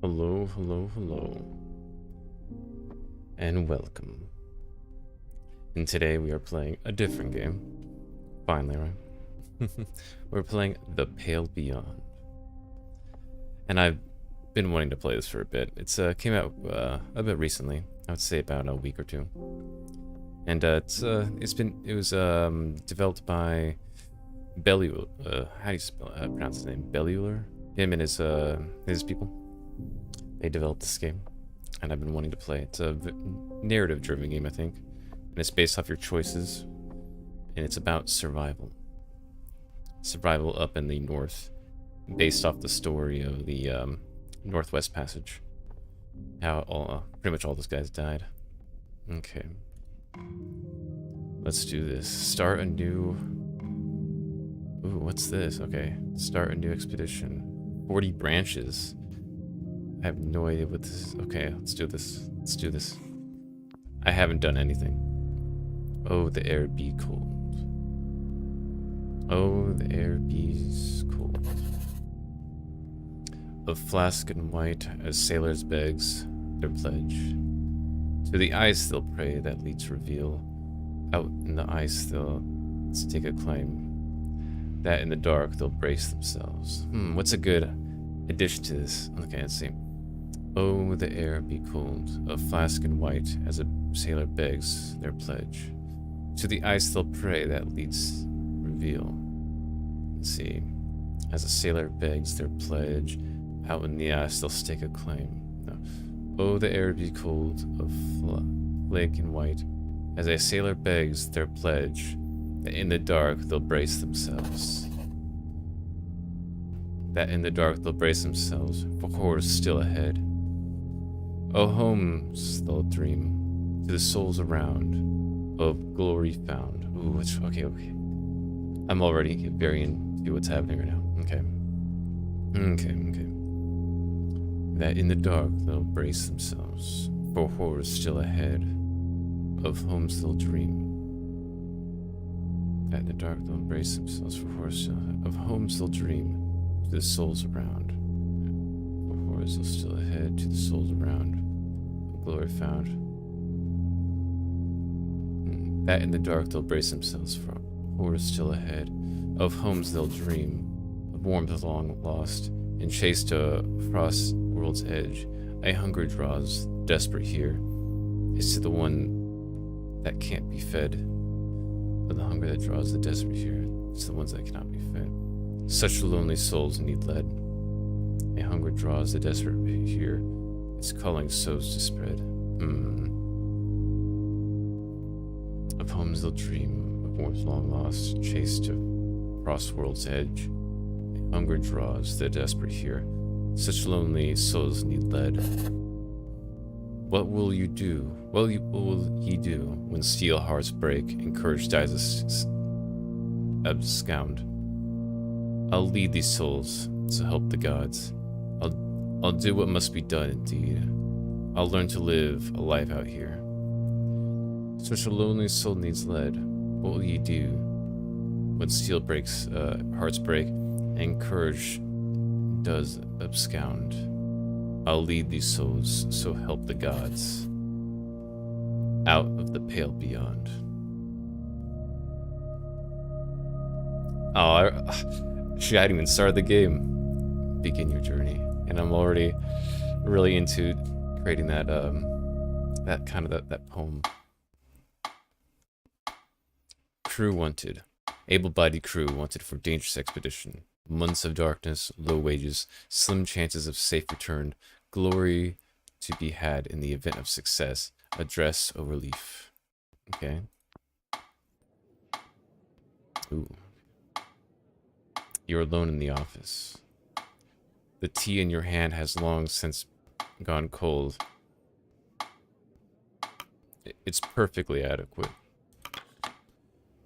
Hello, hello, hello, and welcome. And today we are playing a different game. Finally, right? We're playing The Pale Beyond. And I've been wanting to play this for a bit. It's came out a bit recently. I would say about a week or two. And it was developed by Bellular. How do you pronounce his name? Bellular? Him and his people. They developed this game, and I've been wanting to play it. It's a narrative-driven game, I think, and it's based off your choices, and it's about survival. Survival up in the north, based off the story of the Northwest Passage. How pretty much all those guys died. Okay. Let's do this. Start a new... Ooh, what's this? Okay. Start a new expedition. 40 branches. I have no idea what this is. Okay, let's do this. Let's do this. I haven't done anything. Oh, the air be cold. Oh, the air be's cold. Of flask and white, as sailors begs their pledge. To the ice they'll pray that leads reveal. Out in the ice they'll stake a claim. That in the dark they'll brace themselves. What's a good addition to this? Okay, let's see. Oh, the air be cold, of flask and white, as a sailor begs their pledge. To the ice they'll pray that leads reveal. Let's see. As a sailor begs their pledge, out in the ice they'll stake a claim. No. Oh, the air be cold, of flake and white, as a sailor begs their pledge, that in the dark they'll brace themselves. That in the dark they'll brace themselves, for horrors still ahead. Oh, homes they'll dream, to the souls around, of glory found. Ooh, okay. I'm already very into what's happening right now. Okay. That in the dark they'll brace themselves, for horrors still ahead, of homes they'll dream. That in the dark they'll brace themselves, for horrors still ahead, of homes they'll dream, to the souls around. For horrors they'll still ahead, to the souls around, of glory found. That in the dark they'll brace themselves, for horrors still ahead, of homes they'll dream, of warmth long lost, and chase to frost world's edge. A hunger draws, desperate here, is to the one that can't be fed. But the hunger that draws the desperate here is to the ones that cannot be fed. Such lonely souls need lead. A hunger draws the desperate here, its calling sows to spread. Of homes they'll dream, of warmth long lost, chased to cross world's edge. A hunger draws the desperate here, such lonely souls need lead. What will you do? What will ye do when steel hearts break and courage dies abscond? I'll lead these souls, so help the gods. I'll do what must be done, indeed. I'll learn to live a life out here. Such a lonely soul needs led. What will you do when steel breaks, hearts break, and courage does abscond? I'll lead these souls, so help the gods. Out of the pale beyond. Oh, I hadn't even started the game. Begin your journey, and I'm already really into creating that that poem. Crew wanted, able-bodied crew wanted for dangerous expedition. Months of darkness, low wages, slim chances of safe return, glory to be had in the event of success. Address or relief. Okay. Ooh. You're alone in the office. The tea in your hand has long since gone cold. It's perfectly adequate.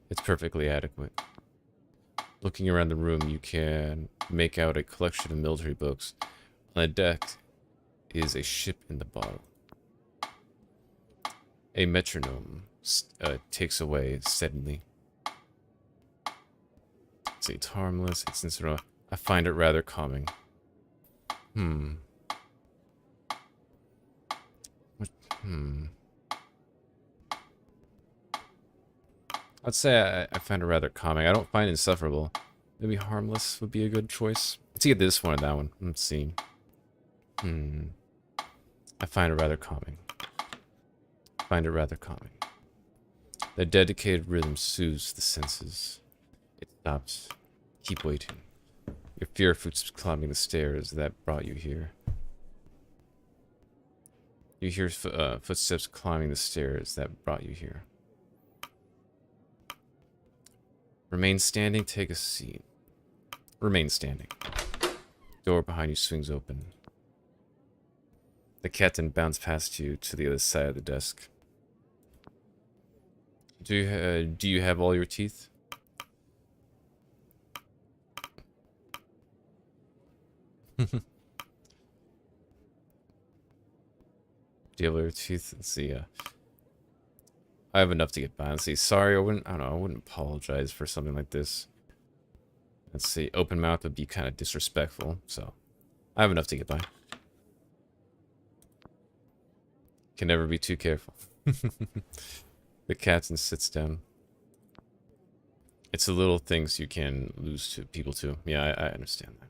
It's perfectly adequate. Looking around the room, you can make out a collection of military books. On the deck is a ship in the bottle. A metronome takes away suddenly. It's harmless. It's instant. I find it rather calming. I'd say I find it rather calming. I don't find it insufferable. Maybe harmless would be a good choice. Let's get this one or that one. Let's see. I find it rather calming. Find it rather calming. The dedicated rhythm soothes the senses. It stops. Keep waiting. Your fear of footsteps climbing the stairs that brought you here. You hear footsteps climbing the stairs that brought you here. Remain standing, take a seat. Remain standing. Door behind you swings open. The captain bounds past you to the other side of the desk. Do you have all your teeth? Do you have all your teeth? Let's see. I have enough to get by. Let's see. Sorry, I don't know. I wouldn't apologize for something like this. Let's see. Open mouth would be kind of disrespectful. So, I have enough to get by. Can never be too careful. The captain sits down. It's the little things you can lose to people to. Yeah, I understand that.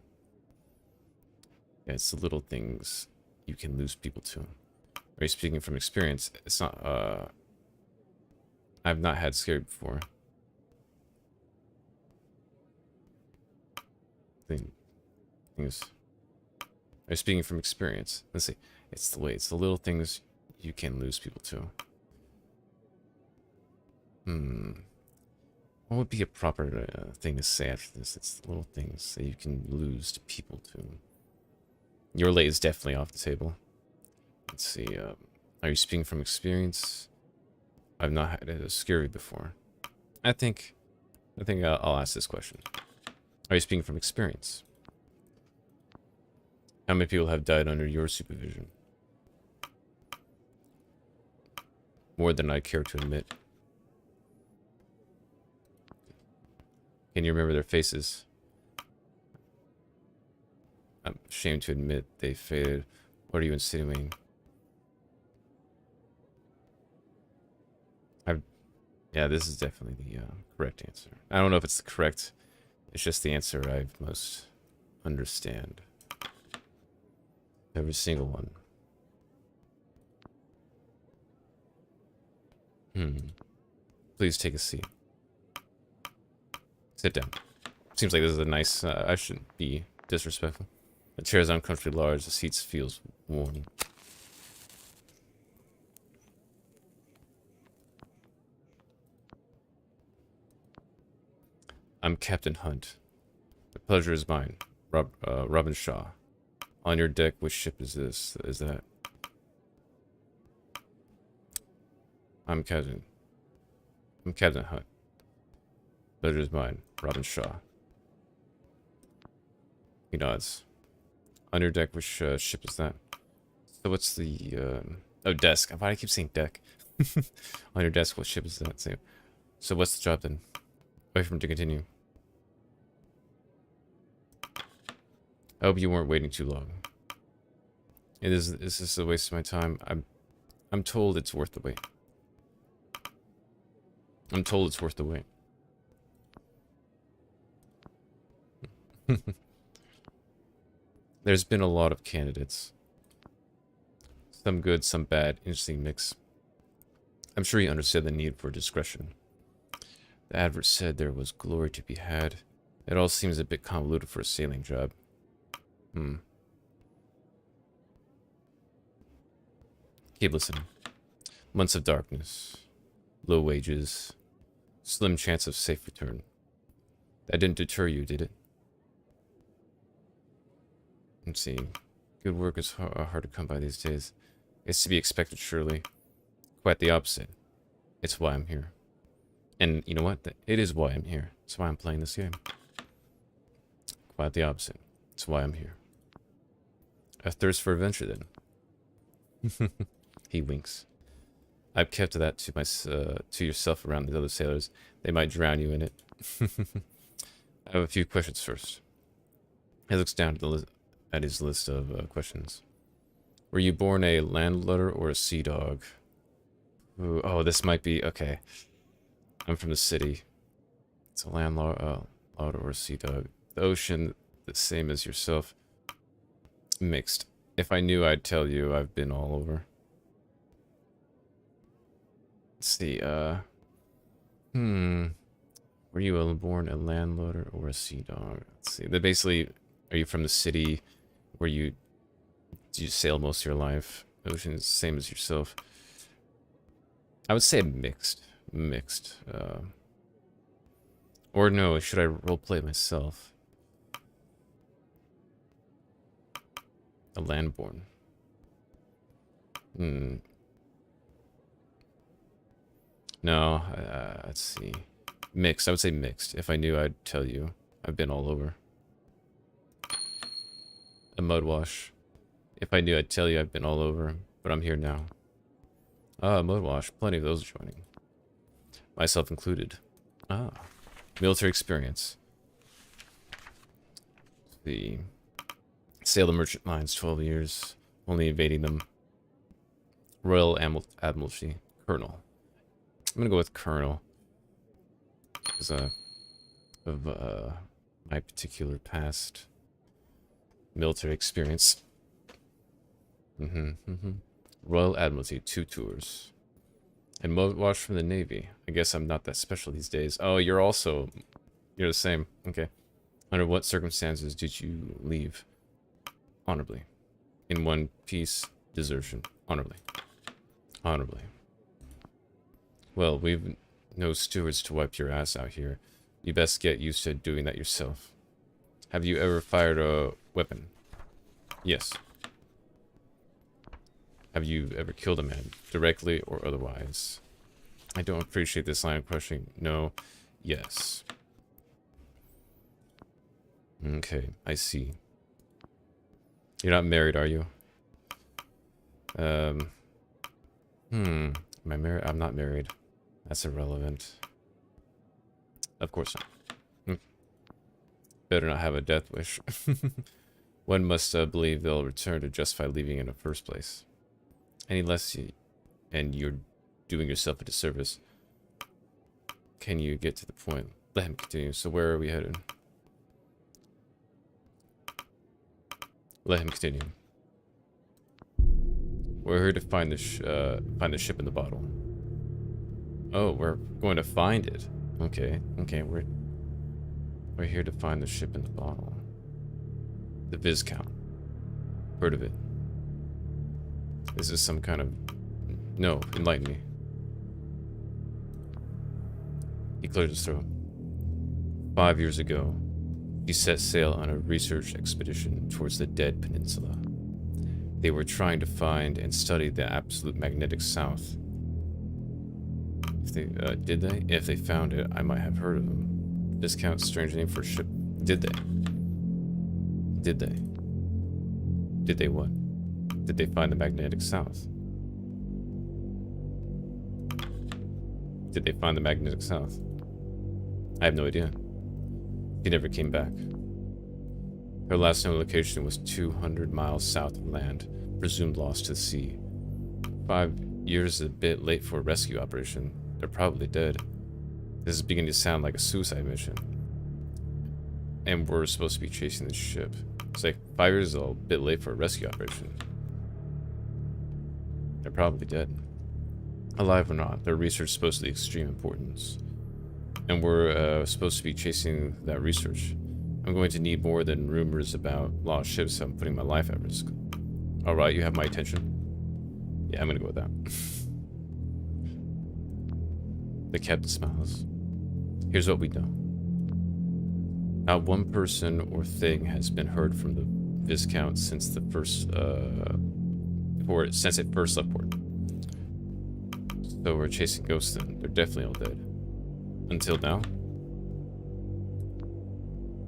Yeah, it's the little things you can lose people to. Are you speaking from experience? It's not, I've not had scary before. Things. Are you speaking from experience? Let's see. It's the little things you can lose people to. What would be a proper thing to say after this? It's the little things that you can lose to people to. Your lay is definitely off the table. Let's see. Are you speaking from experience? I've not had a scary before. I think I'll ask this question. Are you speaking from experience? How many people have died under your supervision? More than I care to admit. Can you remember their faces? I'm ashamed to admit they faded. What are you insinuating? Yeah, this is definitely the correct answer. I don't know if it's the correct. It's just the answer I most understand. Every single one. Please take a seat. Sit down. Seems like this is a nice... I shouldn't be disrespectful. The chair is uncomfortably large. The seats feels warm. I'm Captain Hunt. The pleasure is mine. Robin Shaw. On your deck, which ship is this? Is that? I'm Captain Hunt. Pleasure is mine. Robin Shaw. He nods. On your deck, which ship is that? So what's the, oh, desk. Why do I keep saying deck? On your desk, what ship is that? So what's the job then? Wait for him to continue. I hope you weren't waiting too long. This is a waste of my time. I'm told it's worth the wait. I'm told it's worth the wait. There's been a lot of candidates. Some good, some bad, interesting mix. I'm sure you understand the need for discretion. The advert said there was glory to be had. It all seems a bit convoluted for a sailing job. Keep listening. Months of darkness. Low wages. Slim chance of safe return. That didn't deter you, did it? Let's see. Good work is hard to come by these days. It's to be expected, surely. Quite the opposite. It's why I'm here. And you know what? It is why I'm here. It's why I'm playing this game. Quite the opposite. It's why I'm here. A thirst for adventure, then. He winks. I've kept that to yourself around the other sailors. They might drown you in it. I have a few questions first. He looks down at his list of questions. Were you born a landlutter or a sea dog? Ooh, oh, this might be... Okay. I'm from the city. It's a landlutter or a sea dog. The ocean, the same as yourself. Mixed. If I knew, I'd tell you. I've been all over. Let's see, Were you born a landlutter or a sea dog? Let's see. They basically... Are you from the city? Do you sail most of your life? Ocean is the same as yourself. I would say mixed. Mixed. Or no, should I roleplay myself? A landborn. No, let's see. Mixed. I would say mixed. If I knew, I'd tell you. I've been all over. A mud wash. If I knew, I'd tell you. I've been all over, but I'm here now. Ah, mud wash. Plenty of those joining. Myself included. Ah. Military experience. The sail the merchant lines 12 years. Only evading them. Royal Admiralty. Colonel. I'm gonna go with Colonel. Because of my particular past military experience. Royal Admiralty, 2 tours. And mud wash from the Navy. I guess I'm not that special these days. Oh, you're the same. Okay. Under what circumstances did you leave? Honorably. In one piece, desertion. Honorably. Honorably. Well, we've no stewards to wipe your ass out here. You best get used to doing that yourself. Have you ever fired a weapon? Yes. Have you ever killed a man, directly or otherwise? I don't appreciate this line of questioning. No. Yes. Okay, I see. You're not married, are you? Am I married? I'm not married. That's irrelevant. Of course not. Better not have a death wish. One must believe they'll return to justify leaving in the first place. Any less and you're doing yourself a disservice. Can you get to the point? Let him continue. So where are we headed? Let him continue. We're here to find the ship in the bottle. Oh, we're going to find it. Okay, we're here to find the ship in the bottle. The Viscount. Heard of it? Is this some kind of... No, enlighten me. He cleared his throat. 5 years ago, he set sail on a research expedition towards the Dead Peninsula. They were trying to find and study the absolute magnetic south. If they, did they? If they found it, I might have heard of them. Viscount, strange name for a ship. Did they? Did they? Did they what? Did they find the magnetic south? Did they find the magnetic south? I have no idea. He never came back. Her last known location was 200 miles south of land, presumed lost to the sea. 5 years is a bit late for a rescue operation. They're probably dead. This is beginning to sound like a suicide mission. And we're supposed to be chasing this ship. It's like 5 years is a bit late for a rescue operation. They're probably dead. Alive or not, their research is supposed to be extreme importance. And we're supposed to be chasing that research. I'm going to need more than rumors about lost ships. I'm putting my life at risk. Alright, you have my attention. Yeah, I'm gonna go with that. The captain smiles. Here's what we know. Not one person or thing has been heard from the Viscount since the first since it first left port. So we're chasing ghosts then. They're definitely all dead. Until now?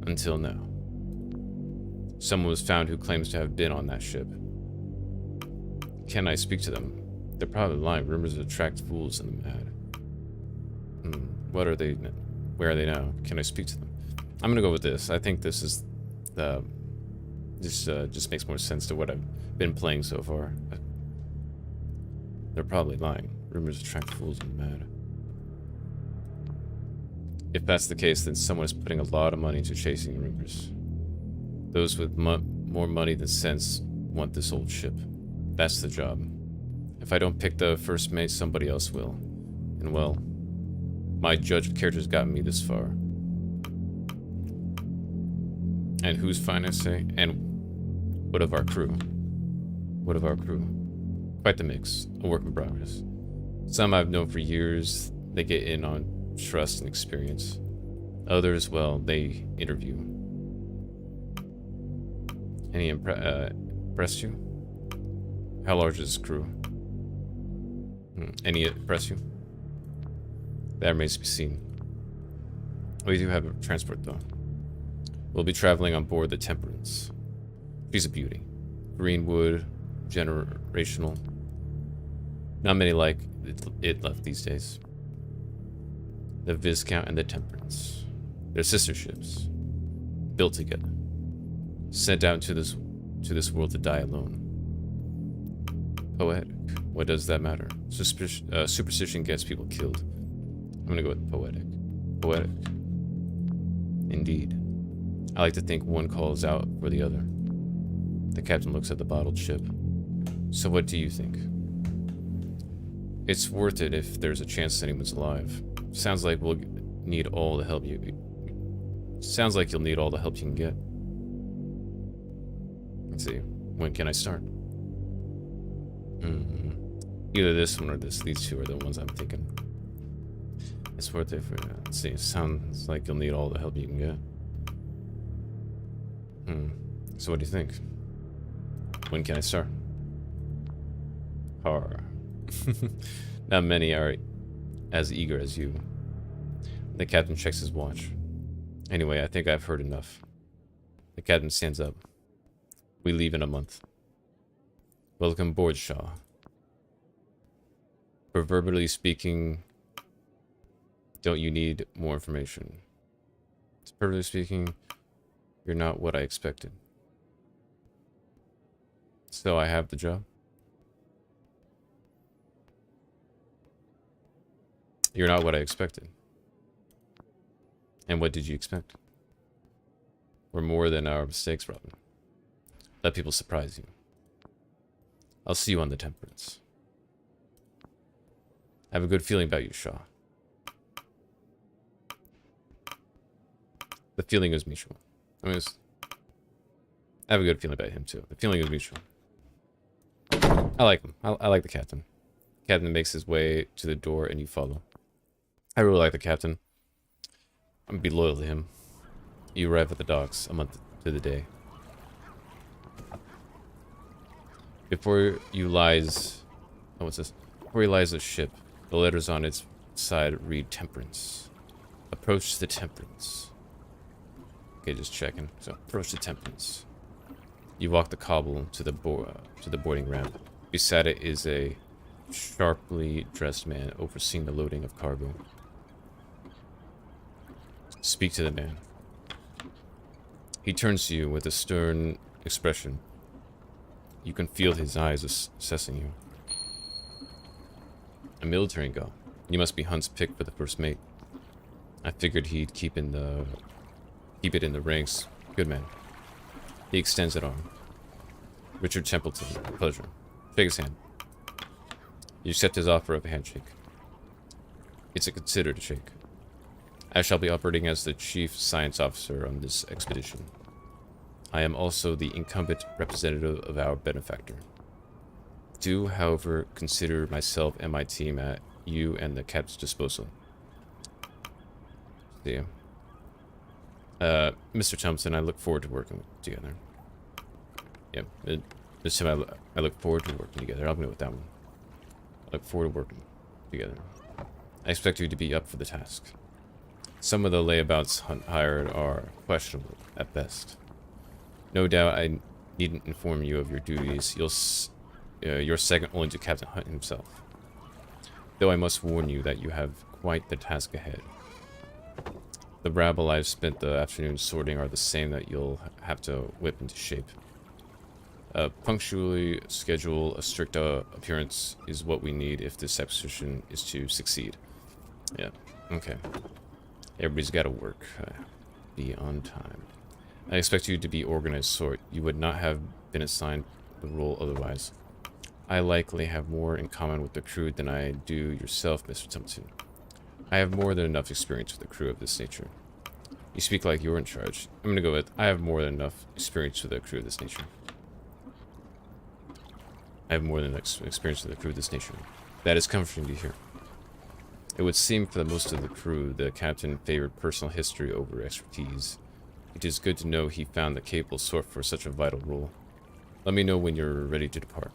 Until now. Someone was found who claims to have been on that ship. Can I speak to them? They're probably lying. Rumors attract fools and the mad. What are they? Where are they now? Can I speak to them? I'm gonna go with this. I think this is just makes more sense to what I've been playing so far. They're probably lying. Rumors attract fools and the mad. If that's the case, then someone is putting a lot of money into chasing rumors. Those with more money than sense want this old ship. That's the job. If I don't pick the first mate, somebody else will. And well, my judge of character's gotten me this far. And who's fine, I say? And what of our crew? What of our crew? Quite the mix. A work in progress. Some I've known for years. They get in on trust and experience. Others, well, they interview. Any impressed you? How large is this crew? Any impress you? That remains to be seen. We do have a transport though. We'll be traveling on board the Temperance. She's a beauty. Greenwood, generational. Not many like it left these days. The Viscount and the Temperance. They're sister ships. Built together. Sent out to this world to die alone. Poetic. What does that matter? Superstition gets people killed. I'm gonna go with poetic. Poetic. Indeed. I like to think one calls out for the other. The captain looks at the bottled ship. So what do you think? It's worth it if there's a chance anyone's alive. Sounds like we'll need all the help you... Sounds like you'll need all the help you can get. Let's see. When can I start? Either this one or this. These two are the ones I'm thinking. It's worth it for... Let's see. Sounds like you'll need all the help you can get. So what do you think? When can I start? Har. Not many are as eager as you. The captain checks his watch. Anyway, I think I've heard enough. The captain stands up. We leave in a month. Welcome aboard, Shaw. Proverbially speaking, don't you need more information? Proverbially speaking, you're not what I expected. So I have the job. You're not what I expected. And what did you expect? We're more than our mistakes, Robin. Let people surprise you. I'll see you on the Temperance. I have a good feeling about you, Shaw. The feeling is mutual. I have a good feeling about him, too. The feeling is mutual. I like him. I like the captain. Captain makes his way to the door and you follow. I really like the captain. I'm gonna be loyal to him. You arrive at the docks a month to the day. Before you lies... Oh, what's this? Before you lies a ship. The letters on its side read Temperance. Approach the Temperance. Okay, just checking. So, approach the Temperance. You walk the cobble to the boarding ramp. Beside it is a sharply dressed man overseeing the loading of cargo. Speak to the man. He turns to you with a stern expression. You can feel his eyes assessing you. A military guy. You must be Hunt's pick for the first mate. I figured he'd keep it in the ranks. Good man. He extends an arm. Richard Templeton, pleasure. Shake his hand. You accept his offer of a handshake. It's a considered shake. I shall be operating as the chief science officer on this expedition. I am also the incumbent representative of our benefactor. Do, however, consider myself and my team at you and the captain's disposal. See ya. Mr. Thompson, I look forward to working together. Yeah, this time I look forward to working together. I'll go with that one. I look forward to working together. I expect you to be up for the task. Some of the layabouts Hunt hired are questionable at best. No doubt I needn't inform you of your duties. You're second only to Captain Hunt himself. Though I must warn you that you have quite the task ahead. The rabble I've spent the afternoon sorting are the same that you'll have to whip into shape. Punctually schedule a strict appearance is what we need if this expedition is to succeed. Yeah, okay. Everybody's got to work. Be on time. I expect you to be organized sort. You would not have been assigned the role otherwise. I likely have more in common with the crew than I do yourself, Mr. Thompson. I have more than enough experience with a crew of this nature. You speak like you're in charge. I'm gonna go with, I have more than enough experience with a crew of this nature. I have more than enough experience with a crew of this nature. That is comforting to hear. It would seem for the most of the crew, the captain favored personal history over expertise. It is good to know he found the capable sort for such a vital role. Let me know when you're ready to depart.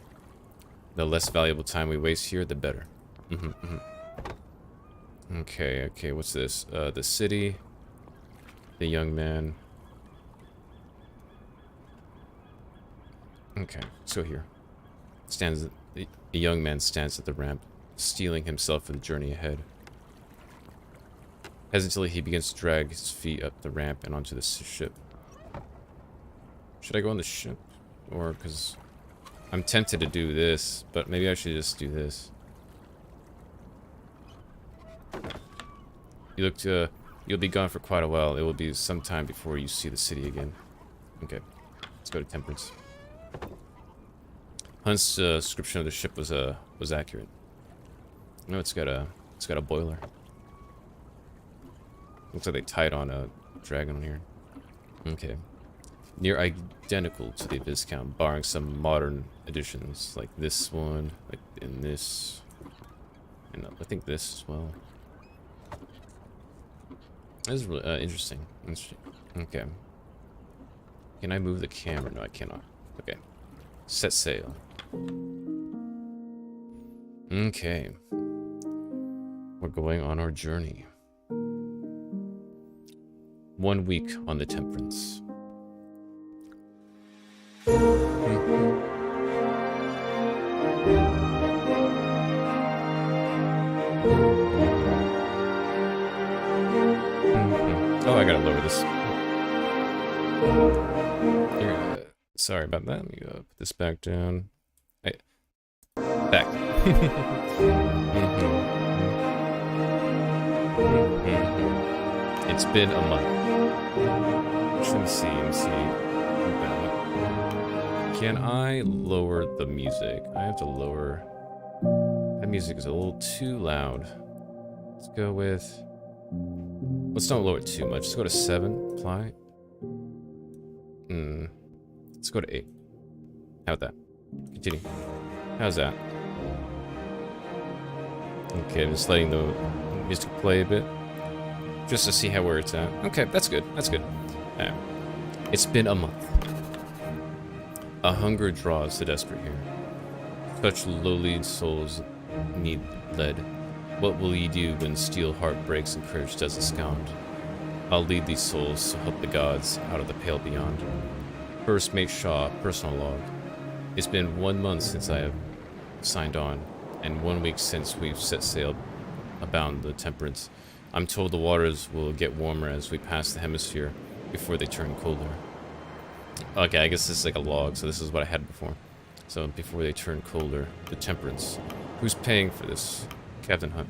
The less valuable time we waste here, the better. Okay, what's this? The city. The young man. Okay, so here. The young man stands at the ramp, steeling himself for the journey ahead. Hesitantly, he begins to drag his feet up the ramp and onto the ship. Should I go on the ship? Or, because I'm tempted to do this, but maybe I should just do this. You'll be gone for quite a while. It will be some time before you see the city again. Okay, let's go to Temperance. Hunt's description of the ship was accurate. No, it's got a boiler. Looks like they tied on a dragon on here. Okay. Near identical to the Viscount, barring some modern additions, like this one, like in this, and I think this as well. This is really interesting. Okay. Can I move the camera? No, I cannot. Okay. Set sail. Okay. We're going on our journey. 1 week on the Temperance. Oh, I gotta lower this. Here, sorry about that. Let me put this back down. Back. It's been a month. Let me see. Can I lower the music? I have to lower. That music is a little too loud. Let's go with. Let's not lower it too much. Let's go to 7. Apply. Let's go to 8. How about that? Continue. How's that? Okay, I'm just letting the music play a bit. Just to see where it's at. Okay, that's good. That's good. It's been a month. A hunger draws the desperate here. Such lowly souls need lead. What will ye do when steel heart breaks and courage does escond? I'll lead these souls to help the gods out of the pale beyond. First Mate Shaw, personal log. It's been 1 month since I have signed on, and 1 week since we've set sail abound the Temperance. I'm told the waters will get warmer as we pass the hemisphere before they turn colder. Okay, I guess this is like a log, so this is what I had before. So before they turn colder, the Temperance. Who's paying for this? Captain Hunt.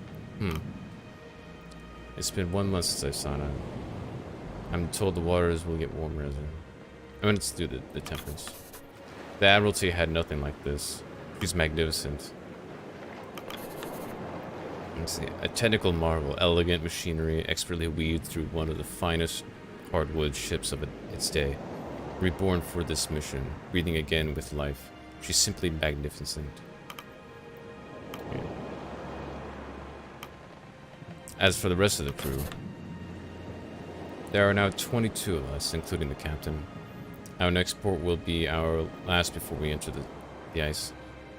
It's been 1 month since I signed on. I'm told the waters will get warmer as I mean, let's do the Temperance. The Admiralty had nothing like this. She's magnificent. Let's see. A technical marvel, elegant machinery, expertly weaved through one of the finest hardwood ships of its day. Reborn for this mission, breathing again with life. She's simply magnificent. Okay. As for the rest of the crew, there are now 22 of us, including the captain. Our next port will be our last before we enter the ice,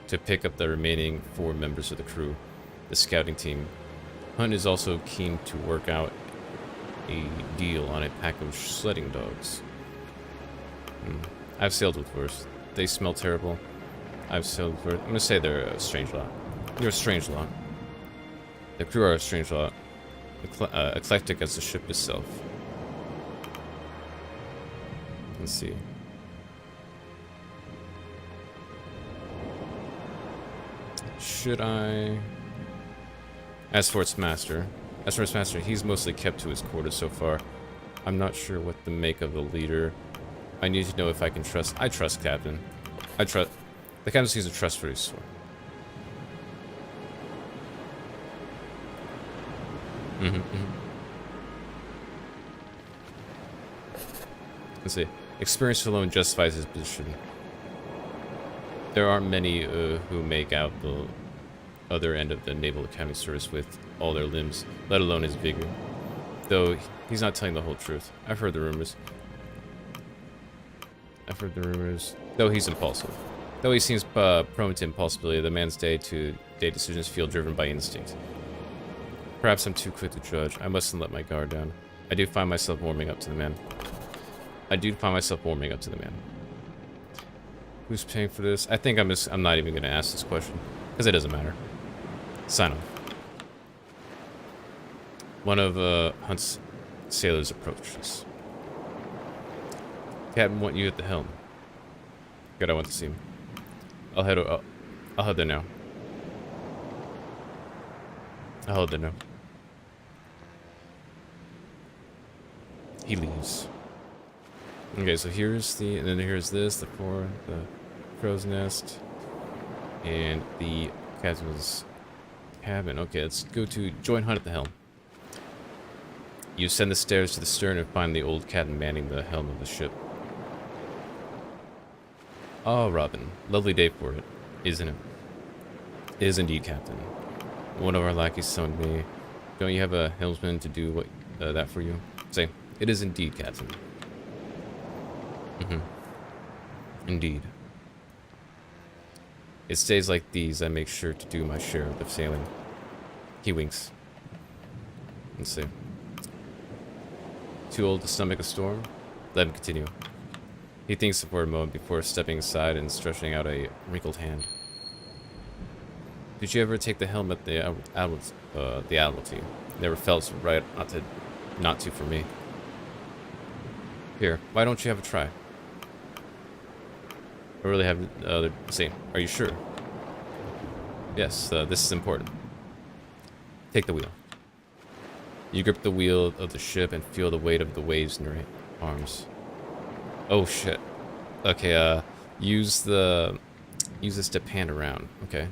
to pick up the remaining 4 members of the crew, the scouting team. Hunt is also keen to work out a deal on a pack of sledding dogs. I've sailed with worse. They smell terrible. I've sailed with worse. I'm gonna say they're a strange lot. They're a strange lot. The crew are a strange lot. Eclectic as the ship itself. Let's see. Should I... As for its master, he's mostly kept to his quarters so far. I'm not sure what to make of the leader. I need to know if I can trust... I trust Captain. I trust... The Captain seems a trustworthy sort. Let's see. Experience alone justifies his position. There aren't many who make out the other end of the Naval Academy service with all their limbs, let alone his vigor. Though he's not telling the whole truth. I've heard the rumors. Though he's impulsive. Though he seems prone to impulsibility, the man's day-to-day decisions feel driven by instinct. Perhaps I'm too quick to judge. I mustn't let my guard down. I do find myself warming up to the man. Who's paying for this? I think I'm not even going to ask this question, because it doesn't matter. Sign off. One of Hunt's sailors approaches. Captain, want you at the helm. Good, I want to see him. I'll head there now. He leaves. Okay, so here's and then here's this, the crow's nest, and the captain's cabin. Okay, let's go to join Hunt at the helm. You ascend the stairs to the stern and find the old captain manning the helm of the ship. Oh, Robin, lovely day for it, isn't it? It is indeed, Captain. One of our lackeys summoned me. Don't you have a helmsman to do that for you? Say, it is indeed, Captain. Indeed. It's days like these I make sure to do my share of the sailing. He winks. Let's see. Too old to stomach a storm? Let him continue. He thinks for a moment before stepping aside and stretching out a wrinkled hand. Did you ever take the helm at the Admiralty? Never felt right not to for me. Here, why don't you have a try? I really have say, are you sure? Yes, this is important. Take the wheel. You grip the wheel of the ship and feel the weight of the waves in your arms. Oh shit. Okay, use this to pan around. Okay.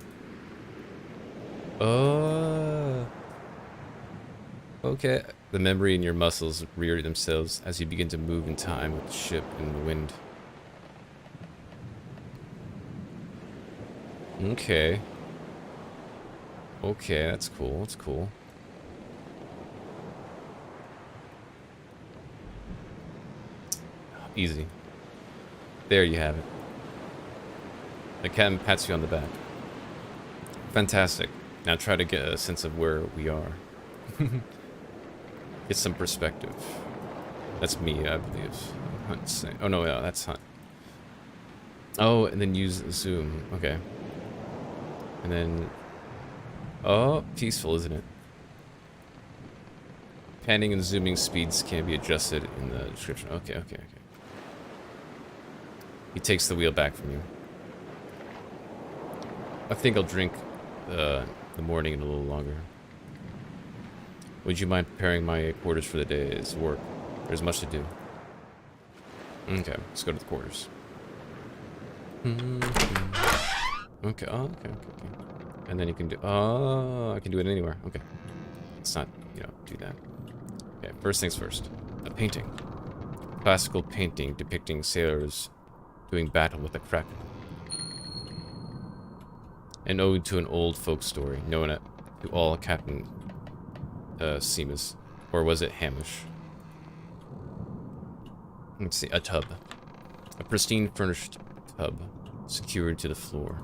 Okay. The memory in your muscles rear themselves as you begin to move in time with the ship and the wind. Okay. Okay, that's cool. That's cool. Easy. There you have it. The captain pats you on the back. Fantastic. Now try to get a sense of where we are. Get some perspective. That's me, I believe. Hunt's saying. Oh no, yeah, that's Hunt. Oh, and then use zoom. Okay. And then... Oh, peaceful, isn't it? Panning and zooming speeds can be adjusted in the description. Okay, okay, okay. He takes the wheel back from you. I think I'll drink the morning and a little longer. Would you mind preparing my quarters for the day's work? There's much to do. Okay, let's go to the quarters. Okay, oh, okay. And then you can do... Oh, I can do it anywhere. Okay. Let's not, do that. Okay, first things first. A painting. Classical painting depicting sailors doing battle with a kraken. An ode to an old folk story, known to all Captain Seamus. Or was it Hamish? Let's see, a tub. A pristine furnished tub, secured to the floor.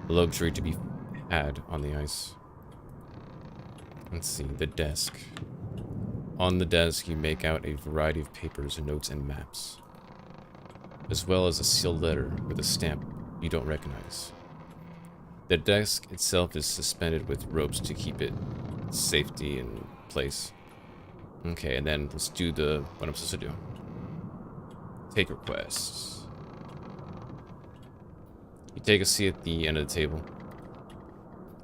A luxury to be had on the ice. Let's see, the desk. On the desk, you make out a variety of papers, notes, and maps, as well as a sealed letter with a stamp you don't recognize. The desk itself is suspended with ropes to keep it safety in place. Okay, and then let's do what I'm supposed to do. Take requests. You take a seat at the end of the table.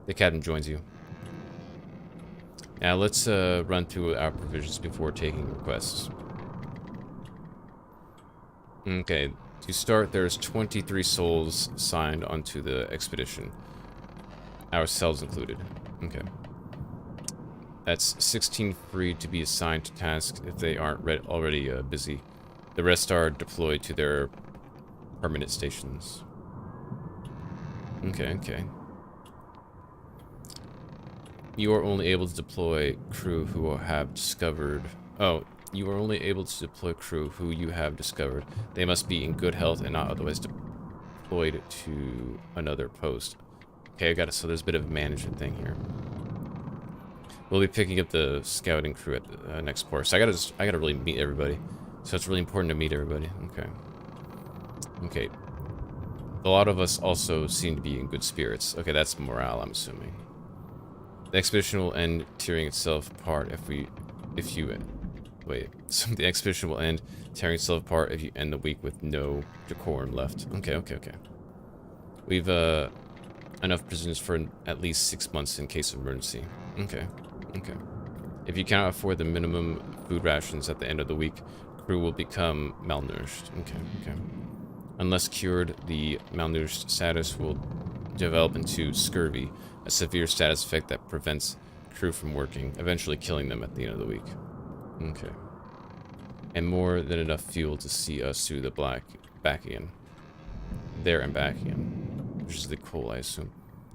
The captain joins you. Now let's run through our provisions before taking requests. Okay, to start, there's 23 souls signed onto the expedition. Ourselves included. Okay. That's 16 free to be assigned to tasks if they aren't already busy. The rest are deployed to their permanent stations. Okay. You are only able to deploy crew who have discovered... Oh, you are only able to deploy crew who you have discovered. They must be in good health and not otherwise deployed to another post. Okay, I got it. So there's a bit of a management thing here. We'll be picking up the scouting crew at the next port. So I gotta really meet everybody. So it's really important to meet everybody. Okay. A lot of us also seem to be in good spirits. Okay, that's morale, I'm assuming. The expedition will end tearing itself apart So the expedition will end tearing itself apart if you end the week with no decorum left. Okay. We've enough prisoners for at least 6 months in case of emergency. Okay. If you cannot afford the minimum food rations at the end of the week, crew will become malnourished. Okay. Unless cured, the malnourished status will develop into scurvy, a severe status effect that prevents crew from working, eventually killing them at the end of the week. Okay. And more than enough fuel to see us through the back again. There and back again. Which is the coal, I assume.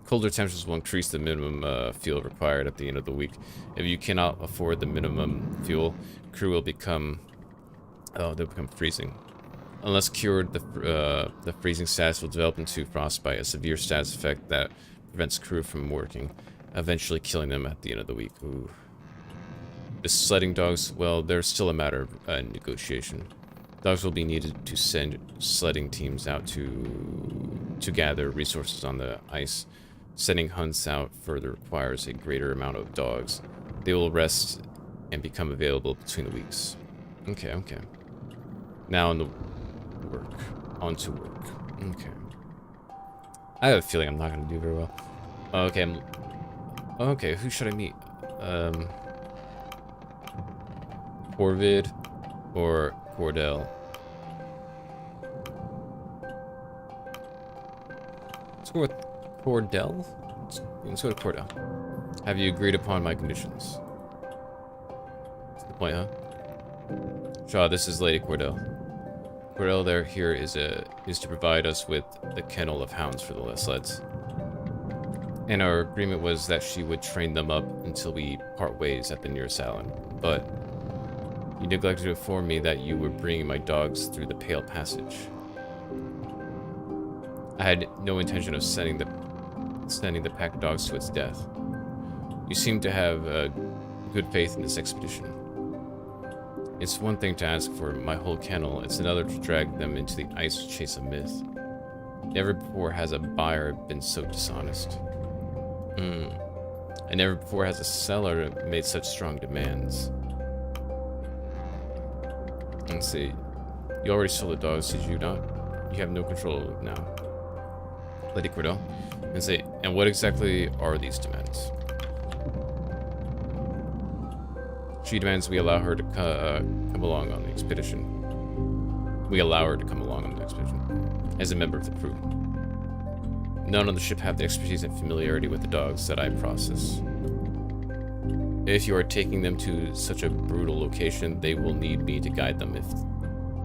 Colder temperatures will increase the minimum fuel required at the end of the week. If you cannot afford the minimum fuel, crew will become... Oh, they'll become freezing. Unless cured, the freezing status will develop into frostbite, a severe status effect that prevents crew from working, eventually killing them at the end of the week. Ooh. The sledding dogs, well, they're still a matter of negotiation. Dogs will be needed to send sledding teams out to gather resources on the ice. Sending hunts out further requires a greater amount of dogs. They will rest and become available between the weeks. Okay. Now on to work. Okay. I have a feeling I'm not going to do very well. Okay, who should I meet? Corvid or Cordell? Let's go with Cordell? Let's go to Cordell. Have you agreed upon my conditions? That's the point, huh? Shaw, this is Lady Cordell. Cordell here is to provide us with the kennel of hounds for the sleds. And our agreement was that she would train them up until we part ways at the nearest island. But you neglected to inform me that you were bringing my dogs through the Pale Passage. I had no intention of sending the pack of dogs to its death. You seem to have good faith in this expedition. It's one thing to ask for my whole kennel, it's another to drag them into the ice to chase a myth. Never before has a buyer been so dishonest. And never before has a seller made such strong demands. Let's see. You already sold the dogs, did you not? You have no control now. Lady Cordell. And say, and what exactly are these demands? She demands we allow her to come along on the expedition. We allow her to come along on the expedition as a member of the crew. None on the ship have the expertise and familiarity with the dogs that I process. If you are taking them to such a brutal location, they will need me to guide them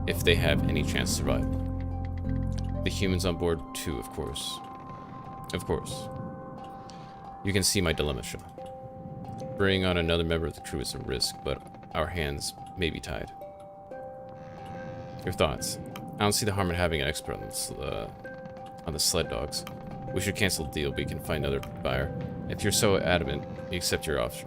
if they have any chance of survival. The humans on board too, of course. Of course. You can see my dilemma, Shaw. Bringing on another member of the crew is a risk, but our hands may be tied. Your thoughts? I don't see the harm in having an expert on the sled dogs. We should cancel the deal, but we can find another buyer. If you're so adamant, we accept your offer.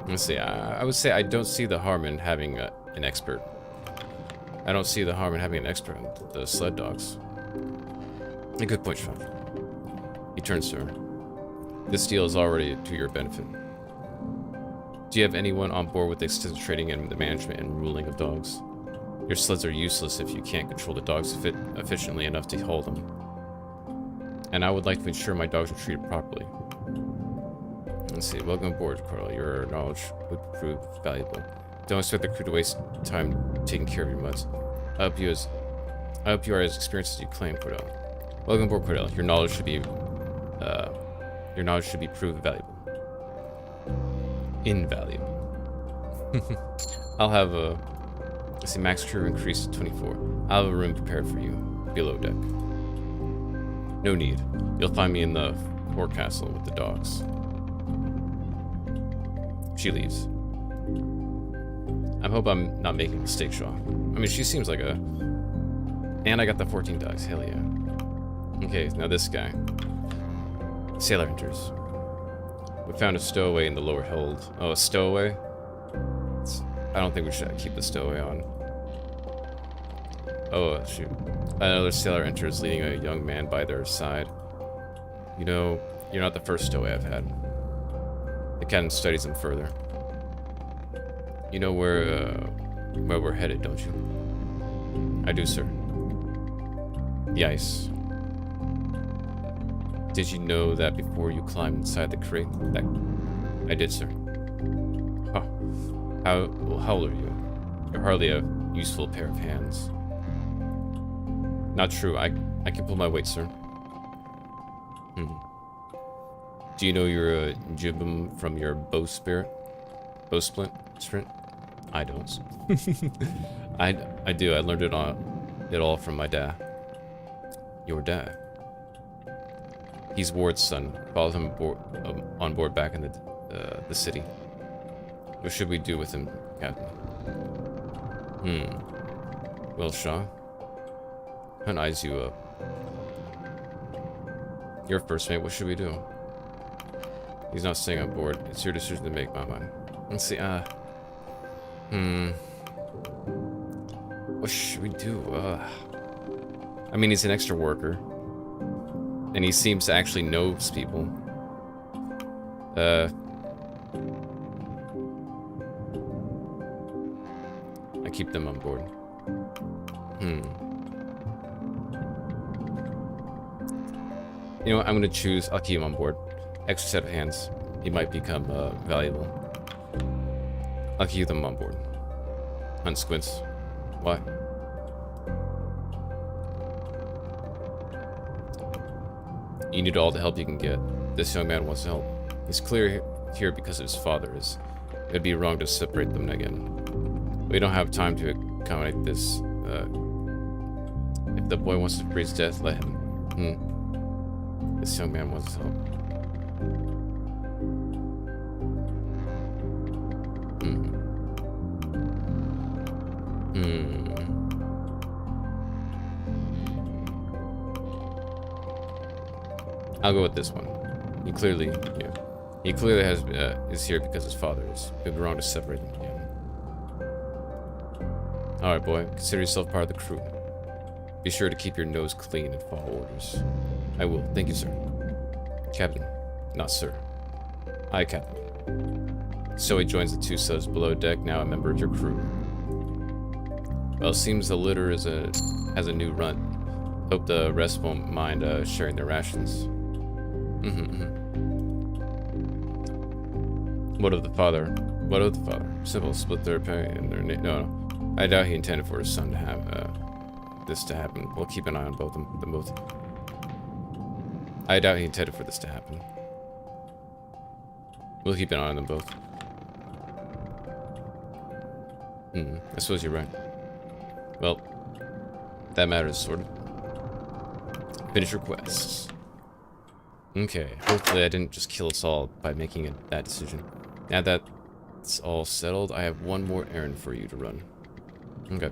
Let's see. I would say I don't see the harm in having an expert. I don't see the harm in having an expert on the sled dogs. A good point, Sean. He turns to her. This deal is already to your benefit. Do you have anyone on board with extensive training in the management and ruling of dogs? Your sleds are useless if you can't control the dogs efficiently enough to hold them. And I would like to ensure my dogs are treated properly. Let's see. Welcome aboard, Carl. Your knowledge would prove valuable. Don't expect the crew to waste time taking care of your muds. I hope you are as experienced as you claim, Cordell. Welcome aboard, Cordell. Your knowledge should be proved valuable. Invaluable. I'll have a... Let's see, max crew increased to 24. I'll have a room prepared for you, below deck. No need. You'll find me in the forecastle with the dogs. She leaves. I hope I'm not making a mistake, Shaw. I mean, she seems like a... And I got the 14 dogs, hell yeah. Okay, now this guy. Sailor enters. We found a stowaway in the lower hold. Oh, a stowaway? I don't think we should keep the stowaway on. Oh, shoot. Another sailor enters, leading a young man by their side. You know, you're not the first stowaway I've had. The captain studies him further. You know where we're headed, don't you? I do, sir. The ice. Did you know that before you climbed inside the crate? I did, sir. Huh. How old are you? You're hardly a useful pair of hands. Not true. I can pull my weight, sir. Do you know your jibum from your bowsprit? Sprint? I don't. I do. I learned it all from my dad. Your dad? He's Ward's son. Followed him on board back in the city. What should we do with him, Captain? Well, Shaw. Hunt eyes you up. You're first mate. What should we do? He's not staying on board. It's your decision to make, my mind. Let's see. What should we do? I mean, he's an extra worker. And he seems to actually know people. I keep them on board. You know what? I'm gonna choose. I'll keep him on board. Extra set of hands. He might become valuable. I'll keep them on board. Hunt squints. Why? You need all the help you can get. This young man wants help. He's clear here because his father is. It'd be wrong to separate them again. We don't have time to accommodate this. If the boy wants to freeze death, let him. This young man wants help. I'll go with this one. He clearly, yeah. He clearly is here because his father is. It would be wrong to separate them again. Alright, boy. Consider yourself part of the crew. Be sure to keep your nose clean and follow orders. I will. Thank you, sir. Captain. Not sir. Aye, Captain. So he joins the two subs below deck, now a member of your crew. Well, it seems the litter has a new runt. Hope the rest won't mind sharing their rations. What of the father? What of the father? Simple, split their pay and their no. I doubt he intended for his son to have this to happen. We'll keep an eye on them both. I doubt he intended for this to happen. We'll keep an eye on them both. I suppose you're right. Well, that matters, sort of. Finish requests. Okay, hopefully I didn't just kill us all by making that decision. Now that it's all settled, I have one more errand for you to run. Okay.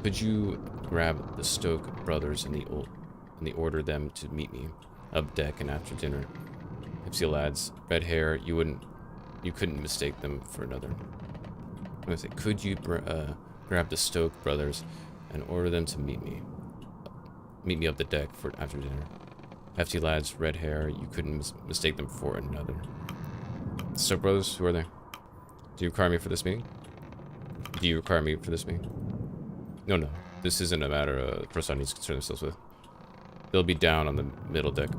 Could you grab the Stoke brothers and order them to meet me up deck and after dinner? Ipsy lads, red hair, you couldn't mistake them for another. I'm gonna say, could you grab the Stoke brothers and order them to meet me up the deck for after dinner? Hefty lads, red hair, you couldn't mistake them for another. Stoke brothers, who are they? Do you require me for this meeting? No. This isn't a matter the person needs to concern themselves with. They'll be down on the middle deck.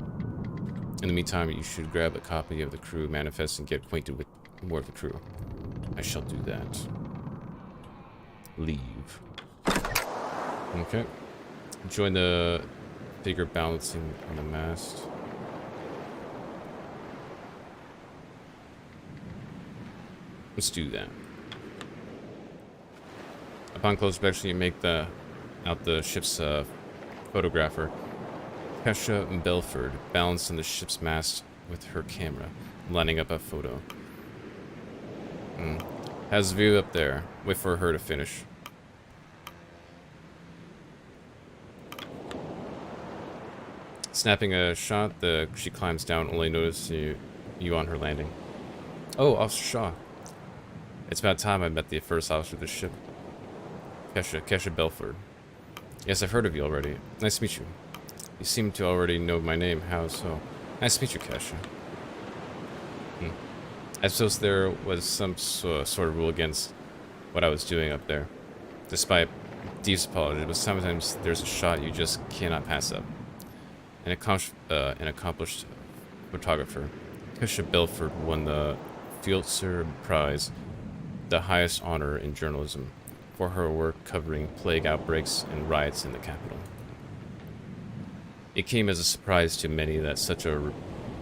In the meantime, you should grab a copy of the crew manifest and get acquainted with more of the crew. I shall do that. Leave. Okay. Join the figure balancing on the mast. Let's do that. Upon close inspection, you make out the ship's photographer. Kesha Belford balanced on the ship's mast with her camera, lining up a photo. Has a view up there. Wait for her to finish. Snapping a shot, she climbs down, only notice you on her landing. Oh, Officer Shaw. It's about time I met the first officer of the ship. Kesha Belford. Yes, I've heard of you already. Nice to meet you. You seem to already know my name. How so? Nice to meet you, Kesha. I suppose there was some sort of rule against what I was doing up there. Despite Dee's apology, but sometimes there's a shot you just cannot pass up. An accomplished photographer, Kesha Belford won the Pulitzer Prize, the highest honor in journalism, for her work covering plague outbreaks and riots in the capital. It came as a surprise to many that such a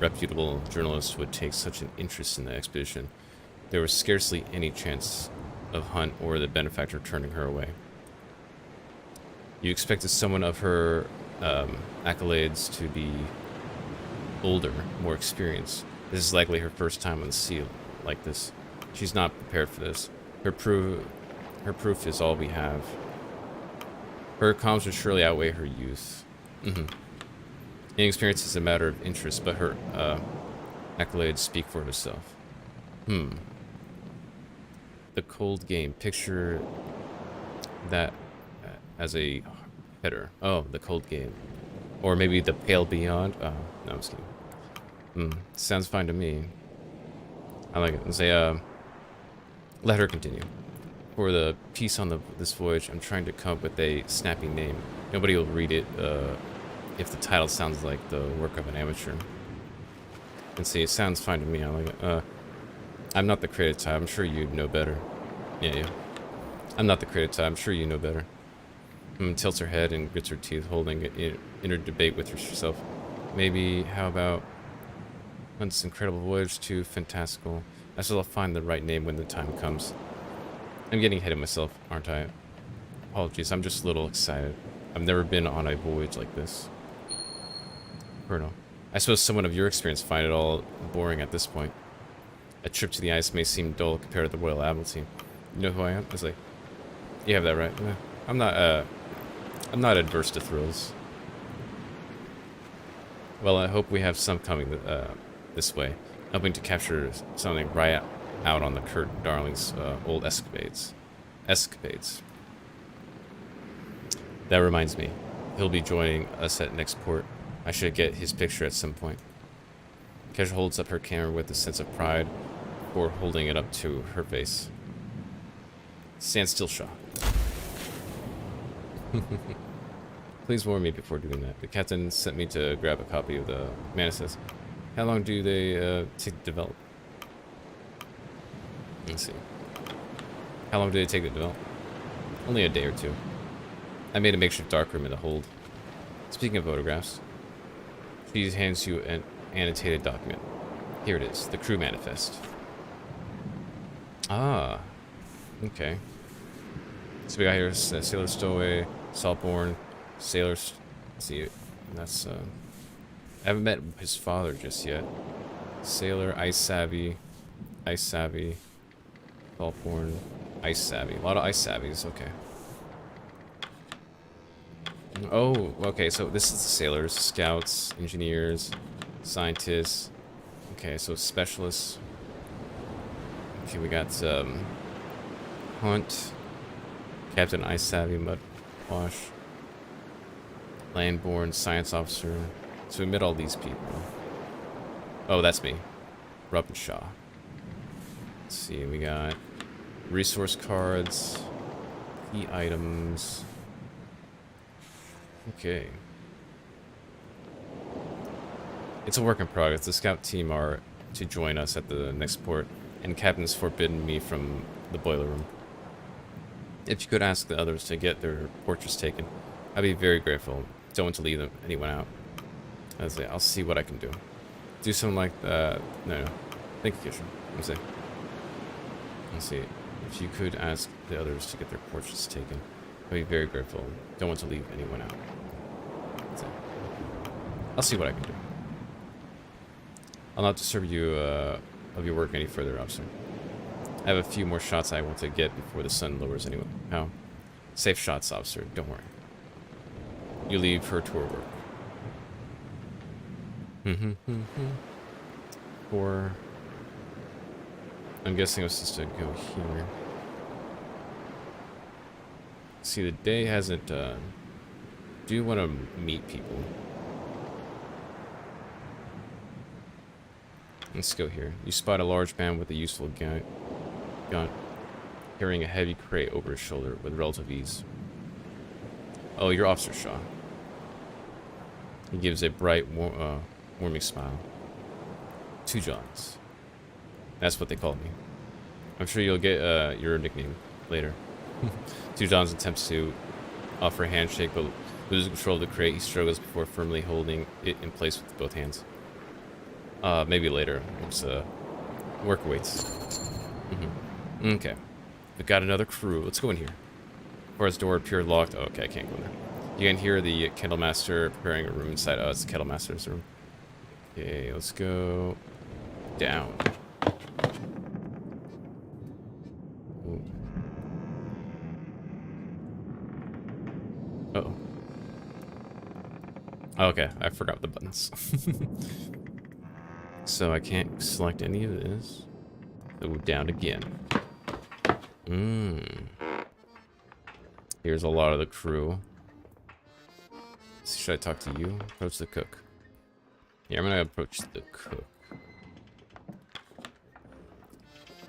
reputable journalist would take such an interest in the expedition. There was scarcely any chance of Hunt or the benefactor turning her away. You expected someone of her accolades to be older, more experienced. This is likely her first time on the sea like this. She's not prepared for this. Her proof is all we have. Her accomplishments surely outweigh her youth. Inexperience is a matter of interest, but her accolades speak for herself. The cold game. Picture that as a header. Oh, the cold game. Or maybe the pale beyond. Oh, no, I'm just kidding. Sounds fine to me. I like it. Say, let her continue. For the piece on this voyage, I'm trying to come up with a snappy name. Nobody will read it if the title sounds like the work of an amateur. And see, it sounds fine to me. I like it. I'm not the creative type. I'm sure you'd know better. Yeah. I'm not the creative type. I'm sure you know better. Tilts her head and grits her teeth, holding it in her debate with herself. Maybe, how about Hunt's Incredible Voyage to Fantastical? I suppose I'll find the right name when the time comes. I'm getting ahead of myself, aren't I? Apologies, I'm just a little excited. I've never been on a voyage like this. Colonel, I suppose someone of your experience find it all boring at this point. A trip to the ice may seem dull compared to the Royal Admiralty. You know who I am? I was like, you have that right. Yeah. I'm not adverse to thrills. Well, I hope we have some coming this way, hoping to capture something right out on the Kurt Darling's old escapades. That reminds me, he'll be joining us at next port. I should get his picture at some point. Kesha holds up her camera with a sense of pride before holding it up to her face. Stand still, Shaw. Please warn me before doing that. The captain sent me to grab a copy of the Manifest. How long do they take to develop? Let's see. How long did it take to develop? Only a day or two. I made a makeshift darkroom in the hold. Speaking of photographs, she hands you an annotated document. Here it is, the crew manifest. Ah, okay. So we got here Sailor Stowaway, Saltborn, Sailors. See, that's I haven't met his father just yet. Sailor, Ice Savvy, Saltborn, Ice Savvy. A lot of Ice Savvies. Okay. Oh, okay. So this is the sailors, scouts, engineers, scientists. Okay, so specialists. Okay, we got Hunt, Captain Ice Savvy, Mudwash, Landborn, Science Officer. So we met all these people. Oh, that's me. Robin Shaw. Let's see, we got resource cards, key items. Okay. It's a work in progress. The scout team are to join us at the next port, and Captain's forbidden me from the boiler room. If you could ask the others to get their portraits taken, I'd be very grateful. Don't want to leave anyone out. I'll see what I can do. Do something like that. No. Thank you, Kisha. Let's see. If you could ask the others to get their portraits taken, I'd be very grateful. Don't want to leave anyone out. I'll see what I can do. I'll not disturb you of your work any further, officer. I have a few more shots I want to get before the sun lowers anyway. How? Safe shots, officer. Don't worry. You leave her to her work. Or I'm guessing I was supposed to go here. See, the day hasn't. Do you want to meet people? Let's go here. You spot a large man with a useful gun, carrying a heavy crate over his shoulder with relative ease. Oh, you're Officer Shaw. He gives a bright, warming smile. Two Johns. That's what they call me. I'm sure you'll get your nickname later. Two Johns attempts to offer a handshake, but losing control of the crate, he struggles before firmly holding it in place with both hands. Maybe later. It's work waits. Okay. We've got another crew. Let's go in here. Door's door appeared locked. Oh, okay, I can't go in there. You can hear the Kettle Master preparing a room inside. Oh, it's the Kettle Master's room. Okay, let's go down. Ooh. Uh-oh. Okay, I forgot the buttons. So I can't select any of this. So we're down again. Here's a lot of the crew. Should I talk to you? Approach the cook. Yeah, I'm gonna approach the cook.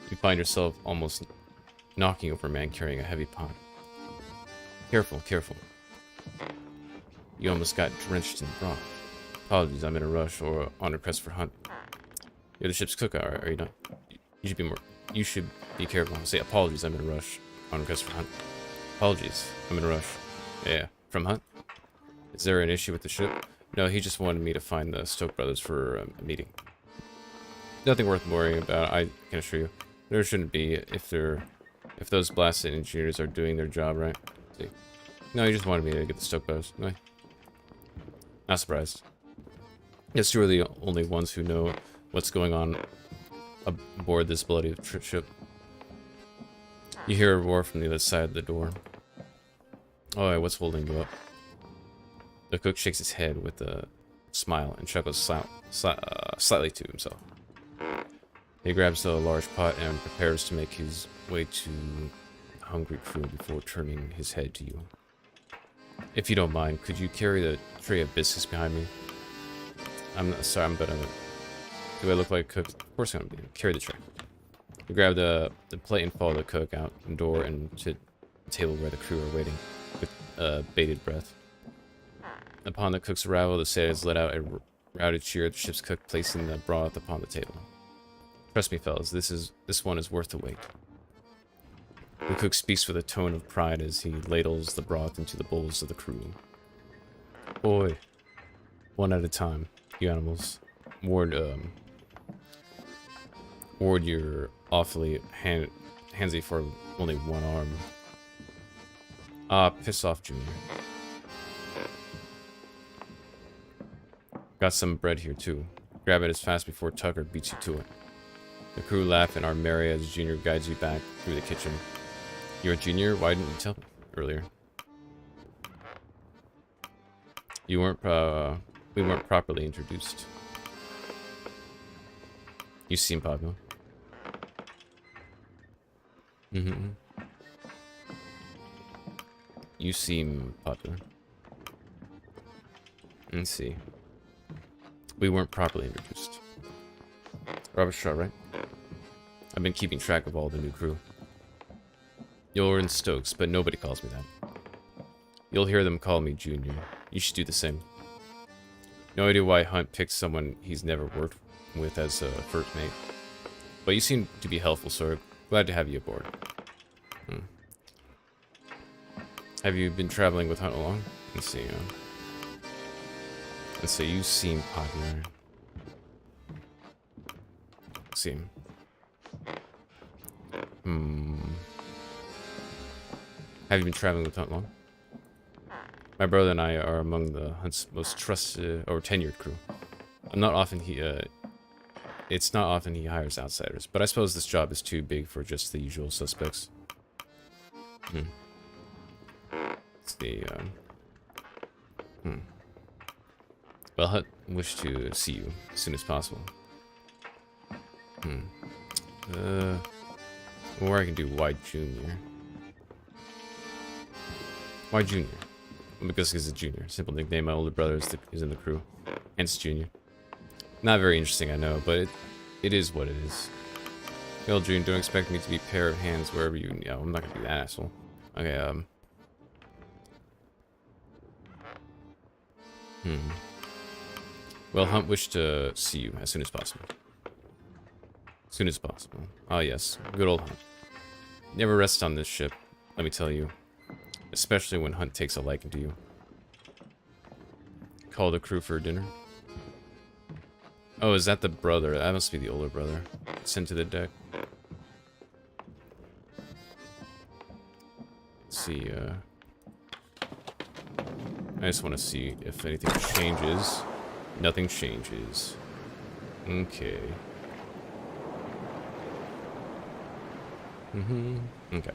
You find yourself almost knocking over a man carrying a heavy pot. Careful, careful. You almost got drenched in broth. Apologies, I'm in a rush or on a quest for Hunt. You're the ship's cook, are you not? You should be careful. Say apologies, I'm in a rush on a quest for Hunt. Apologies, I'm in a rush. Yeah, from Hunt? Is there an issue with the ship? No, he just wanted me to find the Stoke brothers for a meeting. Nothing worth worrying about, I can assure you. There shouldn't be if those blasted engineers are doing their job right. See. No, he just wanted me to get the Stoke brothers. No. Not surprised. Yes, you are the only ones who know what's going on aboard this bloody ship. You hear a roar from the other side of the door. Oh, what's holding you up? The cook shakes his head with a smile and chuckles slightly to himself. He grabs a large pot and prepares to make his way to the hungry crew before turning his head to you. If you don't mind, could you carry the tray of biscuits behind me? I'm not sorry, but do I look like a cook? Of course I'm gonna carry the tray. You grab the plate and follow the cook out the door and to the table where the crew are waiting with bated breath. Upon the cook's arrival, the sailors let out a rowdy cheer at the ship's cook, placing the broth upon the table. Trust me, fellas, this one is worth the wait. The cook speaks with a tone of pride as he ladles the broth into the bowls of the crew. Boy, one at a time, you animals. Ward, you're awfully handsy for only one arm. Ah, piss off, Junior. Got some bread here, too. Grab it as fast before Tucker beats you to it. The crew laugh and are merry as Junior guides you back through the kitchen. You're a junior? Why didn't you tell me earlier? We weren't properly introduced. You seem popular. You seem popular. Let's see. We weren't properly introduced. Robert Shaw, right? I've been keeping track of all the new crew. You're in Stokes, but nobody calls me that. You'll hear them call me Junior. You should do the same. No idea why Hunt picked someone he's never worked with as a first mate. But you seem to be helpful, sir. Glad to have you aboard. Have you been traveling with Hunt along? Let's see. Let's say you seem popular. Let's see. Have you been traveling with Hunt long? My brother and I are among the Hunt's most trusted or tenured crew. It's not often he hires outsiders, but I suppose this job is too big for just the usual suspects. Let's see. Well, Hunt wished to see you as soon as possible. Or I can do Y Junior. Why Junior? Well, because he's a junior. Simple nickname. My older brother is in the crew. Hence Junior. Not very interesting, I know, but it is what it is. Well, June, don't expect me to be a pair of hands wherever you... Yeah, I'm not gonna be that asshole. Okay, Well, Hunt wished to see you as soon as possible. As soon as possible. Ah, yes. Good old Hunt. Never rests on this ship, let me tell you. Especially when Hunt takes a liking to you. Call the crew for dinner. Oh, is that the brother? That must be the older brother. Sent to the deck. Let's see, I just want to see if anything changes. Nothing changes. Okay. Okay.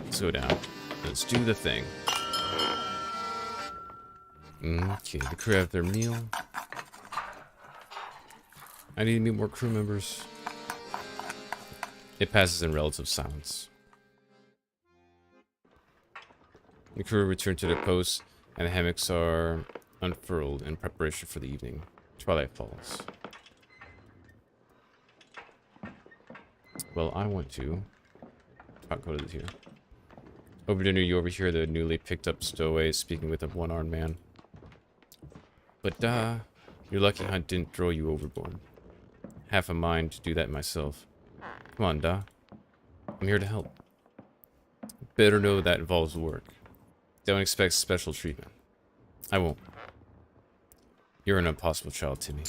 Let's go down. Let's do the thing. Okay, the crew have their meal. I need to meet more crew members. It passes in relative silence. The crew return to their posts, and the hammocks are unfurled in preparation for the evening. Twilight falls. Well, I want to talk about it here. Over dinner, you overhear the newly picked up stowaway speaking with a one-armed man. But you're lucky Hunt didn't throw you overboard. Half a mind to do that myself. Come on, Da. I'm here to help. Better know that involves work. Don't expect special treatment. I won't. You're an impossible child, Timmy.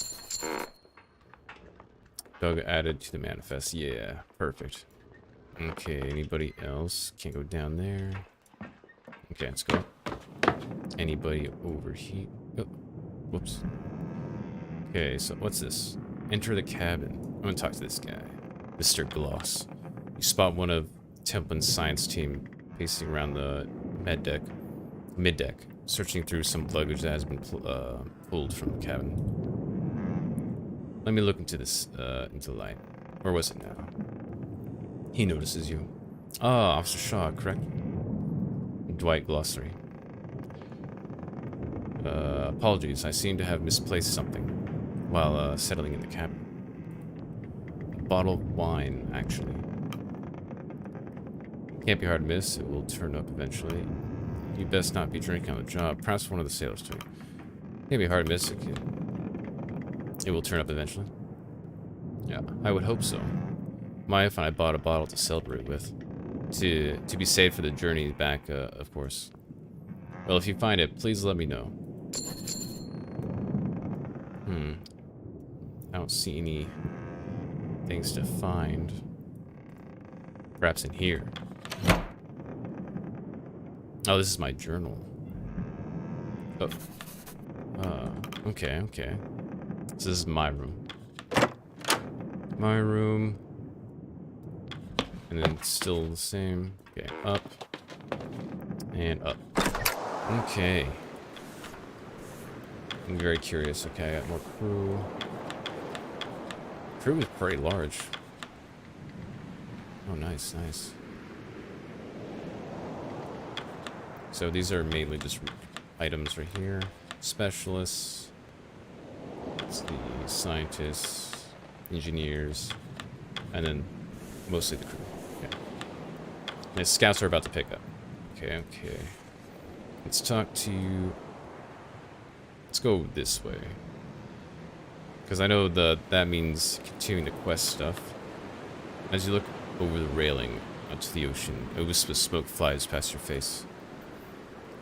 Doug added to the manifest. Yeah, perfect. Okay, anybody else? Can't go down there. Okay, let's go. Anybody over here? Oh, whoops. Okay, so what's this? Enter the cabin. I'm gonna talk to this guy. Mr. Gloss. You spot one of Templin's science team pacing around the mid deck. searching through some luggage that has been pulled from the cabin. Let me look into this, into the light. Or was it now? He notices you. Ah, Officer Shaw, correct? Dwight Glossary. Apologies, I seem to have misplaced something while settling in the cabin. A bottle of wine, actually. Can't be hard to miss, it will turn up eventually. You best not be drinking on the job. Perhaps one of the sailors too. Can't be hard to miss, it will turn up eventually. Yeah, I would hope so. My wife and I bought a bottle to celebrate with. To be saved for the journey back, of course. Well, if you find it, please let me know. I don't see any things to find. Perhaps in here. Oh, this is my journal. Oh. Okay, okay. So this is my room. My room. And then still the same. Okay, up. And up. Okay. I'm very curious. Okay, I got more crew. Crew is pretty large. Oh, nice, nice. So these are mainly just items right here. Specialists. It's the scientists, engineers, and then mostly the crew. Okay. And the scouts are about to pick up. Okay, okay. Let's talk to you. Let's go this way. Because I know that means continuing the quest stuff. As you look over the railing onto the ocean, a wisp of smoke flies past your face.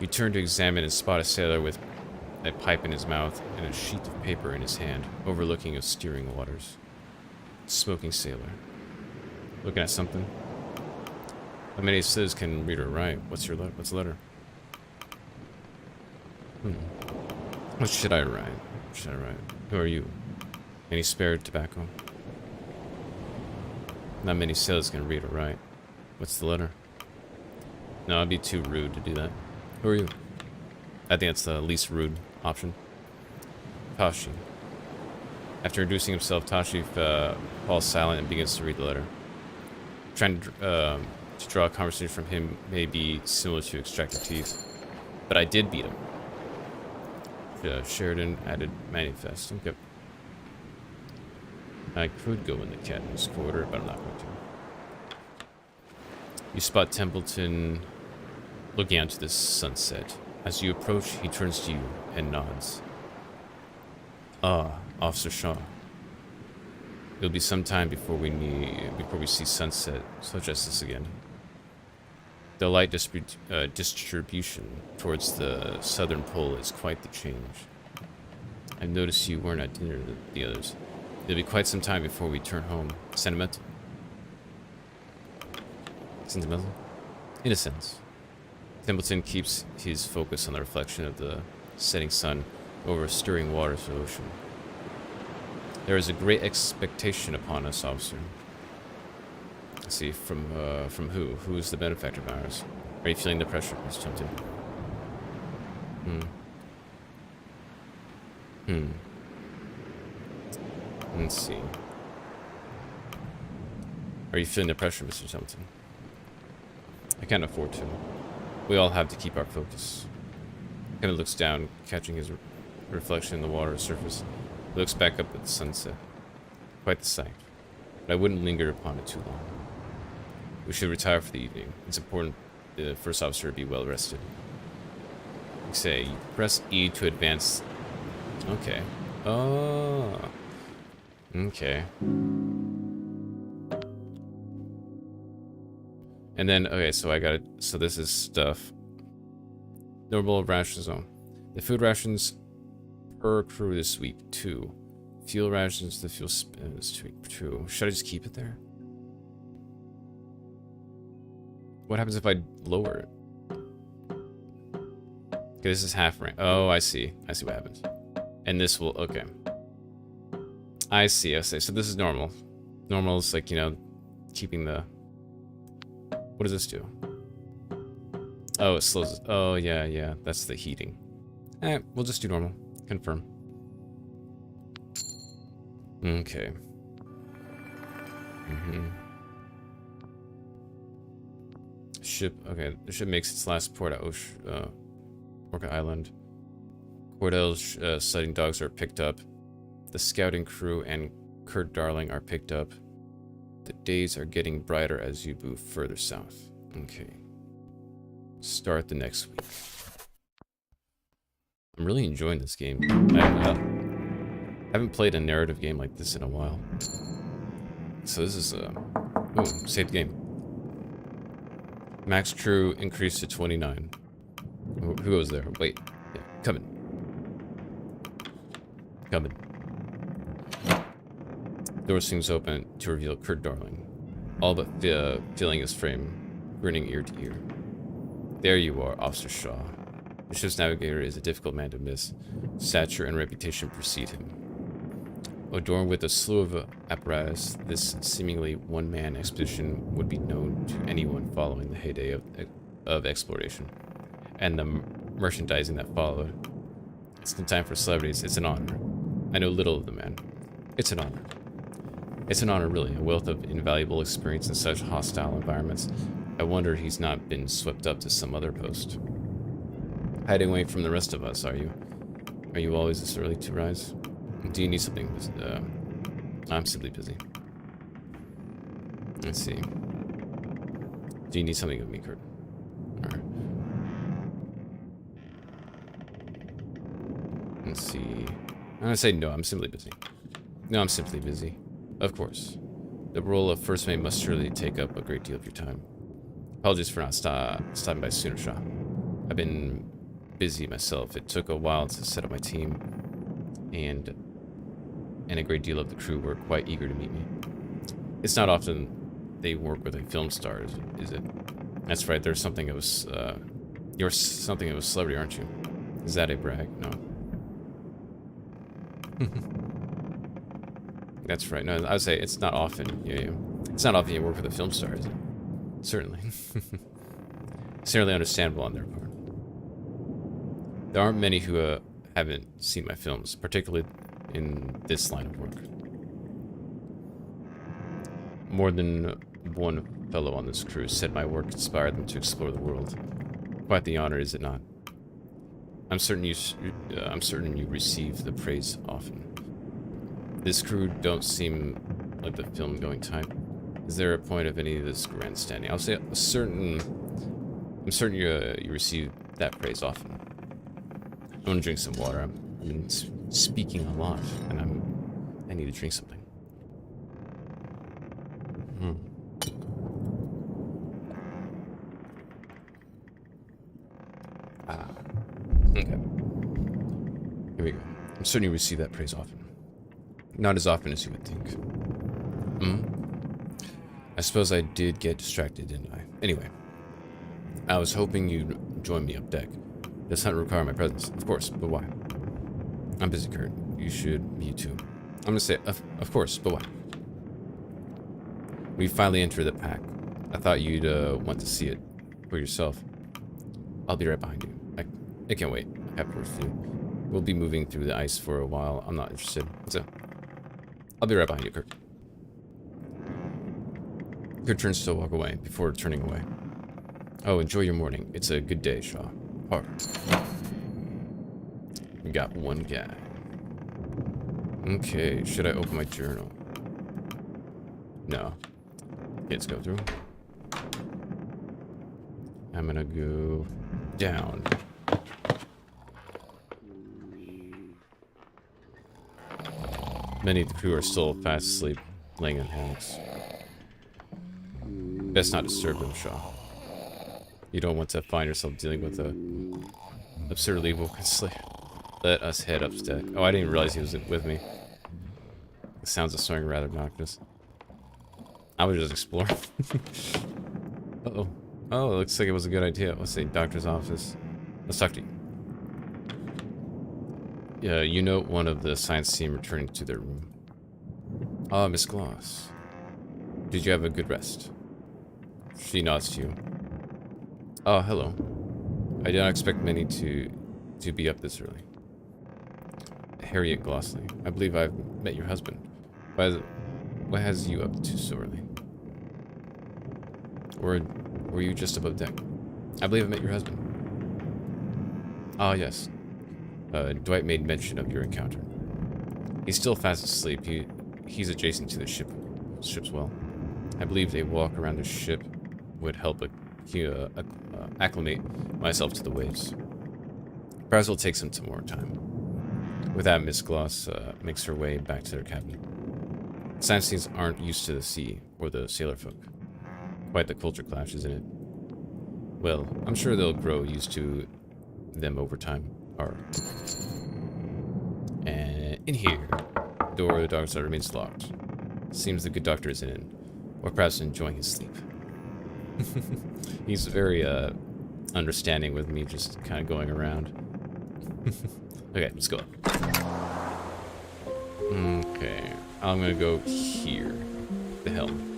You turn to examine and spot a sailor with a pipe in his mouth and a sheet of paper in his hand, overlooking of steering waters. Smoking sailor. Looking at something. How many says can read or write? What's your letter? What's the letter? What should I write? What should I write? Who are you? Any spare tobacco? Not many sailors can read or write. What's the letter? No, I'd be too rude to do that. Who are you? I think that's the least rude option. Tashi. After introducing himself, Tashi falls silent and begins to read the letter. Trying to draw a conversation from him may be similar to extracting teeth. But I did beat him. Sheridan added manifest. Okay. I could go in the captain's quarter, but I'm not going to. You spot Templeton looking out to the sunset. As you approach, he turns to you and nods. Ah, Officer Shaw. It'll be some time before we see sunset such as this again. The light distribution towards the southern pole is quite the change. I've noticed you weren't at dinner with the others. It'll be quite some time before we turn home. Sentimental? Sentimental? In a sense. Templeton keeps his focus on the reflection of the setting sun over stirring waters of the ocean. There is a great expectation upon us, officer. Let's see, from who? Who is the benefactor of ours? Are you feeling the pressure, Mr. Templeton? Let's see. Are you feeling the pressure, Mr. Templeton? I can't afford to. We all have to keep our focus. Kind of looks down, catching his reflection in the water surface. He looks back up at the sunset. Quite the sight. But I wouldn't linger upon it too long. We should retire for the evening. It's important the first officer be well rested. You say, you press E to advance. Okay. Oh. Okay. And then, okay, so I got it. So this is stuff. Normal ration zone. The food rations per crew this week, 2. Fuel rations, the fuel spend this week, 2. Should I just keep it there? What happens if I lower it? Okay, this is half rank. Oh, I see. I see what happens. And this will, okay. I see, I see. So this is normal. Normal is like, you know, keeping the... What does this do? Oh, it slows. Oh, yeah, yeah. That's the heating. We'll just do normal. Confirm. Okay. Ship. Okay, the ship makes its last port at Orca Island. Cordell's sighting dogs are picked up. The scouting crew and Kurt Darling are picked up. The days are getting brighter as you move further south. Okay. Start the next week. I'm really enjoying this game. I haven't played a narrative game like this in a while. So this is oh, save the game. Max crew increased to 29. Who goes there? Wait. Yeah, coming. Coming. Door swings open to reveal Kurt Darling, all but filling his frame, grinning ear to ear. There you are, Officer Shaw. The ship's navigator is a difficult man to miss. Stature and reputation precede him. Adorned with a slew of apparatus, this seemingly one-man expedition would be known to anyone following the heyday of exploration, and the merchandising that followed. It's no time for celebrities. It's an honor. I know little of the man. It's an honor. It's an honor, really, a wealth of invaluable experience in such hostile environments. I wonder he's not been swept up to some other post. Hiding away from the rest of us, are you? Are you always this early to rise? Do you need something? I'm simply busy. Let's see. Do you need something of me, Kurt? Alright. Let's see. I'm gonna say no, I'm simply busy. No, I'm simply busy. Of course. The role of first mate must surely take up a great deal of your time. Apologies for not stopping by sooner, Shaw. I've been busy myself. It took a while to set up my team, and a great deal of the crew were quite eager to meet me. It's not often they work with a film star, is it? That's right, there's something of a... you're something of a celebrity, aren't you? Is that a brag? No. That's right. No, I would say it's not often. Yeah. It's not often you work with a film star, is it? Certainly. Certainly understandable on their part. There aren't many who haven't seen my films, particularly in this line of work. More than one fellow on this crew said my work inspired them to explore the world. Quite the honor, is it not? I'm certain you receive the praise often. This crew don't seem like the film-going type. Is there a point of any of this grandstanding? I'll say I'm certain you receive that praise often. I want to drink some water. I've been speaking a lot, and I need to drink something. Okay. Here we go. I'm certain you receive that praise often. Not as often as you would think. I suppose I did get distracted, didn't I? Anyway, I was hoping you'd join me up deck. This hunt require my presence, of course, but why? I'm busy, Kurt. You should be too. I'm gonna say, of course, but why? We finally entered the pack. I thought you'd want to see it for yourself. I'll be right behind you. I can't wait. I have to with you. We'll be moving through the ice for a while. I'm not interested. So, I'll be right behind you, Kurt. Kurt turns to walk away before turning away. Oh, enjoy your morning. It's a good day, Shaw. Hard. We got one guy. Okay, should I open my journal? No. Let's go through. I'm gonna go down. Many of the crew are still fast asleep, laying in hammocks. Best not disturb them, Shaw. You don't want to find yourself dealing with a absurdly woken slave. Let us head up deck. Oh, I didn't realize he was with me. The sounds of snoring rather obnoxious. I would just explore. Uh-oh. Oh, it looks like it was a good idea. Let's see, doctor's office. Let's talk to you. Yeah, you note one of the science team returning to their room. Ah, Miss Gloss. Did you have a good rest? She nods to you. Oh, hello. I did not expect many to be up this early. Harriet Glossley, I believe I've met your husband. What has you up to so early? Or were you just above deck? I believe I met your husband. Ah, yes. Dwight made mention of your encounter. He's still fast asleep. He's adjacent to the ship's well. I believed a walk around the ship would help acclimate myself to the waves. Perhaps it'll take some more time. With that, Miss Gloss makes her way back to their cabin. Scientists aren't used to the sea or the sailor folk. Quite the culture clash, isn't it? Well, I'm sure they'll grow used to them over time. And in here, the door of the dog side remains locked. Seems the good doctor isn't in, or perhaps enjoying his sleep. He's very understanding with me just kind of going around. Okay, let's go up. Okay, I'm gonna go here. The helm.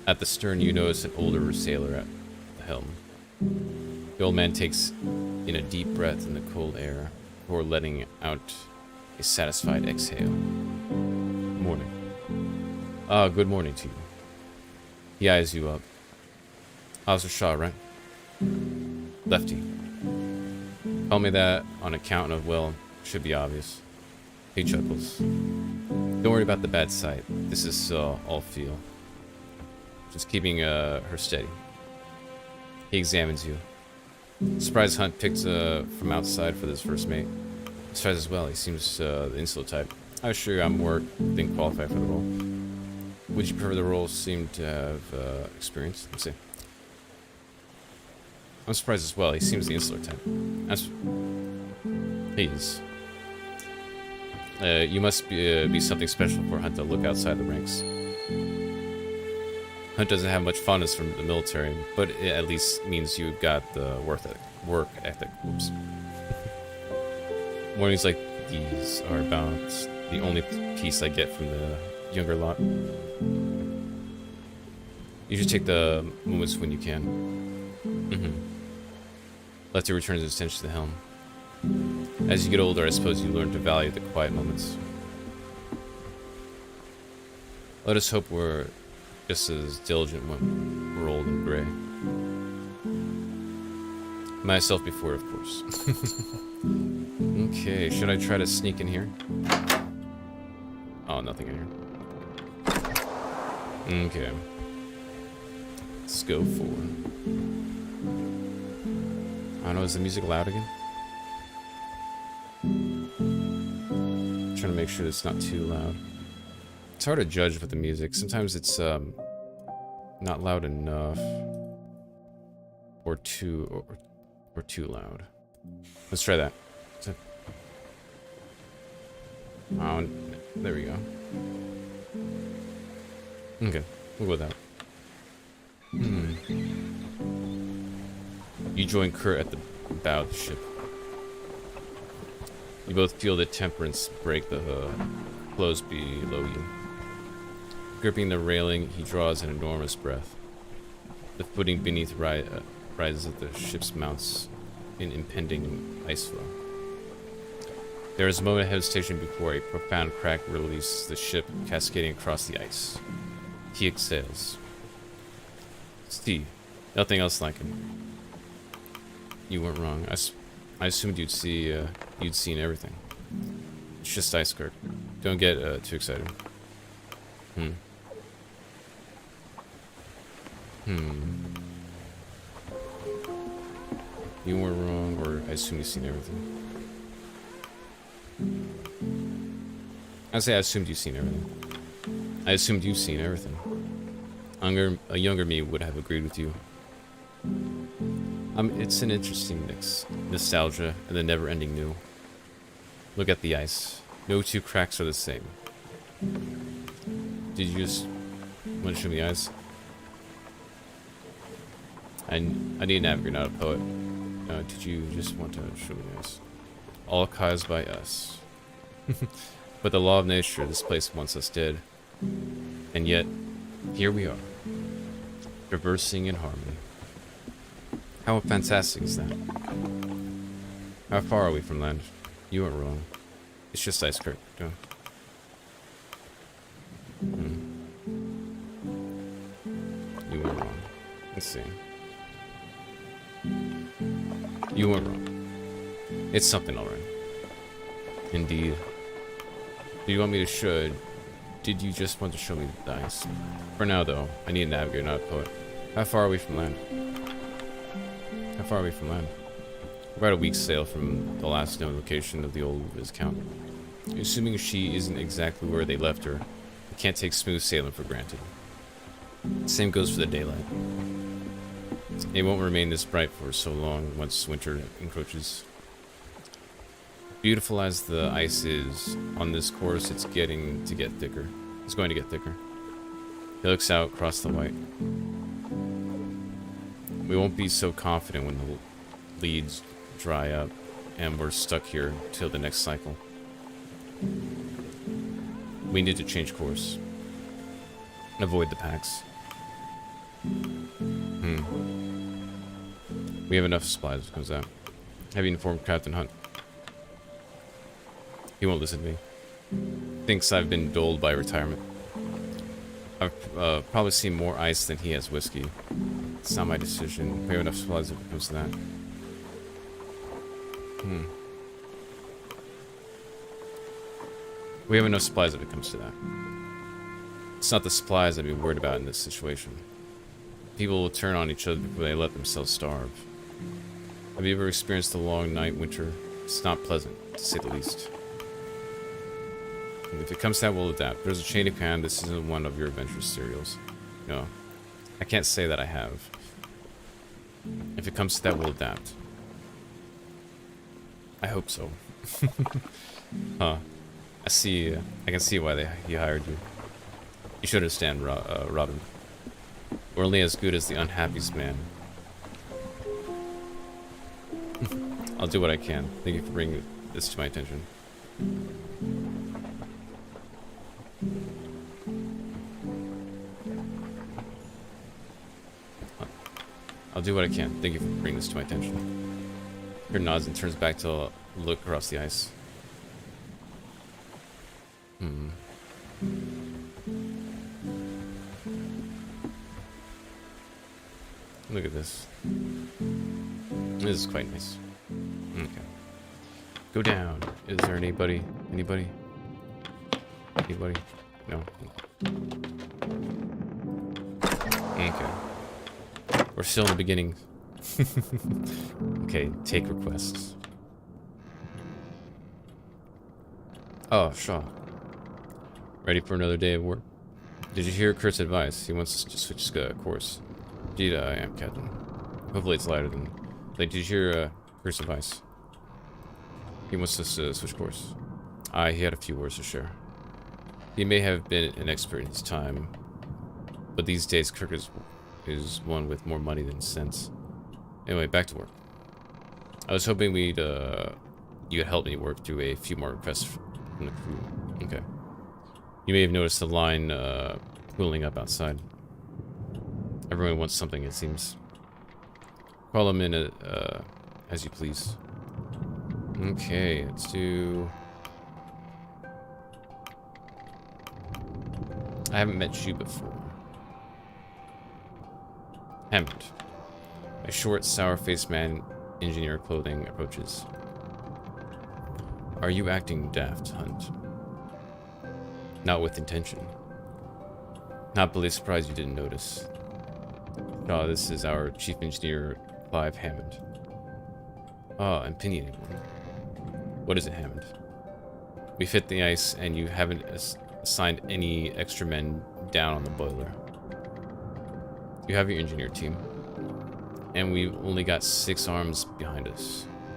At the stern, you notice an older sailor at the helm. The old man takes in a deep breath in the cold air, before letting out a satisfied exhale. Morning. Good morning to you. He eyes you up. Officer Shaw, right? Lefty. Call me that on account of, well, should be obvious. He chuckles. Don't worry about the bad sight. This is all feel. Just keeping her steady. He examines you. Surprise Hunt picked from outside for this first mate. Surprised as well. He seems the insular type. I assure you I'm more than qualified for the role. Would you prefer the role seemed to have experience? Let's see. I'm surprised as well. He seems the insular type. Please. You must be something special for Hunt to look outside the ranks. Hunt doesn't have much fondness from the military, but it at least means you've got the work ethic. Oops. Mornings like these are about the only piece I get from the younger lot. You should take the moments when you can. Lefty returns his attention to the helm. As you get older, I suppose you learn to value the quiet moments. Let us hope we're just as diligent when we're old and gray. Myself before, of course. Okay, should I try to sneak in here? Oh, nothing in here. Okay. Let's go forward. I don't know, is the music loud again? Trying to make sure it's not too loud. It's hard to judge with the music. Sometimes it's not loud enough, or too loud. Let's try that. Oh, there we go. Okay, we'll go with that. You join Kurt at the bow of the ship. You both feel the temperance break the clothes below you. Gripping the railing, he draws an enormous breath. The footing beneath rises as the ship's mounts in impending ice flow. There is a moment of hesitation before a profound crack releases the ship cascading across the ice. He exhales. Steve, nothing else like it. You weren't wrong. I assumed you'd seen everything. It's just ice, Kurt. Don't get too excited. You weren't wrong, or I assume you've seen everything. I say I assumed you've seen everything. I assumed you've seen everything. A younger me would have agreed with you. It's an interesting mix. Nostalgia and the never-ending new. Look at the ice. No two cracks are the same. Did you just want to show me the ice? I need an app, you're not a poet. Did you just want to show me the ice? All caused by us. But the law of nature, this place wants us dead. And yet, here we are. Reversing in harmony. How fantastic is that? How far are we from land? You weren't wrong. It's just ice cream. No. You weren't wrong. Let's see. You weren't wrong. It's something alright. Indeed. Do you want me to show... Did you just want to show me the dice? For now, though, I need a navigator, not a poet. How far are we from land? How far are we from land? We're about a week's sail from the last known location of the old Viscount. Assuming she isn't exactly where they left her, we can't take smooth sailing for granted. Same goes for the daylight. It won't remain this bright for so long once winter encroaches. Beautiful as the ice is on this course, it's going to get thicker. He looks out across the white. We won't be so confident when the leads dry up and we're stuck here till the next cycle. We need to change course. Avoid the packs. We have enough supplies, comes out. Have you informed Captain Hunt? He won't listen to me. Thinks I've been dulled by retirement. I've probably seen more ice than he has whiskey. It's not my decision. We have enough supplies if it comes to that. We have enough supplies if it comes to that. It's not the supplies I'd be worried about in this situation. People will turn on each other before they let themselves starve. Have you ever experienced a long night winter? It's not pleasant, to say the least. And if it comes to that, we'll adapt. There's a chain of command. This isn't one of your adventurous serials. No. I can't say that I have. If it comes to that, we'll adapt. I hope so. Huh. I can see why he hired you. You should understand, Robin. We're only as good as the unhappiest man. I'll do what I can. Thank you for bringing this to my attention. I'll do what I can. Thank you for bringing this to my attention. Her nods and turns back to look across the ice. Look at this. This is quite nice. Okay. Go down. Is there anybody? Anybody? Anybody? No. Okay. We're still in the beginning. Okay, take requests. Oh, Shaw. Ready for another day of work? Did you hear Kurt's advice? He wants us to switch course. Indeed, I am, Captain. Hopefully it's lighter than... Like, did you hear Kurt's advice? He wants us to switch course. He had a few words to share. He may have been an expert in his time, but these days Kirk is one with more money than sense. Anyway, back to work. I was hoping you'd help me work through a few more requests from the crew. Okay. You may have noticed the line pooling up outside. Everyone wants something, it seems. Call them in as you please. Okay, let's do... I haven't met you before. Hammond. A short, sour-faced man, engineer clothing, approaches. Are you acting daft, Hunt? Not with intention. Not really surprised you didn't notice. Oh, this is our chief engineer, Clive Hammond. Ah, opinionated one. What is it, Hammond? We've hit the ice, and you haven't assigned any extra men down on the boiler. You have your engineer team, and we've only got 6 arms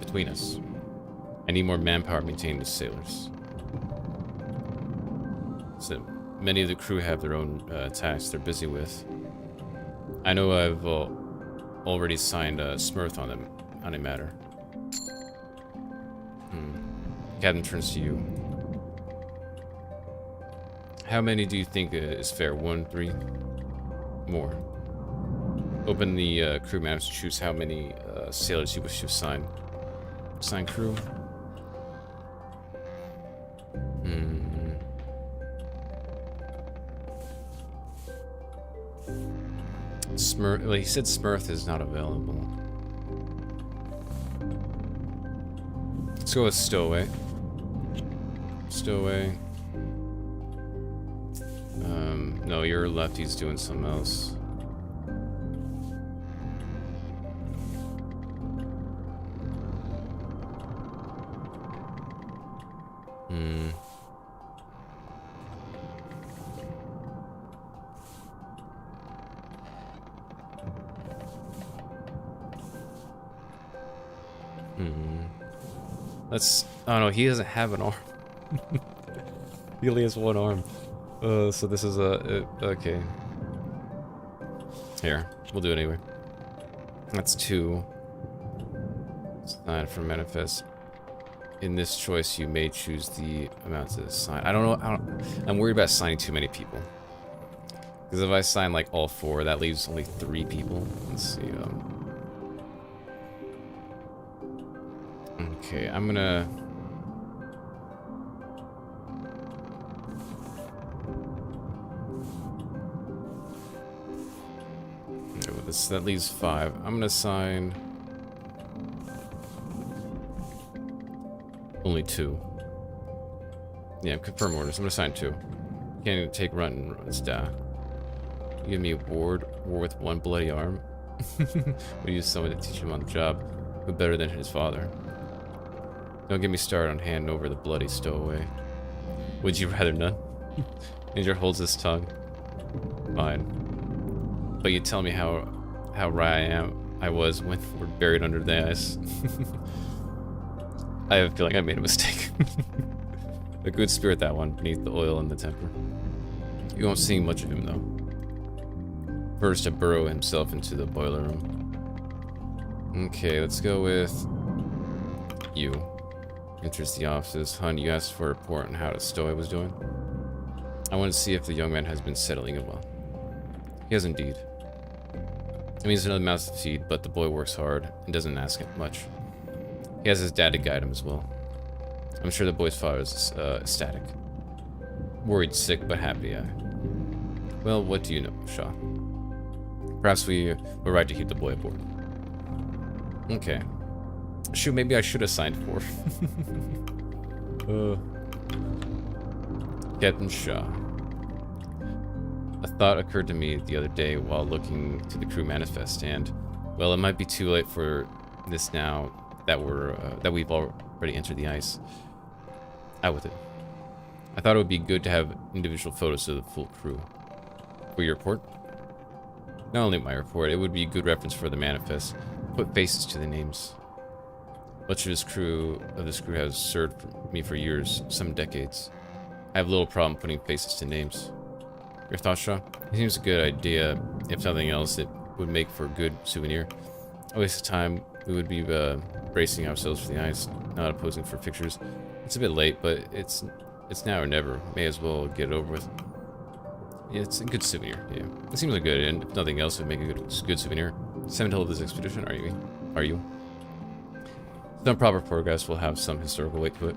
between us. I need more manpower maintaining the sailors. So many of the crew have their own tasks they're busy with. I know I've already signed Smurth on a matter. Captain turns to you. How many do you think is fair? 1, 3? More. Open the crew maps, choose how many sailors you wish to assign. Assign crew. Smurf. Well, he said Smurf is not available. Let's go with Stowaway. Stowaway. No, you're left. He's doing something else. Let's. Oh no, he doesn't have an arm. He only has one arm. So this is okay. Here, we'll do it anyway. That's 2. Sign for manifest. In this choice, you may choose the amount to assign. I don't know. I'm worried about assigning too many people. Because if I sign like all 4, that leaves only 3 people. Let's see. Okay, I'm gonna. That leaves 5. I'm gonna assign only 2. Yeah, confirm orders. I'm gonna assign 2. Can't even take run runs down. You give me a war with 1 bloody arm. We use someone to teach him on the job. Who better than his father? Don't get me started on handing over the bloody stowaway. Would you rather none? Andrew holds his tongue. Fine. But you tell me how right I was when we're buried under the ice. I have a feeling I made a mistake. A good spirit, that one, beneath the oil and the temper. You won't see much of him, though. First to burrow himself into the boiler room. Okay, let's go with you. Enters the offices. Hun, you asked for a report on how the stowaway was doing. I want to see if the young man has been settling it well. He has indeed. It means another mouth to feed, but the boy works hard and doesn't ask it much. He has his dad to guide him as well. I'm sure the boy's father is ecstatic. Worried sick, but happy, yeah. Well, what do you know, Shaw? Perhaps we were right to keep the boy aboard. Okay. Shoot, maybe I should have signed 4. Captain Shaw. A thought occurred to me the other day while looking to the crew manifest, and, well, it might be too late for this now that we've already entered the ice. Out with it. I thought it would be good to have individual photos of the full crew. For your report? Not only my report, it would be a good reference for the manifest. Put faces to the names. Much of this crew has served me for years, some decades. I have little problem putting faces to names. Your thoughts, Shaw? It seems a good idea. If nothing else, it would make for a good souvenir. A waste of time. We would be bracing ourselves for the ice, not posing for pictures. It's a bit late, but it's now or never. May as well get it over with. Yeah, it's a good souvenir. Yeah, it seems like good, and if nothing else, it would make a good souvenir. 7 till of this expedition. Are you? Some proper progress will have some historical weight to it.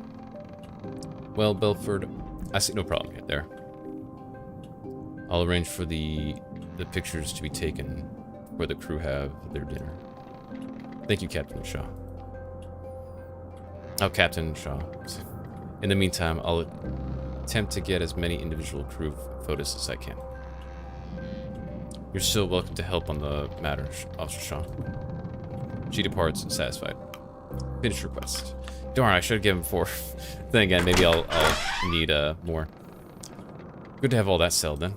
Well, Belford, I see no problem yet there. I'll arrange for the pictures to be taken where the crew have their dinner. Thank you, Captain Shaw. Oh, Captain Shaw. In the meantime, I'll attempt to get as many individual crew photos as I can. You're still welcome to help on the matter, Officer Shaw. She departs satisfied. Finish request. Darn, I should have given 4. Then again, maybe I'll need more. Good to have all that settled then.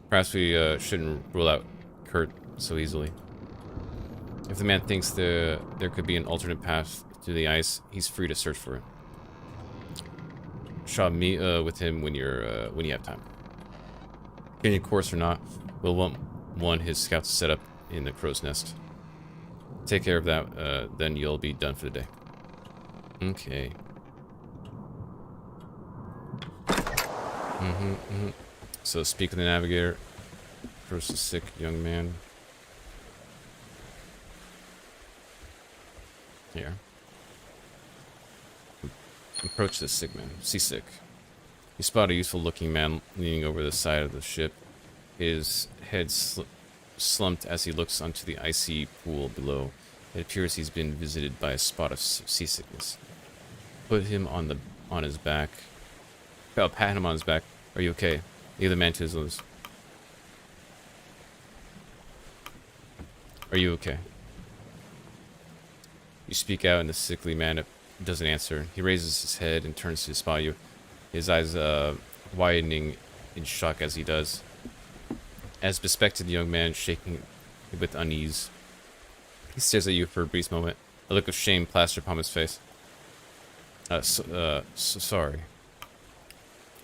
Perhaps we shouldn't rule out Kurt so easily. If the man thinks there could be an alternate path through the ice, he's free to search for it. Shaw, meet with him when you have time. Any course or not, we'll want his scouts set up in the crow's nest. Take care of that, then you'll be done for the day. Okay. So speak with the navigator. First, a sick young man. Here. Approach the sick man. Seasick. You spot a youthful-looking man leaning over the side of the ship. His head slumped as he looks onto the icy pool below. It appears he's been visited by a spot of seasickness. Put him on his back. I'll pat him on his back. Are you okay? Leave the man to his limbs. Are you okay? You speak out, and the sickly man doesn't answer. He raises his head and turns to spot you, his eyes widening in shock as he does. As bespected, the young man shaking with unease. He stares at you for a brief moment, a look of shame plastered upon his face. Sorry.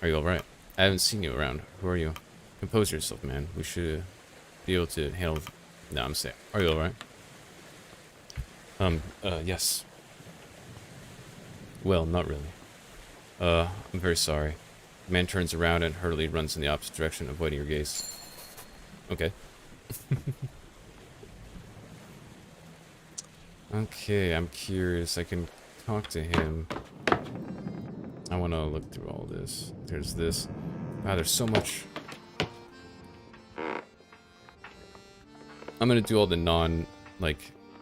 Are you alright? I haven't seen you around. Who are you? Compose yourself, man. We should be able to handle... No, I'm saying. Are you alright? Yes. Well, not really. I'm very sorry. The man turns around and hurriedly runs in the opposite direction, avoiding your gaze. Okay. Okay, I'm curious. I can talk to him. I want to look through all this. There's this. Wow, there's so much. I'm going to do all the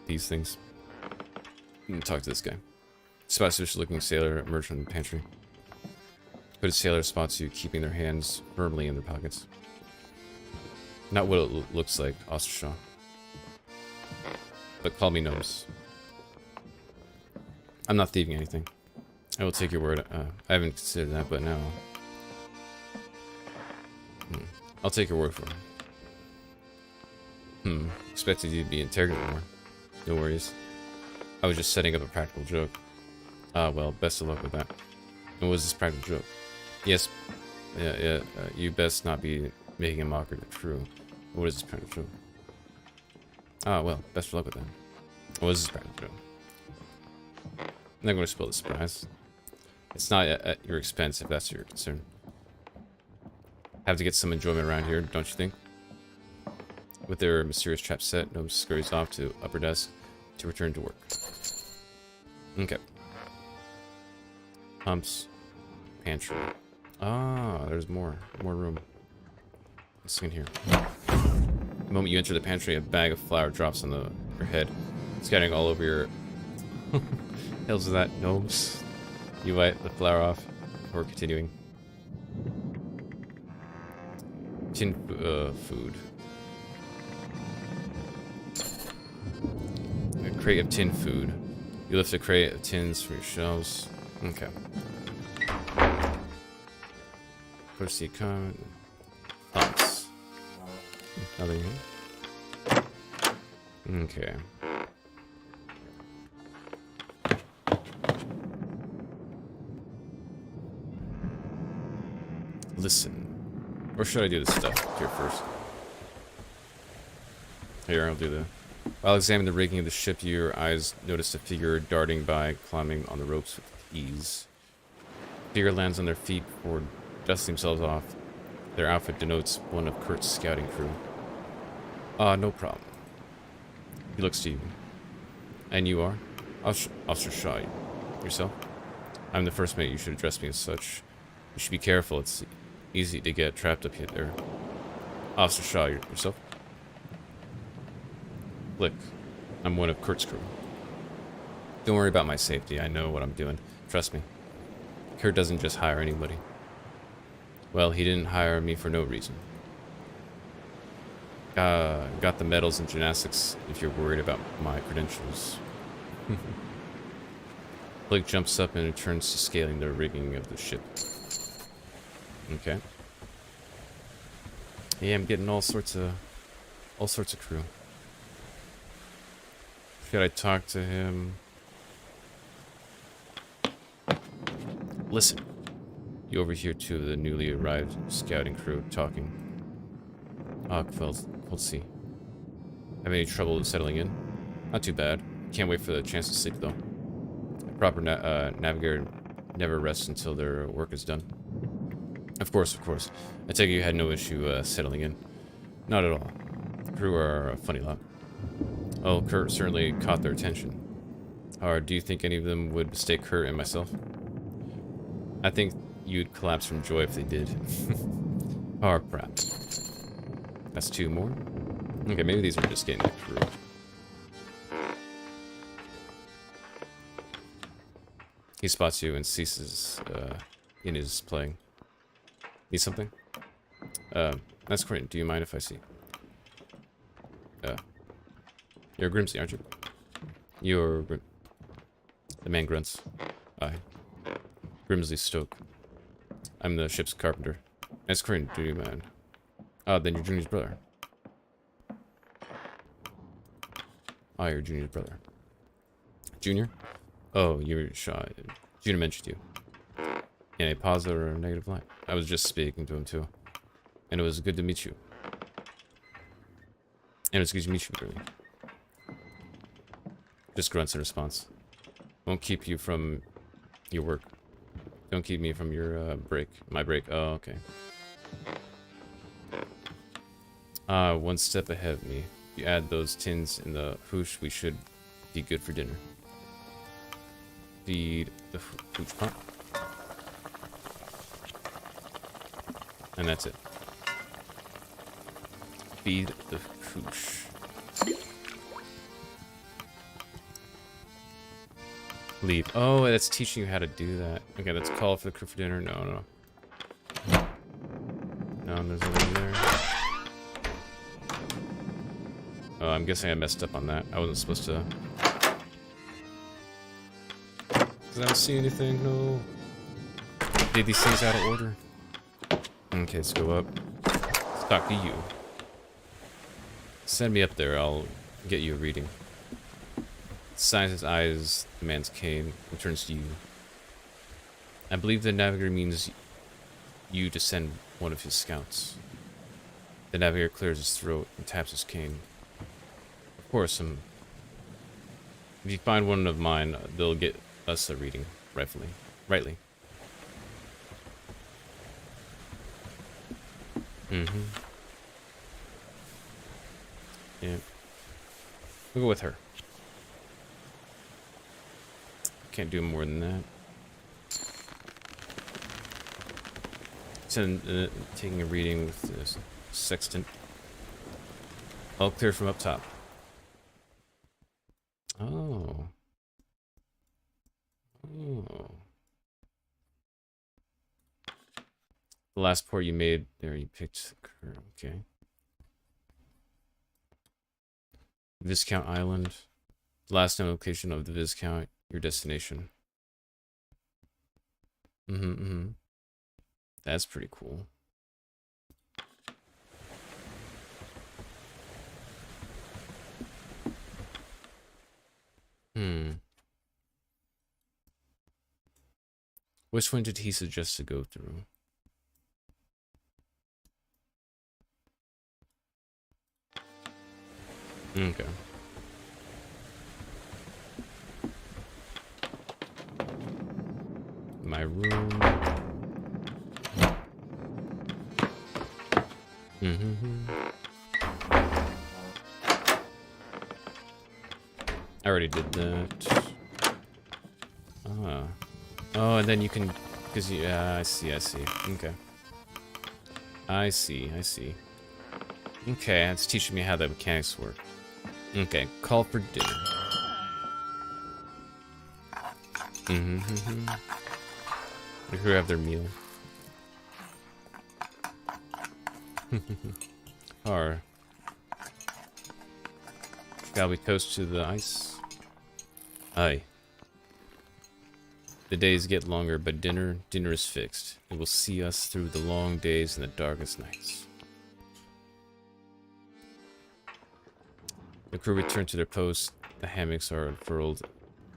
these things. I'm going to talk to this guy. Spot suspicious looking sailor emerge from the pantry. But a sailor spots you, keeping their hands firmly in their pockets. Not what it looks like, Ostershaw. But call me Gnomes. I'm not thieving anything. I will take your word. I haven't considered that, but now... I'll take your word for it. Expected you to be interrogated more. No worries. I was just setting up a practical joke. Well, best of luck with that. And what was this practical joke? Yes. Yeah, you best not be making a mockery of the crew. What is this practical joke? Well, best of luck with that. What is this practical joke? I'm not going to spoil the surprise. It's not at your expense if that's your concern. Have to get some enjoyment around here, don't you think? With their mysterious trap set, Gnome scurries off to upper desk to return to work. Okay. Pumps. Pantry. There's more room. What's in here? The moment you enter the pantry, a bag of flour drops on your head, scattering all over your... Hell's that, Gnomes? You wipe the flour off before continuing. Tin food. A crate of tin food. You lift a crate of tins from your shelves. Okay. Push the comment. Pumps. Nothing here. Okay. Listen. Or should I do this stuff here first? Here, I'll do that. While examining the rigging of the ship, your eyes notice a figure darting by, climbing on the ropes with ease. The figure lands on their feet before dusting themselves off. Their outfit denotes one of Kurt's scouting crew. No problem. He looks to you. And you are? Officer Shaw. Yourself? I'm the first mate. You should address me as such. You should be careful. It's easy to get trapped up here there. Officer Shaw, yourself? Flick. I'm one of Kurt's crew. Don't worry about my safety. I know what I'm doing. Trust me. Kurt doesn't just hire anybody. Well, he didn't hire me for no reason. Got the medals in gymnastics if you're worried about my credentials. Blake jumps up and returns to scaling the rigging of the ship. Okay. Yeah, I'm getting all sorts of crew. Should I talk to him? Listen. You overhear two of the newly arrived scouting crew talking. Cold sea. Have any trouble settling in? Not too bad. Can't wait for the chance to sleep though. A proper navigator never rests until their work is done. Of course. I take it you had no issue settling in. Not at all. The crew are a funny lot. Oh, Kurt certainly caught their attention. Or do you think any of them would mistake her and myself? I think you'd collapse from joy if they did. Or perhaps. That's 2 more. Okay, maybe these are just getting the crew. He spots you and ceases in his playing. Need something? That's great. Do you mind if I see? You're Grimsy, aren't you? You're the man grunts. Aye. Grimsley Stoke. I'm the ship's carpenter. That's great. Do you mind? Oh, then you're Junior's brother. Oh, you're Junior's brother. Junior? Oh, you're shy. Junior mentioned you. In a positive or a negative light. I was just speaking to him too. And it was good to meet you. And it was good to meet you, really. Just grunts in response. Won't keep you from your work. Don't keep me from your break. My break. Oh, okay. One step ahead of me. If you add those tins in the hoosh, we should be good for dinner. Feed the hooch pot. And that's it. Feed the hooch. Leave. Oh, that's teaching you how to do that. Okay, let's call for the crew for dinner. No. No, there's nothing there. Oh, I'm guessing I messed up on that. I wasn't supposed to. Because I don't see anything. No. Did these things out of order? Okay, let's go up. Let's talk to you. Send me up there. I'll get you a reading. Signs his eyes, the man's cane, and turns to you. I believe the navigator means you to send one of his scouts. The navigator clears his throat and taps his cane. Of course, if you find one of mine, they'll get us a reading, rightly. Mm-hmm. Yeah. We'll go with her. Can't do more than that. Taking a reading with this sextant. All clear from up top. Oh. The last pour you made there, you picked her. Okay. Viscount Island. The last known location of the Viscount. Your destination. That's pretty cool. Which one did he suggest to go through? Okay. My room. I already did that. Oh, and then you can, because yeah, I see. Okay. I see. Okay, it's teaching me how the mechanics work. Okay, call for dinner. The crew have their meal. Or shall we toast to the ice? Aye. The days get longer, but dinner is fixed. It will see us through the long days and the darkest nights. The crew return to their posts. The hammocks are unfurled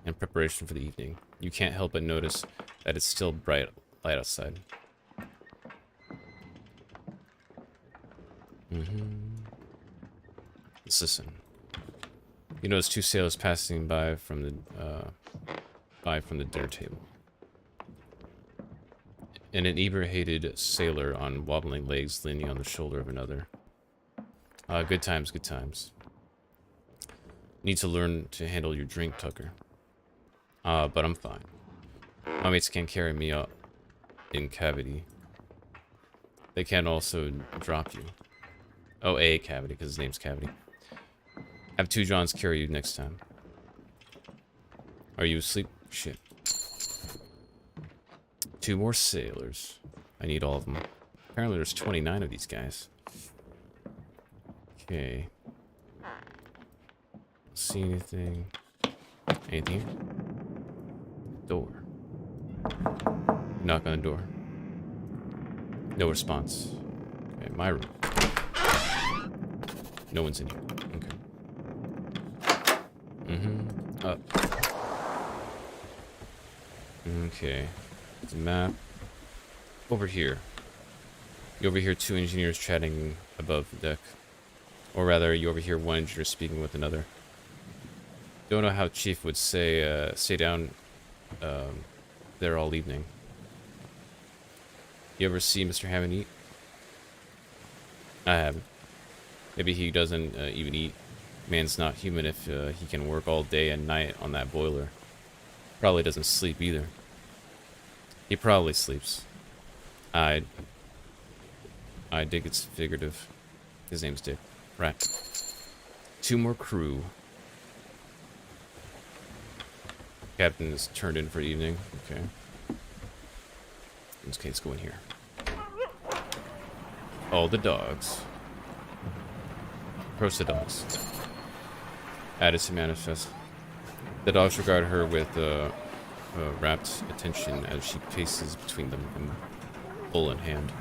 in preparation for the evening. You can't help but notice that it's still bright light outside. Listen. You notice 2 sailors passing by from the dinner table. And an inebriated sailor on wobbling legs leaning on the shoulder of another. Good times. Need to learn to handle your drink, Tucker. But I'm fine. My mates can't carry me up in cavity. They can also drop you. Oh, a cavity, because his name's Cavity. Have 2 Johns carry you next time. Are you asleep? Shit. 2 more sailors. I need all of them. Apparently there's 29 of these guys. Okay. See anything? Anything here? Door. Knock on the door. No response. Okay, my room. No one's in here. Okay. Up. Okay. There's a map. Over here. You overhear 2 engineers chatting above the deck. Or rather, you overhear 1 engineer speaking with another. Don't know how Chief would say, stay down there all evening. You ever see Mr. Hammond eat? I haven't. Maybe he doesn't even eat. Man's not human if he can work all day and night on that boiler. Probably doesn't sleep either. He probably sleeps. I dig it's figurative. His name's Dick. Right. 2 more crew. Captain is turned in for the evening. Okay. In this case, go in here. All the dogs. Approach the dogs. Added to manifest. The dogs regard her with rapt attention as she paces between them, bull in hand.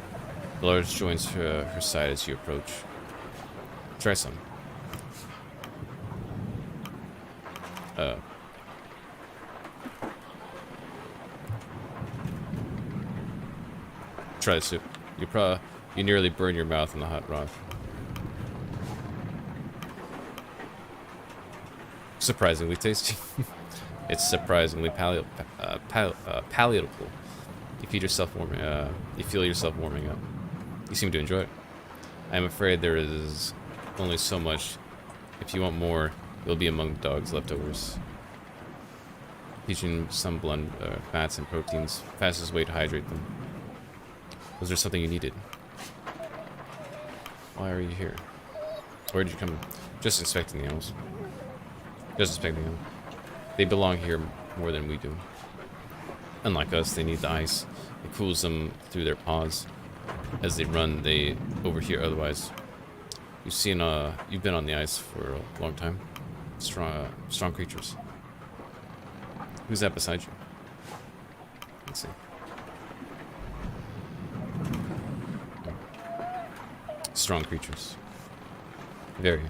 The large joins her side as you approach. Try some. Try the soup. You nearly burn your mouth in the hot broth. Surprisingly tasty. It's surprisingly palatable. You feel yourself warming up. You seem to enjoy it. I am afraid there is only so much. If you want more, you'll be among the dog's leftovers. Teaching some blend fats and proteins, fastest way to hydrate them. Was there something you needed? Why are you here? Where did you come? Just inspecting the animals. Just inspecting them. They belong here more than we do. Unlike us, they need the ice. It cools them through their paws. As they run, they overhear otherwise. You've been on the ice for a long time. Strong creatures. Who's that beside you? Let's see. Strong creatures. Very.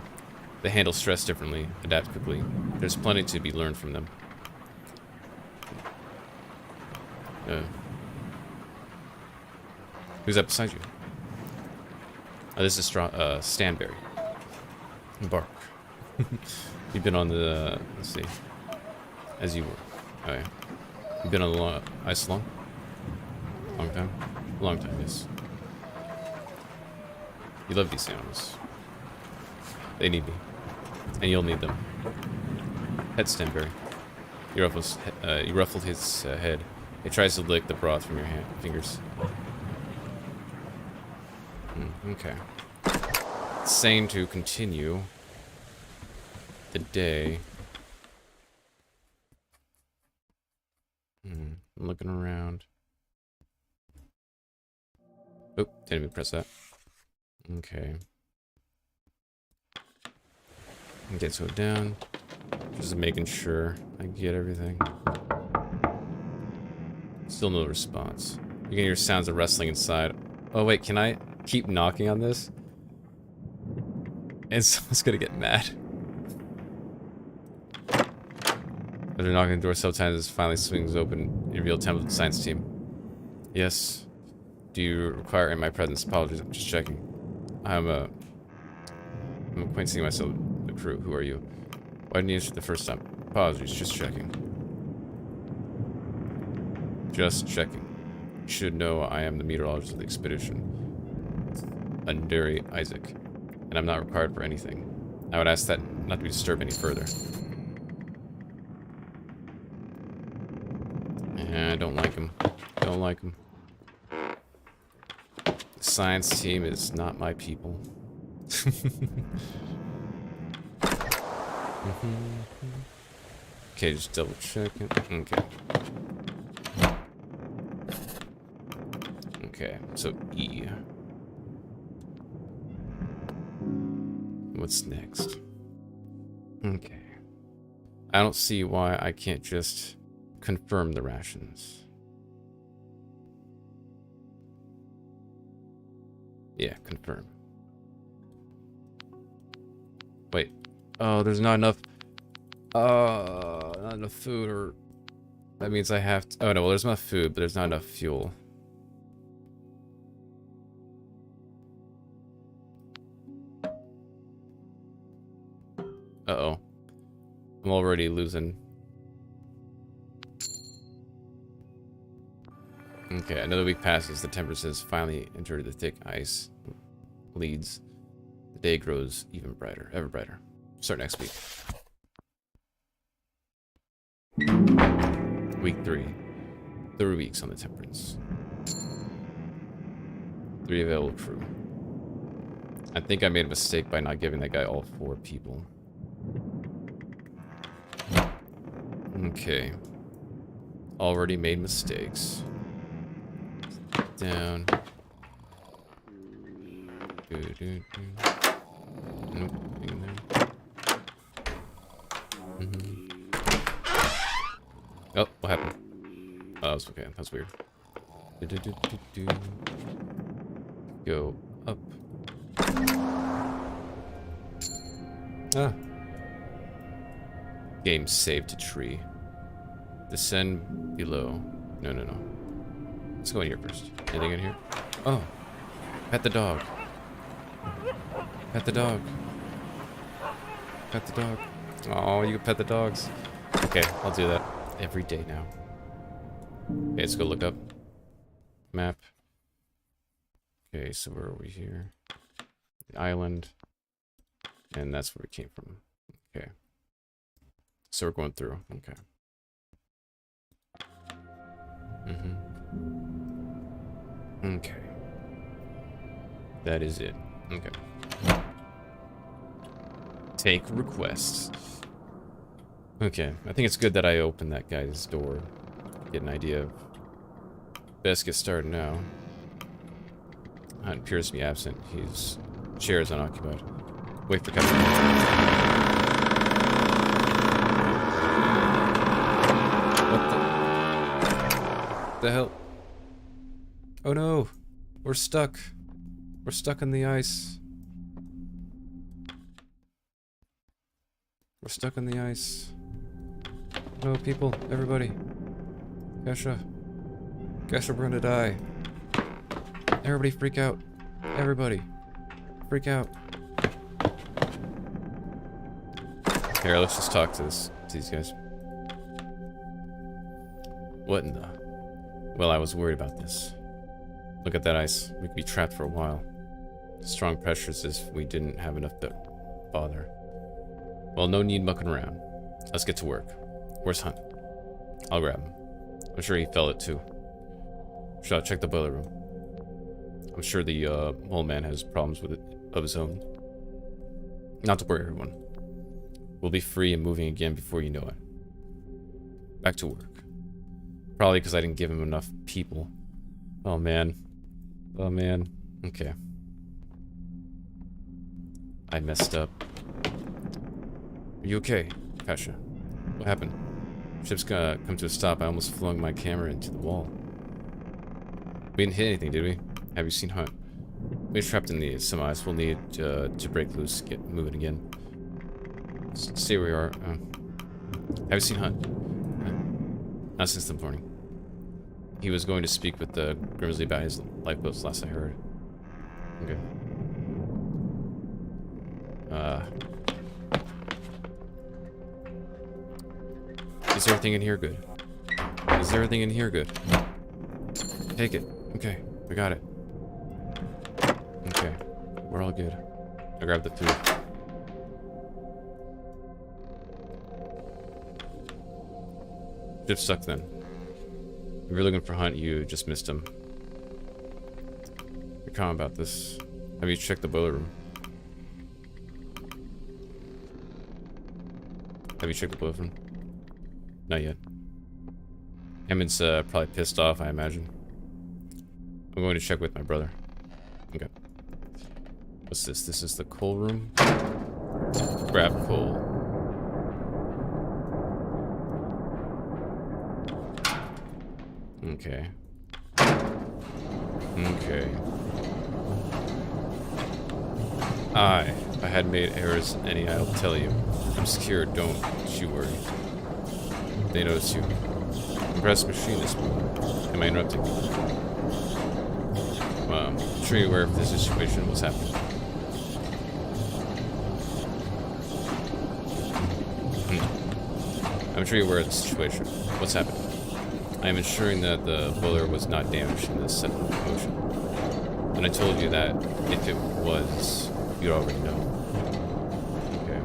They handle stress differently, adapt quickly. There's plenty to be learned from them. Who's that beside you? Oh, this is Stanberry. Bark. You've been on the... let's see. As you were. Oh, yeah. You've been on the ice long? Long time? Long time, yes. You love these animals. They need me. And you'll need them. Pet Stanberry. You ruffled his head. He tries to lick the broth from your fingers. Okay. Sane to continue the day. I'm looking around. Oh, didn't even press that. Okay. Get so down. Just making sure I get everything. Still no response. You can hear sounds of wrestling inside. Oh wait, can I keep knocking on this? And someone's gonna get mad. As they're knocking on the door, sometimes it finally swings open. You reveal Temple Science Team. Yes. Do you require in my presence? Apologies, I'm just checking. I'm acquainting myself with the crew. Who are you? Why didn't you answer the first time? Apologies, just checking. Just checking. You should know I am the meteorologist of the expedition. Undery Isaac. And I'm not required for anything. I would ask that not to be disturbed any further. like him. Don't like him. The science team is not my people. Okay, just double checking. Okay. Okay, so E. What's next? Okay. I don't see why I can't just confirm the rations. Yeah, confirm. Wait. Oh, there's not enough. Not enough food, or that means I have to. Oh no, well, there's enough food, but there's not enough fuel. Uh-oh. I'm already losing. Okay, another week passes. The temperature has finally entered the thick ice leads. The day grows even brighter, ever brighter. Start next week. Week 3. 3 weeks on the temperance. 3 available crew. I think I made a mistake by not giving that guy all 4 people. Okay. Already made mistakes. Down. Nope. Oh, what happened? Oh, that was okay. That's weird. Go up. Ah. Game saved to tree. Descend below. No. Let's go in here first. Anything in here? Oh. Pet the dog. Pet the dog. Pet the dog. Oh, you can pet the dogs. Okay, I'll do that every day now. Okay, let's go look up. Map. Okay, so where are we here? The island. And that's where we came from. Okay. So we're going through. Okay. Okay. That is it. Okay. Take requests. Okay, I think it's good that I opened that guy's door. Get an idea of... Best get started now. Hunt appears to be absent. His chair is unoccupied. Wait for Captain. What the hell? Oh no! We're stuck. We're stuck in the ice. We're stuck in the ice. No, people, everybody. Kesha, we're gonna die. Everybody freak out. Everybody. Freak out. Here, let's just talk to these guys. What in the... Well, I was worried about this. Look at that ice. We could be trapped for a while. Strong pressures if we didn't have enough to bother. Well, no need mucking around. Let's get to work. Where's Hunt? I'll grab him. I'm sure he felt it too. Should I check the boiler room? I'm sure the old man has problems with it of his own. Not to worry, everyone. We'll be free and moving again before you know it. Back to work. Probably because I didn't give him enough people. Oh man. Oh man. Okay. I messed up. Are you okay, Kasha? What happened? Ship's gonna come to a stop. I almost flung my camera into the wall. We didn't hit anything, did we? Have you seen Hunt? We're trapped in the semis. We'll need to break loose, get moving again. Stay where we are. Have you seen Hunt? Not since the morning. He was going to speak with the Grimsley about his lifeboats, last I heard. Okay. Is everything in here good? Is everything in here good? Take it. Okay, we got it. Okay, we're all good. I grabbed the food. Ship's stuck then. If you're looking for Hunt, you just missed him. You're calm about this. Have you checked the boiler room? Have you checked the boiler room? Not yet. Hammond's probably pissed off, I imagine. I'm going to check with my brother. Okay. What's this? This is the coal room. Grab coal. Okay. Okay. If I had made errors any, I'll tell you. I'm secure, don't you worry. They notice you. Compressed machinist. Am I interrupting? I'm sure you're aware of this situation, what's happening. I'm sure you're aware of the situation. What's happening? I am ensuring that the boiler was not damaged in this sudden commotion. And I told you that if it was, you'd already know. Okay.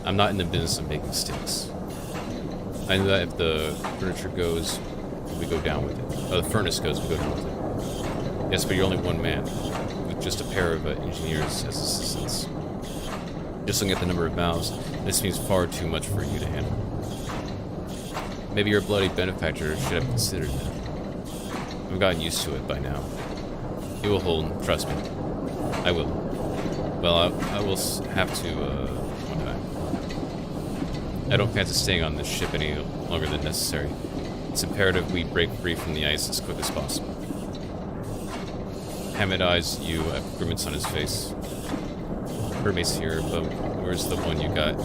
I'm not in the business of making mistakes. I know that if the furniture goes, we go down with it. Oh, the furnace goes, we go down with it. Yes, but you're only one man, with just a pair of engineers as assistants. Just looking at the number of mouths, this seems far too much for you to handle. Maybe your bloody benefactor should have considered that. I've gotten used to it by now. It will hold, trust me. I will. Well, I will have to, one time. I don't fancy staying on this ship any longer than necessary. It's imperative we break free from the ice as quick as possible. Hammond eyes you, a grimace on his face. Hermes here, but where's the one you got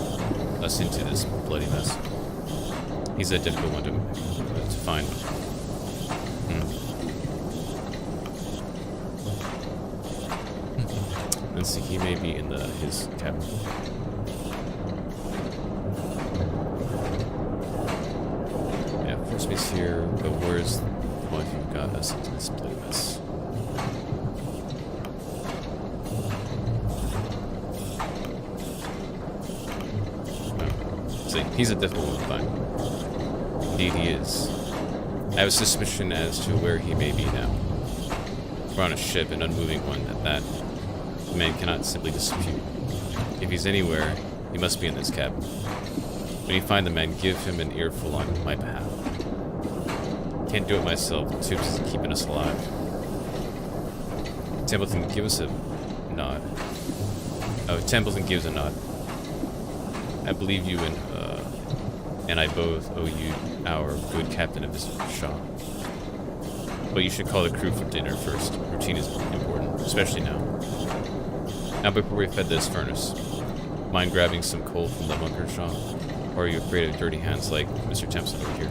us into this bloody mess? He's a difficult one to find. Let's see, he may be in his cabin. Yeah, Hermes here, but where's the one who got us into this bloody mess? He's a difficult one to find. Indeed he is. I have a suspicion as to where he may be now. We're on a ship, an unmoving one at that. The man cannot simply disappear. If he's anywhere, he must be in this cabin. When you find the man, give him an earful on my behalf. Can't do it myself. Tubes is keeping us alive. Templeton, give us a nod. Oh, Templeton gives a nod. I believe you and I both owe you our good captain of this shop. But you should call the crew for dinner first. Routine is important, especially now. Now before we fed this furnace, mind grabbing some coal from the bunker shop? Or are you afraid of dirty hands like Mr. Templeton over here?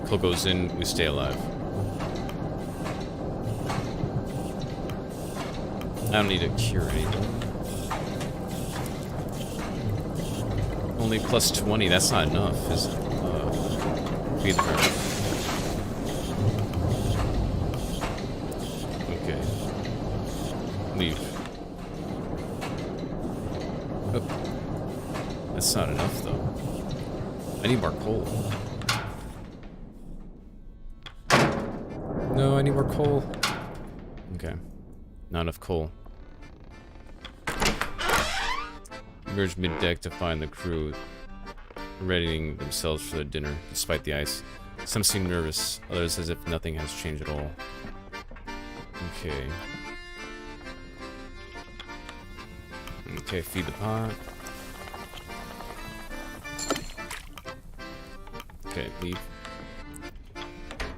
Coal goes in, we stay alive. I don't need a cure anything. Only plus 20, that's not enough, is it? Feed the furnace. Okay. Leave. Oh. That's not enough, though. I need more coal. No, I need more coal. Okay. Not enough coal. Emerged mid-deck to find the crew readying themselves for their dinner, despite the ice. Some seem nervous, others as if nothing has changed at all. Okay. Okay, feed the pot. Okay, leave.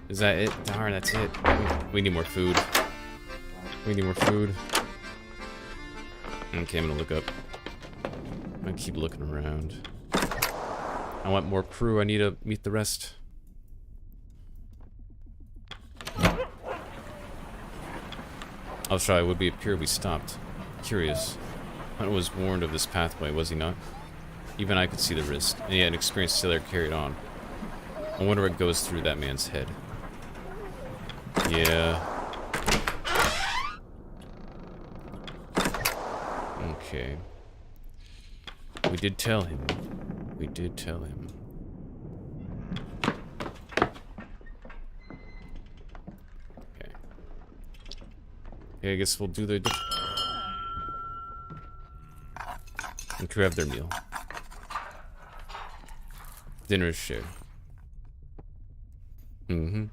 Is that it? Darn, that's it. We need more food. We need more food. Okay, I'm gonna look up. I'm gonna keep looking around. I want more crew. I need to meet the rest. I'll try. It would be a pier we stopped. Curious. Hunt was warned of this pathway, was he not? Even I could see the risk, and yet an experienced sailor carried on. I wonder what goes through that man's head. Yeah. Okay. We did tell him. We did tell him. Okay. Okay, I guess we'll do the... And crew have their meal. Dinner is shared. The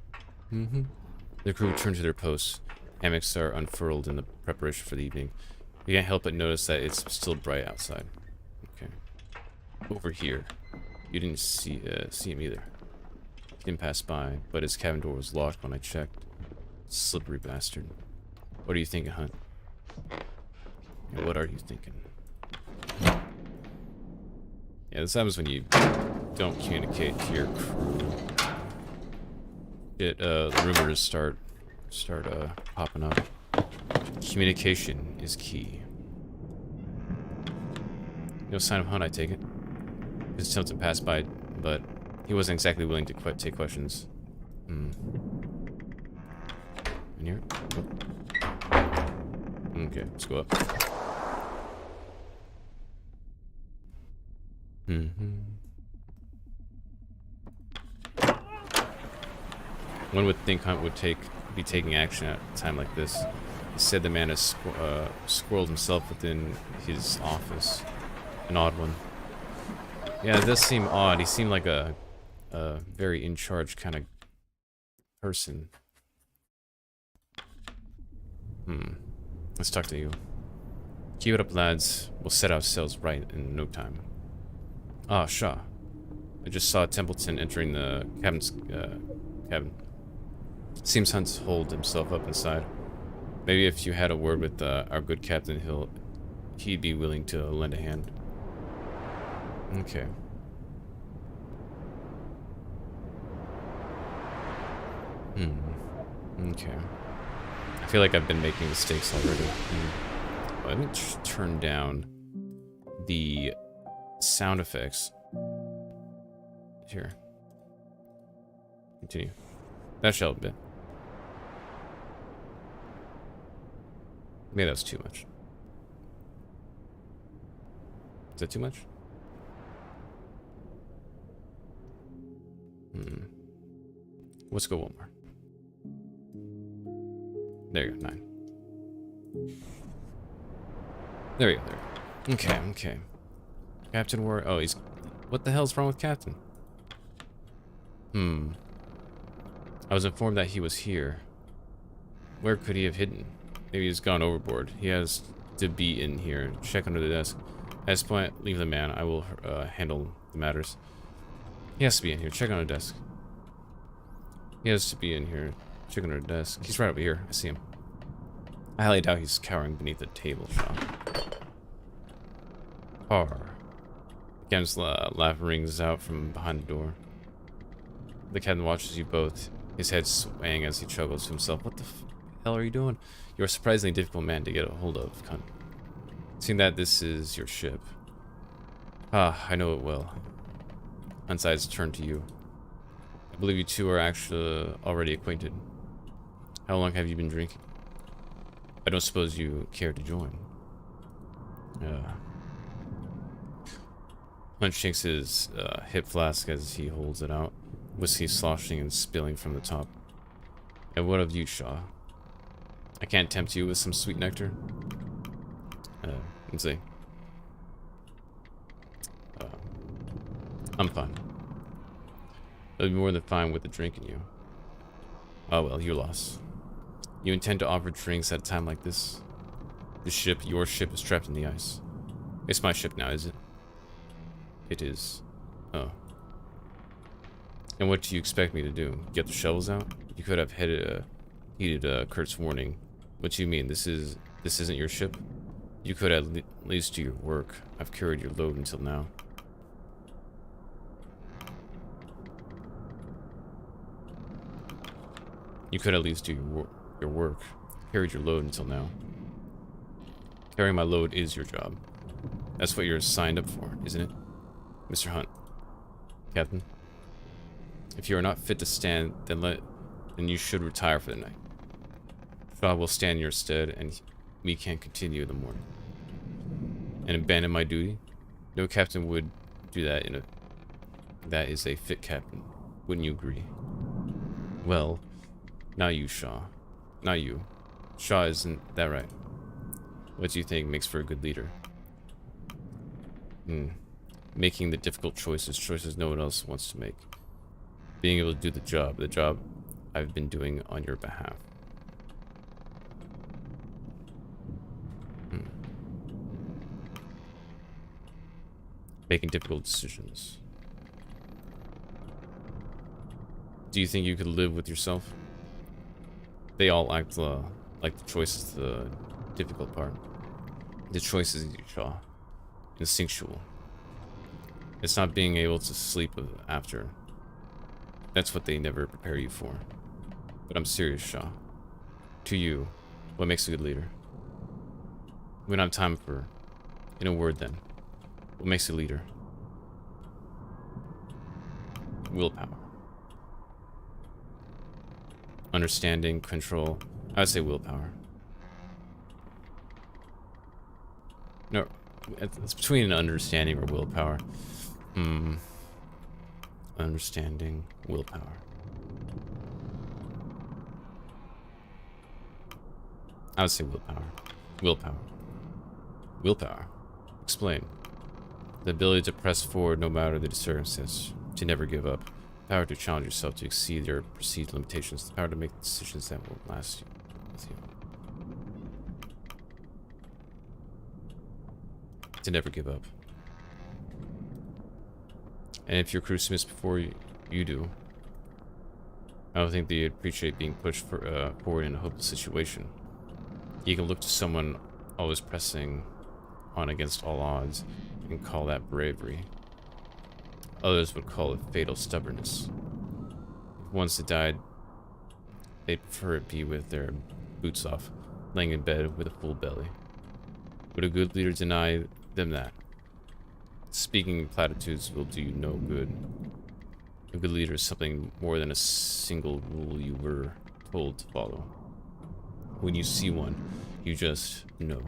crew return to their posts. Hammocks are unfurled in the preparation for the evening. You can't help but notice that it's still bright outside. Okay. Over here. You didn't see him either. He didn't pass by, but his cabin door was locked when I checked. Slippery bastard. What are you thinking, Hunt? And what are you thinking? Yeah, this happens when you don't communicate to your crew. Rumors start popping up. Communication is key. No sign of Hunt, I take it. His attempted pass by, but he wasn't exactly willing to take questions. In here? Oh. Okay, let's go up. One would think Hunt would be taking action at a time like this. He said the man has squirreled himself within his office. An odd one. Yeah, it does seem odd. He seemed like a very in-charge kind of person. Let's talk to you. Keep it up, lads. We'll set ourselves right in no time. Ah, Shaw. I just saw Templeton entering the cabin. Seems Hunt's holed himself up inside. Maybe if you had a word with our good captain, he'd be willing to lend a hand. Okay. Okay. I feel like I've been making mistakes already. Let me turn down the sound effects. Here. Continue. That shall a bit. Maybe that was too much. Is that too much? Let's go one more. There you go, 9. There you go, there. Okay, okay. Captain War. Oh, he's. What the hell's wrong with Captain? I was informed that he was here. Where could he have hidden? Maybe he's gone overboard. He has to be in here. Check under the desk. At this point, leave the man. I will handle the matters. He has to be in here. Check on the desk. He has to be in here. Check under the desk. He's right over here. I see him. I highly doubt he's cowering beneath the table, Shaw. Par. Captain's laugh rings out from behind the door. The captain watches you both, his head swaying as he chuckles to himself. What the hell are you doing? You're a surprisingly difficult man to get a hold of, cunt. Seeing that this is your ship. Ah, I know it well. Hunt's eyes turn to you. I believe you two are actually already acquainted. How long have you been drinking? I don't suppose you care to join. Hunt shakes his hip flask as he holds it out. Whiskey sloshing and spilling from the top. And what of you, Shaw? I can't tempt you with some sweet nectar? Let's see. I'm fine. I'll be more than fine with a drink in you. Oh well, your loss. You intend to offer drinks at a time like this? The ship, your ship, is trapped in the ice. It's my ship now, is it? It is. Oh. And what do you expect me to do? Get the shovels out? You could have heeded Kurt's warning. What do you mean? This isn't your ship? You could at least do your work. I've carried your load until now. You could at least do your work. Carried your load until now. Carrying my load is your job. That's what you're signed up for, isn't it? Mr. Hunt. Captain. If you are not fit to stand, then you should retire for the night. Shaw will stand in your stead, and we can continue in the morning. and abandon my duty? No captain would do that in a... That is a fit captain. Wouldn't you agree? Well, not you, Shaw. Not you. Shaw, isn't that right? What do you think makes for a good leader? Making the difficult choices no one else wants to make. Being able to do the job I've been doing on your behalf. Making difficult decisions. Do you think you could live with yourself? They all act like the choice is the difficult part. The choice is Shaw. Instinctual. It's not being able to sleep after. That's what they never prepare you for. But I'm serious, Shaw. To you, what makes a good leader? We don't have time for... In a word, then. What makes a leader? Willpower. Understanding, control. I would say willpower. No, it's between understanding or willpower. Understanding, willpower. I would say willpower. Willpower. Willpower. Explain. The ability to press forward no matter the circumstance. To never give up. Power to challenge yourself to exceed your perceived limitations. The power to make decisions that will last you with you. To never give up. And if your crew submits before you do, I don't think they appreciate being pushed forward in a hopeless situation. You can look to someone always pressing on against all odds and call that bravery. Others would call it fatal stubbornness. Once they died, they'd prefer it be with their boots off, laying in bed with a full belly. Would a good leader deny them that? Speaking in platitudes will do you no good. A good leader is something more than a single rule you were told to follow. When you see one, you just know.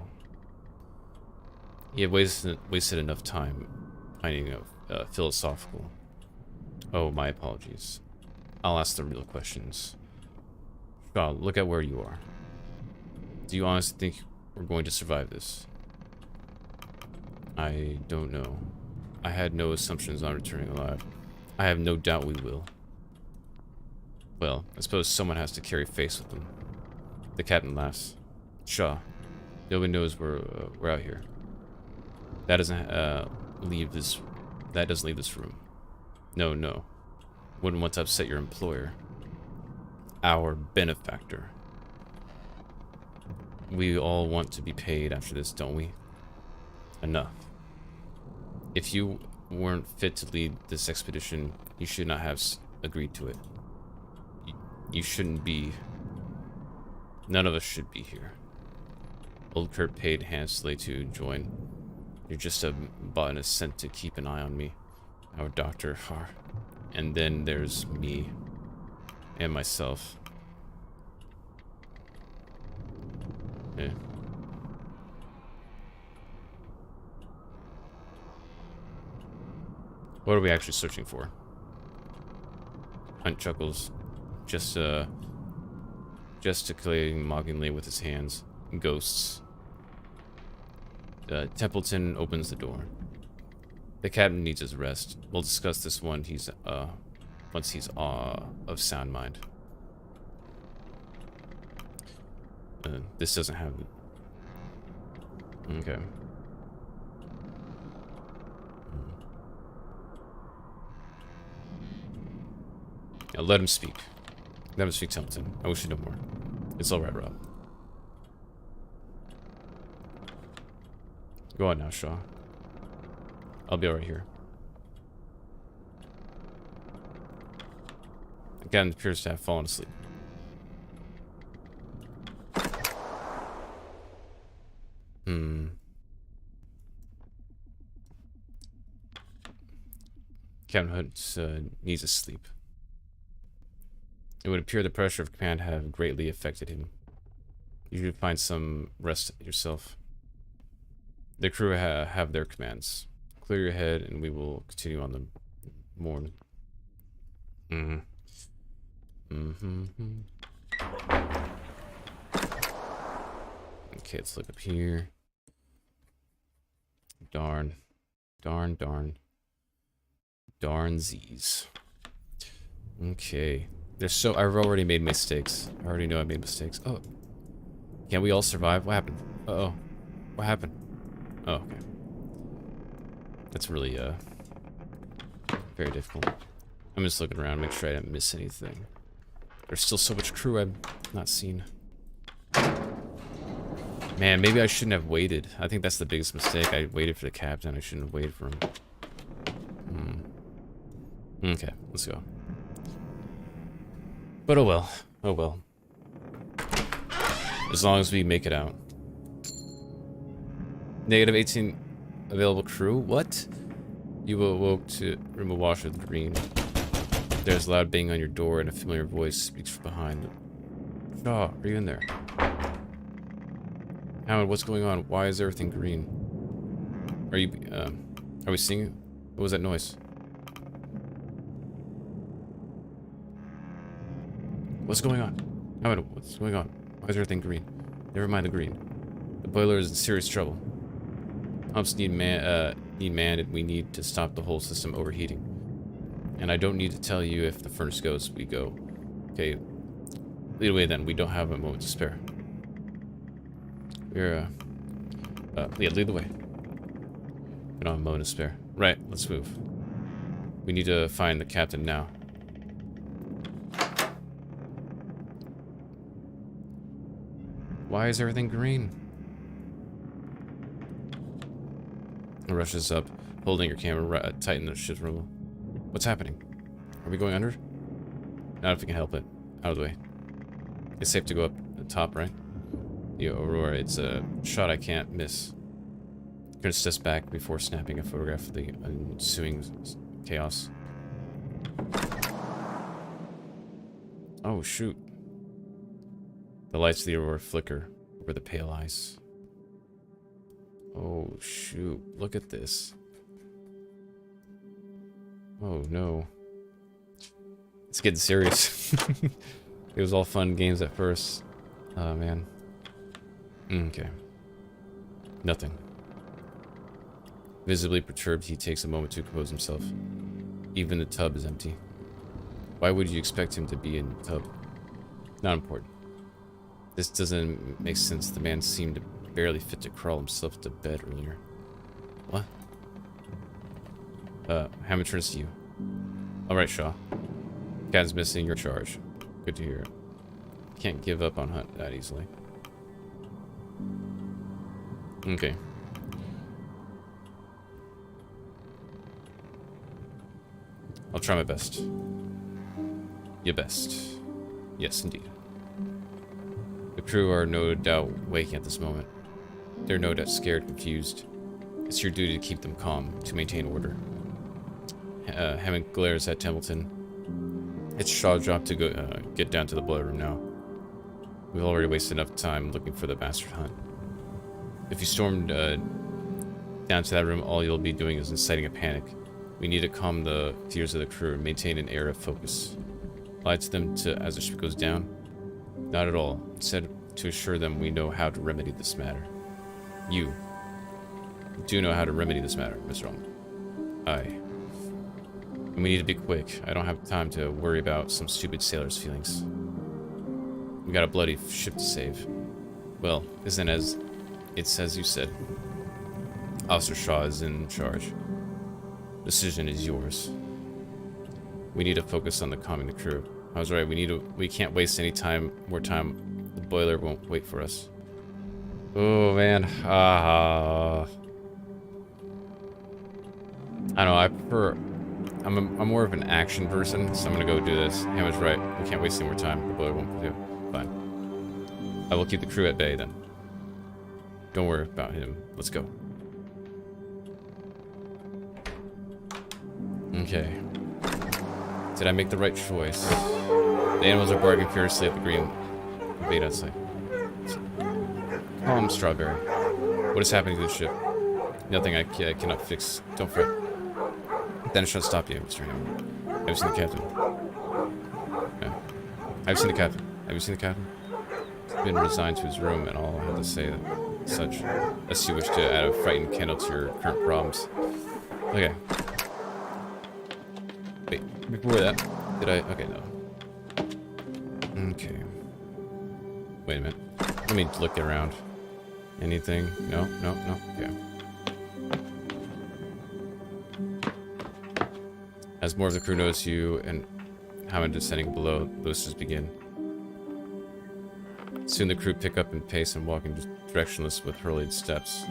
You have wasted enough time finding a philosophical. Oh, my apologies. I'll ask the real questions. Shaw, look at where you are. Do you honestly think we're going to survive this? I don't know. I had no assumptions on returning alive. I have no doubt we will. Well, I suppose someone has to carry face with them. The captain laughs. Shaw, nobody knows we're out here. That doesn't leave this. That doesn't leave this room. No. Wouldn't want to upset your employer. Our benefactor. We all want to be paid after this, don't we? Enough. If you weren't fit to lead this expedition, you should not have agreed to it. You shouldn't be. None of us should be here. Old Kurt paid handsomely to join. You're just a botanist sent to keep an eye on me. Our doctor. And then there's me. And myself. Yeah. What are we actually searching for? Hunt chuckles. Gesticulating mockingly with his hands. Ghosts. Templeton opens the door. The captain needs his rest. We'll discuss this once he's of sound mind. This doesn't have... Okay. Now let him speak. Let him speak, Templeton. I wish you no more. It's alright, Rob. Go on now, Shaw. I'll be right here. The captain appears to have fallen asleep. Captain Hunt needs to sleep. It would appear the pressure of command have greatly affected him. You should find some rest yourself. The crew have their commands. Clear your head, and we will continue on the morning. Okay, let's look up here. Darnsies. Okay. I've already made mistakes. I already know I made mistakes. Oh. Can't we all survive? What happened? Uh-oh. What happened? Oh, okay. That's really, very difficult. I'm just looking around, make sure I didn't miss anything. There's still so much crew I've not seen. Man, maybe I shouldn't have waited. I think that's the biggest mistake. I waited for the captain. I shouldn't have waited for him. Okay, let's go. But oh well. Oh well. As long as we make it out. Negative 18 available crew? What? You awoke to room awash with green. There's a loud bang on your door and a familiar voice speaks from behind. Shaw, are you in there? Howard, what's going on? Why is everything green? Are we seeing? What was that noise? What's going on? Howard, what's going on? Why is everything green? Never mind the green. The boiler is in serious trouble. Pumps need manned, and we need to stop the whole system overheating. And I don't need to tell you if the furnace goes, we go. Okay, lead away then. We don't have a moment to spare. We're, yeah, lead the way. We don't have a moment to spare. Right, let's move. We need to find the captain now. Why is everything green? He rushes up, holding your camera tight in the ship's rumble. What's happening? Are we going under? Not if we can help it. Out of the way. It's safe to go up the top, right? The Aurora, it's a shot I can't miss. Gonna steps back before snapping a photograph of the ensuing chaos. Oh, shoot. The lights of the Aurora flicker over the pale ice. Oh, shoot. Look at this. Oh, no. It's getting serious. It was all fun games at first. Oh, man. Okay. Nothing. Visibly perturbed, he takes a moment to compose himself. Even the tub is empty. Why would you expect him to be in the tub? Not important. This doesn't make sense. The man seemed to barely fit to crawl himself to bed earlier. What? Hammond turns to you. Alright, Shaw. Captain's missing your charge. Good to hear. Can't give up on Hunt that easily. Okay. I'll try my best. Your best. Yes, indeed. The crew are no doubt waking at this moment. They're no doubt scared, confused. It's your duty to keep them calm, to maintain order. Hammond glares at Templeton. It's Shaw's job to go get down to the boiler room now. We've already wasted enough time looking for the bastard Hunt. If you stormed down to that room, all you'll be doing is inciting a panic. We need to calm the fears of the crew and maintain an air of focus. Lie to them as the ship goes down? Not at all. Instead, to assure them we know how to remedy this matter. You do know how to remedy this matter, Mr. Ullman. Aye. And we need to be quick. I don't have time to worry about some stupid sailor's feelings. We got a bloody ship to save. Well, isn't it's as you said. Officer Shaw is in charge. Decision is yours. We need to focus on calming the crew. I was right. We can't waste any more time. The boiler won't wait for us. Oh man. I don't know. I prefer. I'm more of an action person, so I'm gonna go do this. Hammond's right. We can't waste any more time. The boiler won't do. Fine. I will keep the crew at bay then. Don't worry about him. Let's go. Okay. Did I make the right choice? The animals are barking furiously at the green bait outside. Calm, Strawberry. What is happening to the ship? Nothing I cannot fix. Don't fret. Then it should stop you, Mr. Hammond. Have you seen the captain? Yeah. Have you seen the captain? Have you seen the captain? He's been resigned to his room, and all I have to say such, unless you wish to add a frightened candle to your current problems. Okay. Wait, before that, did I? Okay, no. Okay. Wait a minute. Let me look around. Anything? No, no, no. Okay. As more of the crew notice you and Hammond descending below, boosters begin. Soon the crew pick up in pace and walking directionless with hurried footsteps.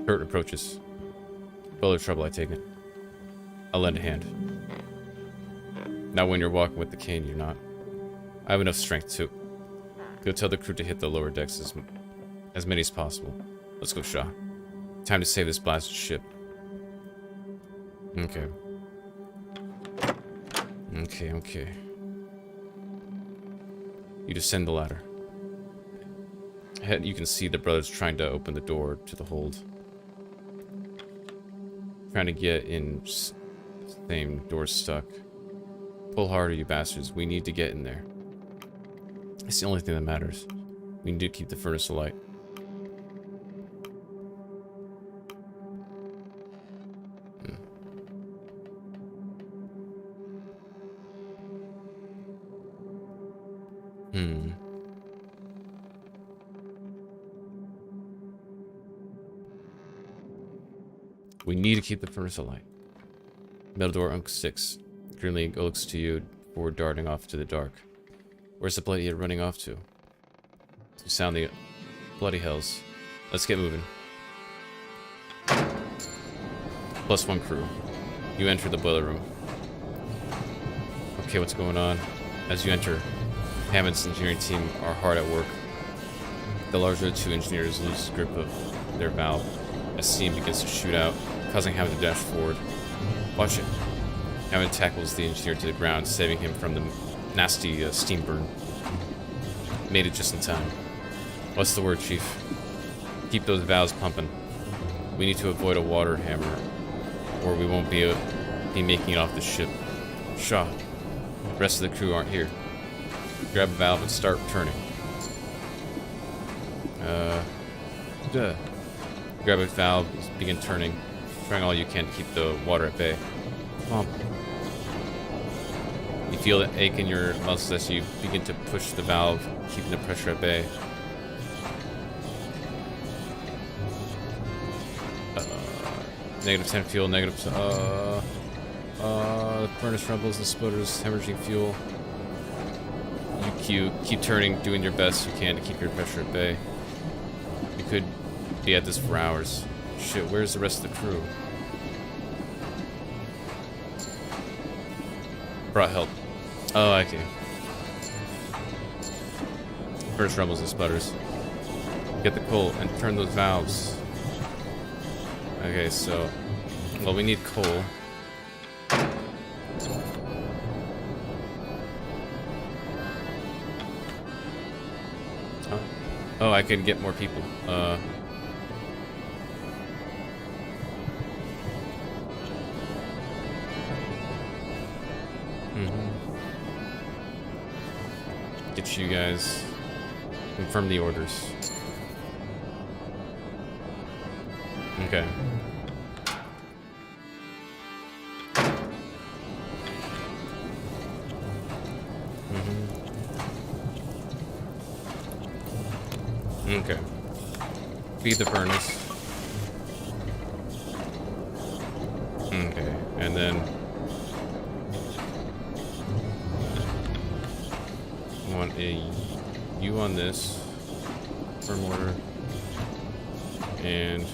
Kurt approaches. Further trouble, I take it. I'll lend a hand. Not when you're walking with the cane, you're not. I have enough strength too. Go tell the crew to hit the lower decks as many as possible. Let's go, Shaw. Time to save this blasted ship. Okay. Okay. You descend the ladder. Ahead, you can see the brothers trying to open the door to the hold. Trying to get in. Same door's stuck. Pull harder, you bastards. We need to get in there. It's the only thing that matters. We need to keep the furnace alight. We need to keep the furnace alight. Metal door Unk 6. Grimly looks to you before darting off to the dark. Where's the bloody idiot running off to? To sound the bloody hells. Let's get moving. +1 crew. You enter the boiler room. Okay, what's going on? As you enter, Hammond's engineering team are hard at work. The larger two engineers lose grip of their valve as steam begins to shoot out, causing Hammond to dash forward. Watch it. Hammond tackles the engineer to the ground, saving him from the nasty steam burn. Made it just in time. What's the word, Chief? Keep those valves pumping. We need to avoid a water hammer, or we won't be making it off the ship. Shaw, the rest of the crew aren't here. Grab a valve and start turning. Grab a valve, begin turning. Trying all you can to keep the water at bay. Pump. You feel the ache in your muscles as you begin to push the valve, keeping the pressure at bay. -10 fuel, the furnace rumbles and sputters, hemorrhaging fuel. You keep turning, doing your best you can to keep your pressure at bay. You could be at this for hours. Shit, where's the rest of the crew? Brought help. Oh, okay. First rumbles and sputters. Get the coal and turn those valves. Okay, so... Well, we need coal. Oh, I can get more people. Get you guys. Confirm the orders. Okay. Okay. Feed the furnace. Okay, and then I want you on this firm order, and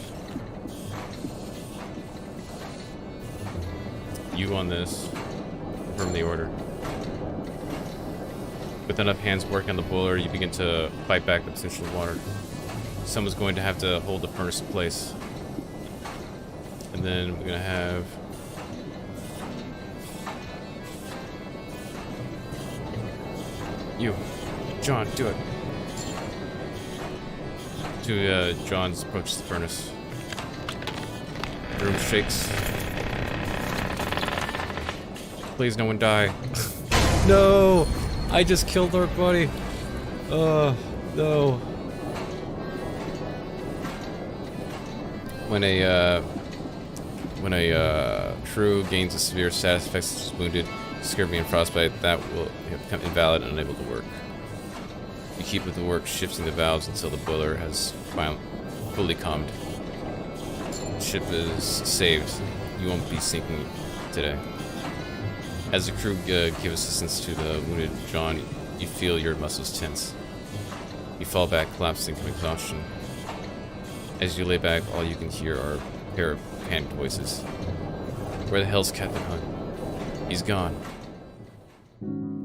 you on this confirm the order. With enough hands working on the boiler, you begin to fight back the potential water. Someone's going to have to hold the furnace in place. And then we're going to have... You. John, do it. John's approaches the furnace. The room shakes. Please, no one die. No! I just killed our buddy. No. When a crew gains a severe status, effects such as wounded, scurvy, and frostbite, that will become invalid and unable to work. You keep with the work, shifting the valves until the boiler has fully calmed. The ship is saved. You won't be sinking today. As the crew give assistance to the wounded John, you feel your muscles tense. You fall back, collapsing from exhaustion. As you lay back, all you can hear are a pair of panicked voices. Where the hell's Captain Hunt? He's gone.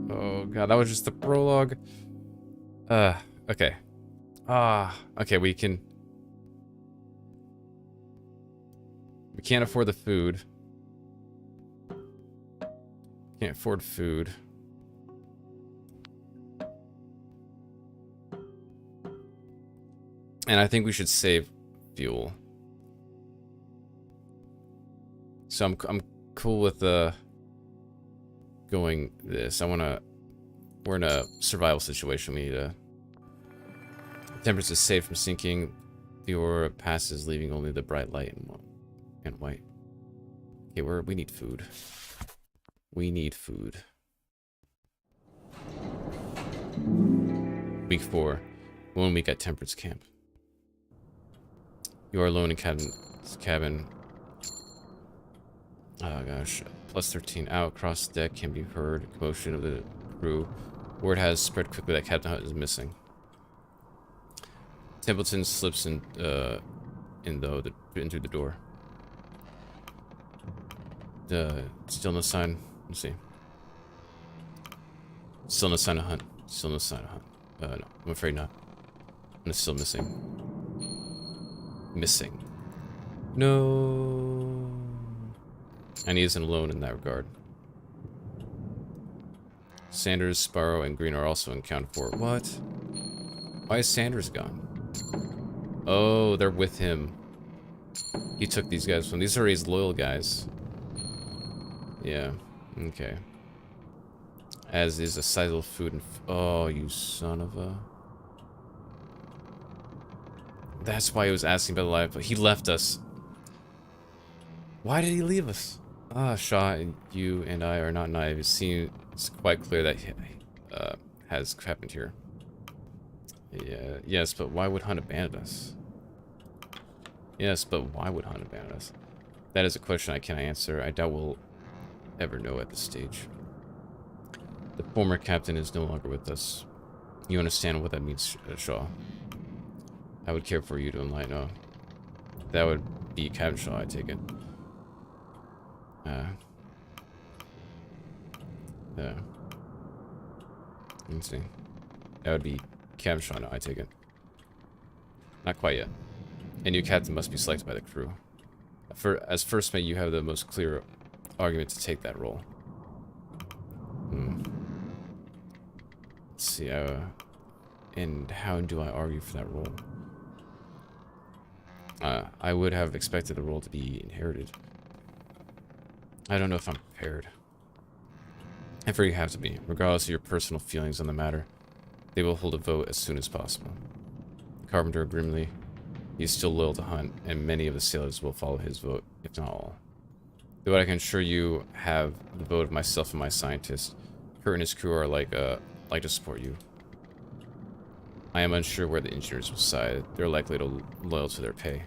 Oh god, that was just the prologue. Okay. Okay, we can't afford the food. Can't afford food. And I think we should save fuel. So I'm cool with going this. We're in a survival situation. We need the temperature is safe from sinking. The aura passes, leaving only the bright light and white. Okay, we need food. We need food. Week 4. 1 week at Temperance Camp. You are alone in cabin. Oh gosh. Plus 13 out. Across the deck can be heard. Commotion of the crew. Word has spread quickly that Captain Hunt is missing. Templeton slips into the door. Still no sign. Let's see. Still no sign of Hunt. Still no sign of Hunt. No, I'm afraid not. And it's still missing. Missing. No. And he isn't alone in that regard. Sanders, Sparrow, and Green are also accounted for. What? Why is Sanders gone? Oh, they're with him. He took these guys from. These are his loyal guys. Yeah. Okay. As is a sizable food and... oh, you son of a... That's why he was asking about the life, but he left us. Why did he leave us? Shaw, and you and I are not naive. It seems quite clear that has happened here. Yeah, yes, but why would Hunt abandon us? Yes, but why would Hunt abandon us? That is a question I cannot answer. I doubt we'll ever know at this stage. The former captain is no longer with us. You understand what that means, Shaw. I would care for you to enlighten. Oh, that would be Captain Shaw, I take it. Let's see. That would be Captain Shaw, no, I take it. Not quite yet. A new captain must be selected by the crew. As first mate, you have the most clear argument to take that role. Let's see, and how do I argue for that role? I would have expected the role to be inherited. I don't know if I'm prepared. I'm afraid you have to be. Regardless of your personal feelings on the matter, they will hold a vote as soon as possible. Carpenter grimly. He is still loyal to Hunt, and many of the sailors will follow his vote, if not all. Though I can assure you have the vote of myself and my scientists. Kurt and his crew are like to support you. I am unsure where the engineers will side. They're likely to loyal to their pay.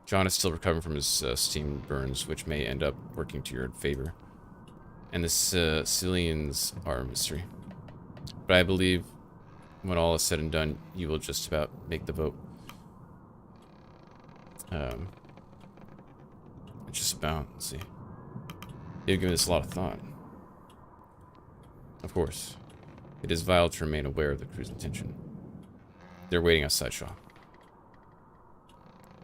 John is still recovering from his steam burns, which may end up working to your favor. And the Sicilians are a mystery. But I believe when all is said and done, you will just about make the vote. Just about, let's see. You've given this a lot of thought. Of course. It is vital to remain aware of the crew's intention. They're waiting outside, Shaw.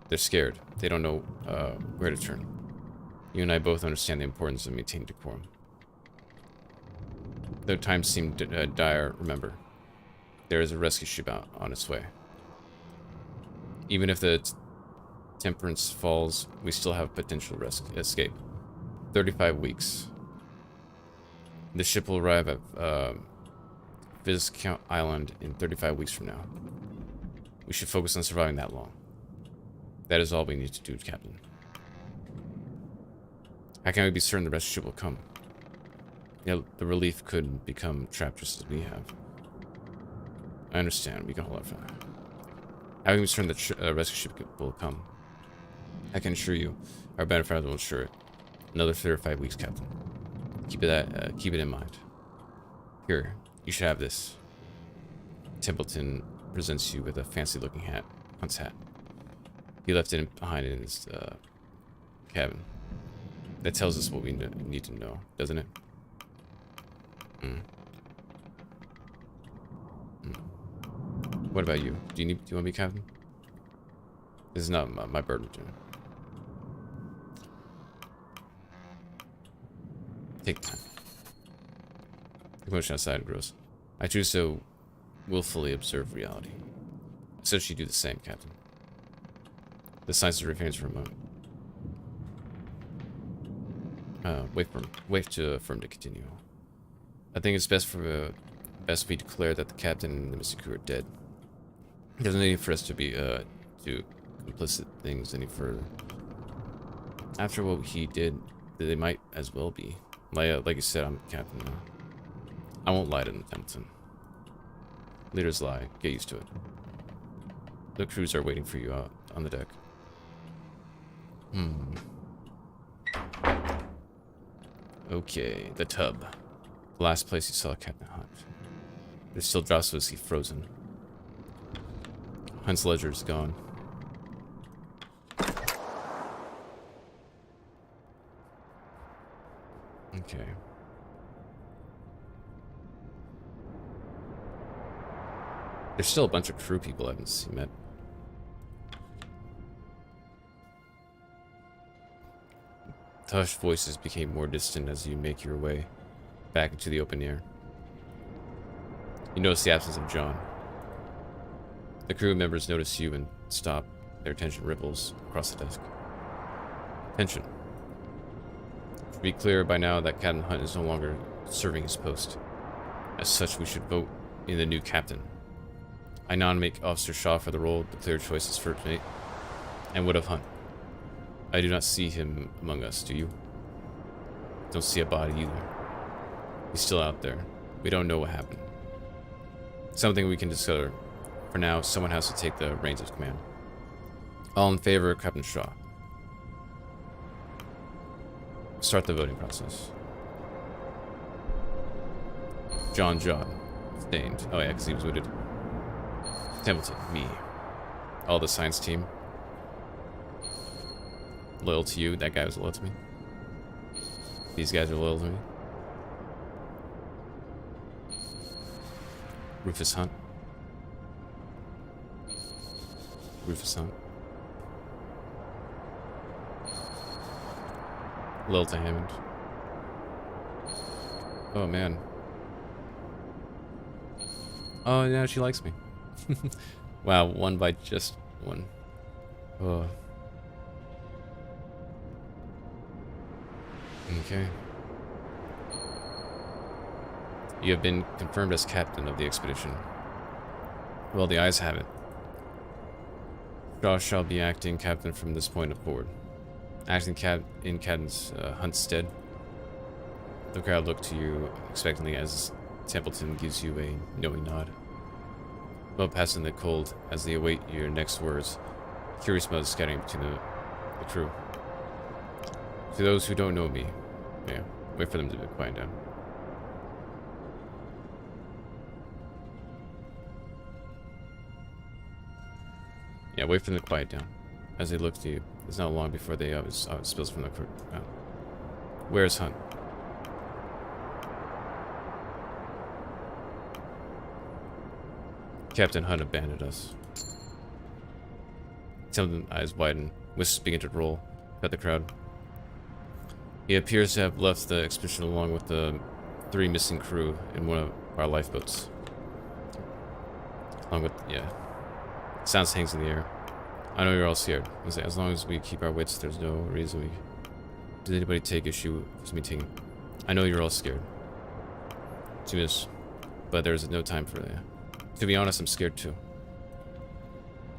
They're scared. They don't know where to turn. You and I both understand the importance of maintaining decorum. Though times seem dire, remember, there is a rescue ship out on its way. Even if the Temperance falls, we still have potential escape. 35 weeks. The ship will arrive at Viscount Island in 35 weeks from now. We should focus on surviving that long. That is all we need to do, Captain. How can we be certain the rescue ship will come? Yeah, the relief could become trapped just as we have. I understand. We can hold out for that. How can we be certain the rescue ship will come? I can assure you, our benefactor will ensure it. Another 35 weeks, Captain. Keep it in mind. Here, you should have this. Templeton presents you with a fancy-looking hat, Hunt's hat. He left it behind in his cabin. That tells us what we need to know, doesn't it? What about you? Do you want to be captain? This is not my burden. Take time. Commotion outside grows. I choose to willfully observe reality. I suggest you do the same, Captain. The science refrains for a moment. Wait for him to continue. I think it's best we declare that the captain and the missing crew are dead. There's no need for us to be to complicit things any further. After what he did, they might as well be. Like you said, I'm captain now. I won't lie to them, Templeton. Leaders lie. Get used to it. The crews are waiting for you out on the deck. Okay, the tub. The last place you saw Captain Hunt. There's still drops of sea frozen. Hunt's ledger is gone. Okay. There's still a bunch of crew people I haven't met. The hushed voices became more distant as you make your way back into the open air. You notice the absence of John. The crew members notice you and stop. Their attention ripples across the desk. Attention. To be clear by now that Captain Hunt is no longer serving his post. As such, we should vote in the new captain. I nominate Officer Shaw for the role. The clear choice is first mate. And what of Hunt? I do not see him among us, do you? Don't see a body either. He's still out there. We don't know what happened. Something we can discover. For now, someone has to take the reins of command. All in favor of Captain Shaw. Start the voting process. John abstained. Oh yeah, because he was wounded. Templeton, me. All the science team. Loyal to you. That guy was loyal to me. These guys are loyal to me. Rufus Hunt. Rufus Hunt. Loyal to Hammond. Oh man. Oh, now she likes me. Wow, won by just one. Oh. Okay. You have been confirmed as captain of the expedition. Well, the eyes have it. Shaw shall be acting captain from this point forward. Acting in Captain's Hunt's stead. The crowd look to you expectantly as Templeton gives you a knowing nod. Well past in the cold as they await your next words. Curious buzz scattering between the crew. To those who don't know me, yeah, wait for them to quiet down. Yeah, wait for them to quiet down. As they look to you, it's not long before they spills from the crew. Where's Hunt? Captain Hunt abandoned us. Templeton's eyes widen. Wisps begin to roll at the crowd. He appears to have left the expedition along with the 3 missing crew in one of our lifeboats. Along with, yeah. Sounds hangs in the air. I know you're all scared. As long as we keep our wits, there's no reason we... Did anybody take issue with me taking... I know you're all scared. To this. But there's no time for that. To be honest, I'm scared too.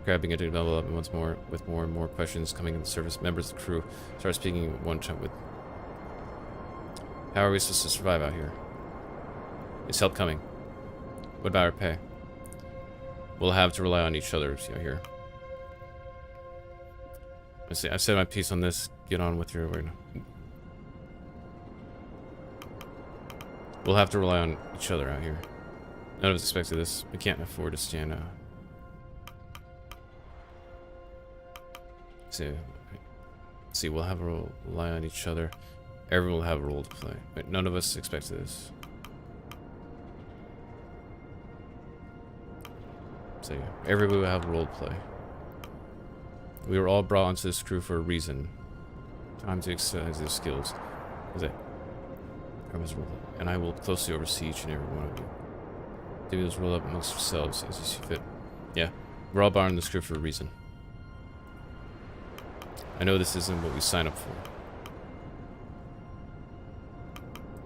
Grabbing a level up once more, with more and more questions coming in the surface. Members of the crew start speaking one time with... How are we supposed to survive out here? Is help coming? What about our pay? We'll have to rely on each other here. I've said my piece on this. Get on with your... We'll have to rely on each other out here. None of us expected this. We can't afford to stand out. See, we'll have to rely on each other. Everyone will have a role to play. But none of us expected this. So everybody will have a role to play. We were all brought onto this crew for a reason. Time to exercise their skills. And I will closely oversee each and every one of you. Divvy those roll up amongst yourselves as you see fit. Yeah, we're all brought on this crew for a reason. I know this isn't what we signed up for.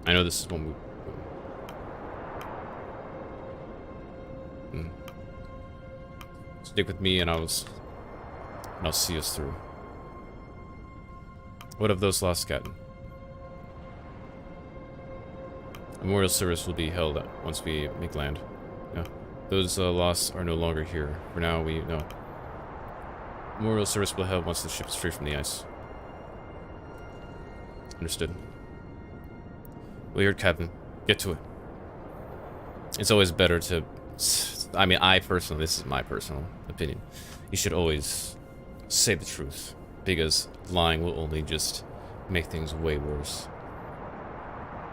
I know this is what we... Stick with me and I'll see us through. What of those lost, Captain? A memorial service will be held once we make land. Yeah. Those lost are no longer here. For now, we know. Memorial service will be held once the ship is free from the ice. Understood. Well, you heard, Captain. Get to it. It's always better to... I mean, this is my personal opinion. You should always say the truth, because lying will only just make things way worse.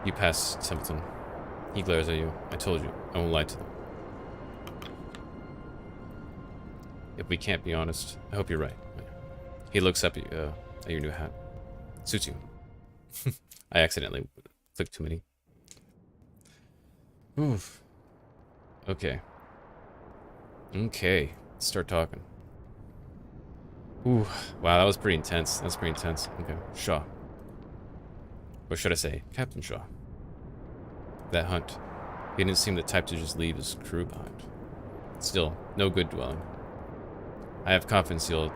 You pass Templeton. He glares at you. I told you, I won't lie to them. If we can't be honest, I hope you're right. He looks up at your new hat. Suits you. I accidentally clicked too many. Oof. Okay. Okay. Let's start talking. Ooh. Wow, that was pretty intense. That's pretty intense. Okay. Shaw. Or should I say, Captain Shaw. That hunt. He didn't seem the type to just leave his crew behind. Still, no good dwelling. I have confidence he'll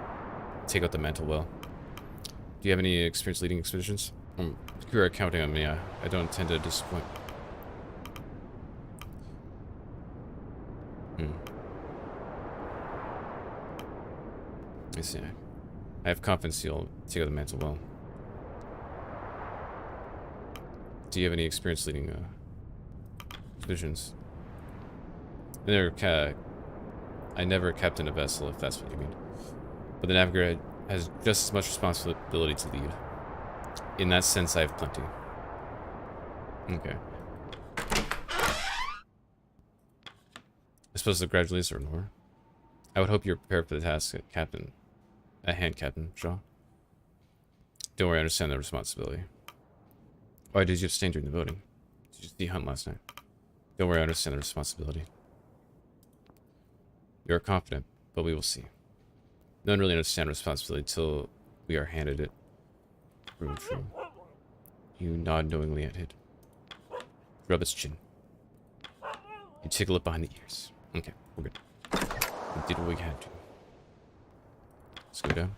take out the mantle well. Do you have any experience leading expeditions? You are counting on me. I don't intend to disappoint. I see. I have confidence he'll take out the mantle well. Do you have any experience leading expeditions? I never captained a vessel, if that's what you mean. But the navigator has just as much responsibility to lead. In that sense, I have plenty. Okay. I suppose the graduates are more. I would hope you're prepared for the task, Captain. Captain Shaw. Don't worry, I understand the responsibility. Why did you abstain during the voting? Did you see Hunt last night? Don't worry, I understand the responsibility. You are confident, but we will see. No one really understands responsibility until we are handed it. True. You nod knowingly at it. Rub its chin. You tickle it behind the ears. Okay, we're good. We did what we had to. Let's go down.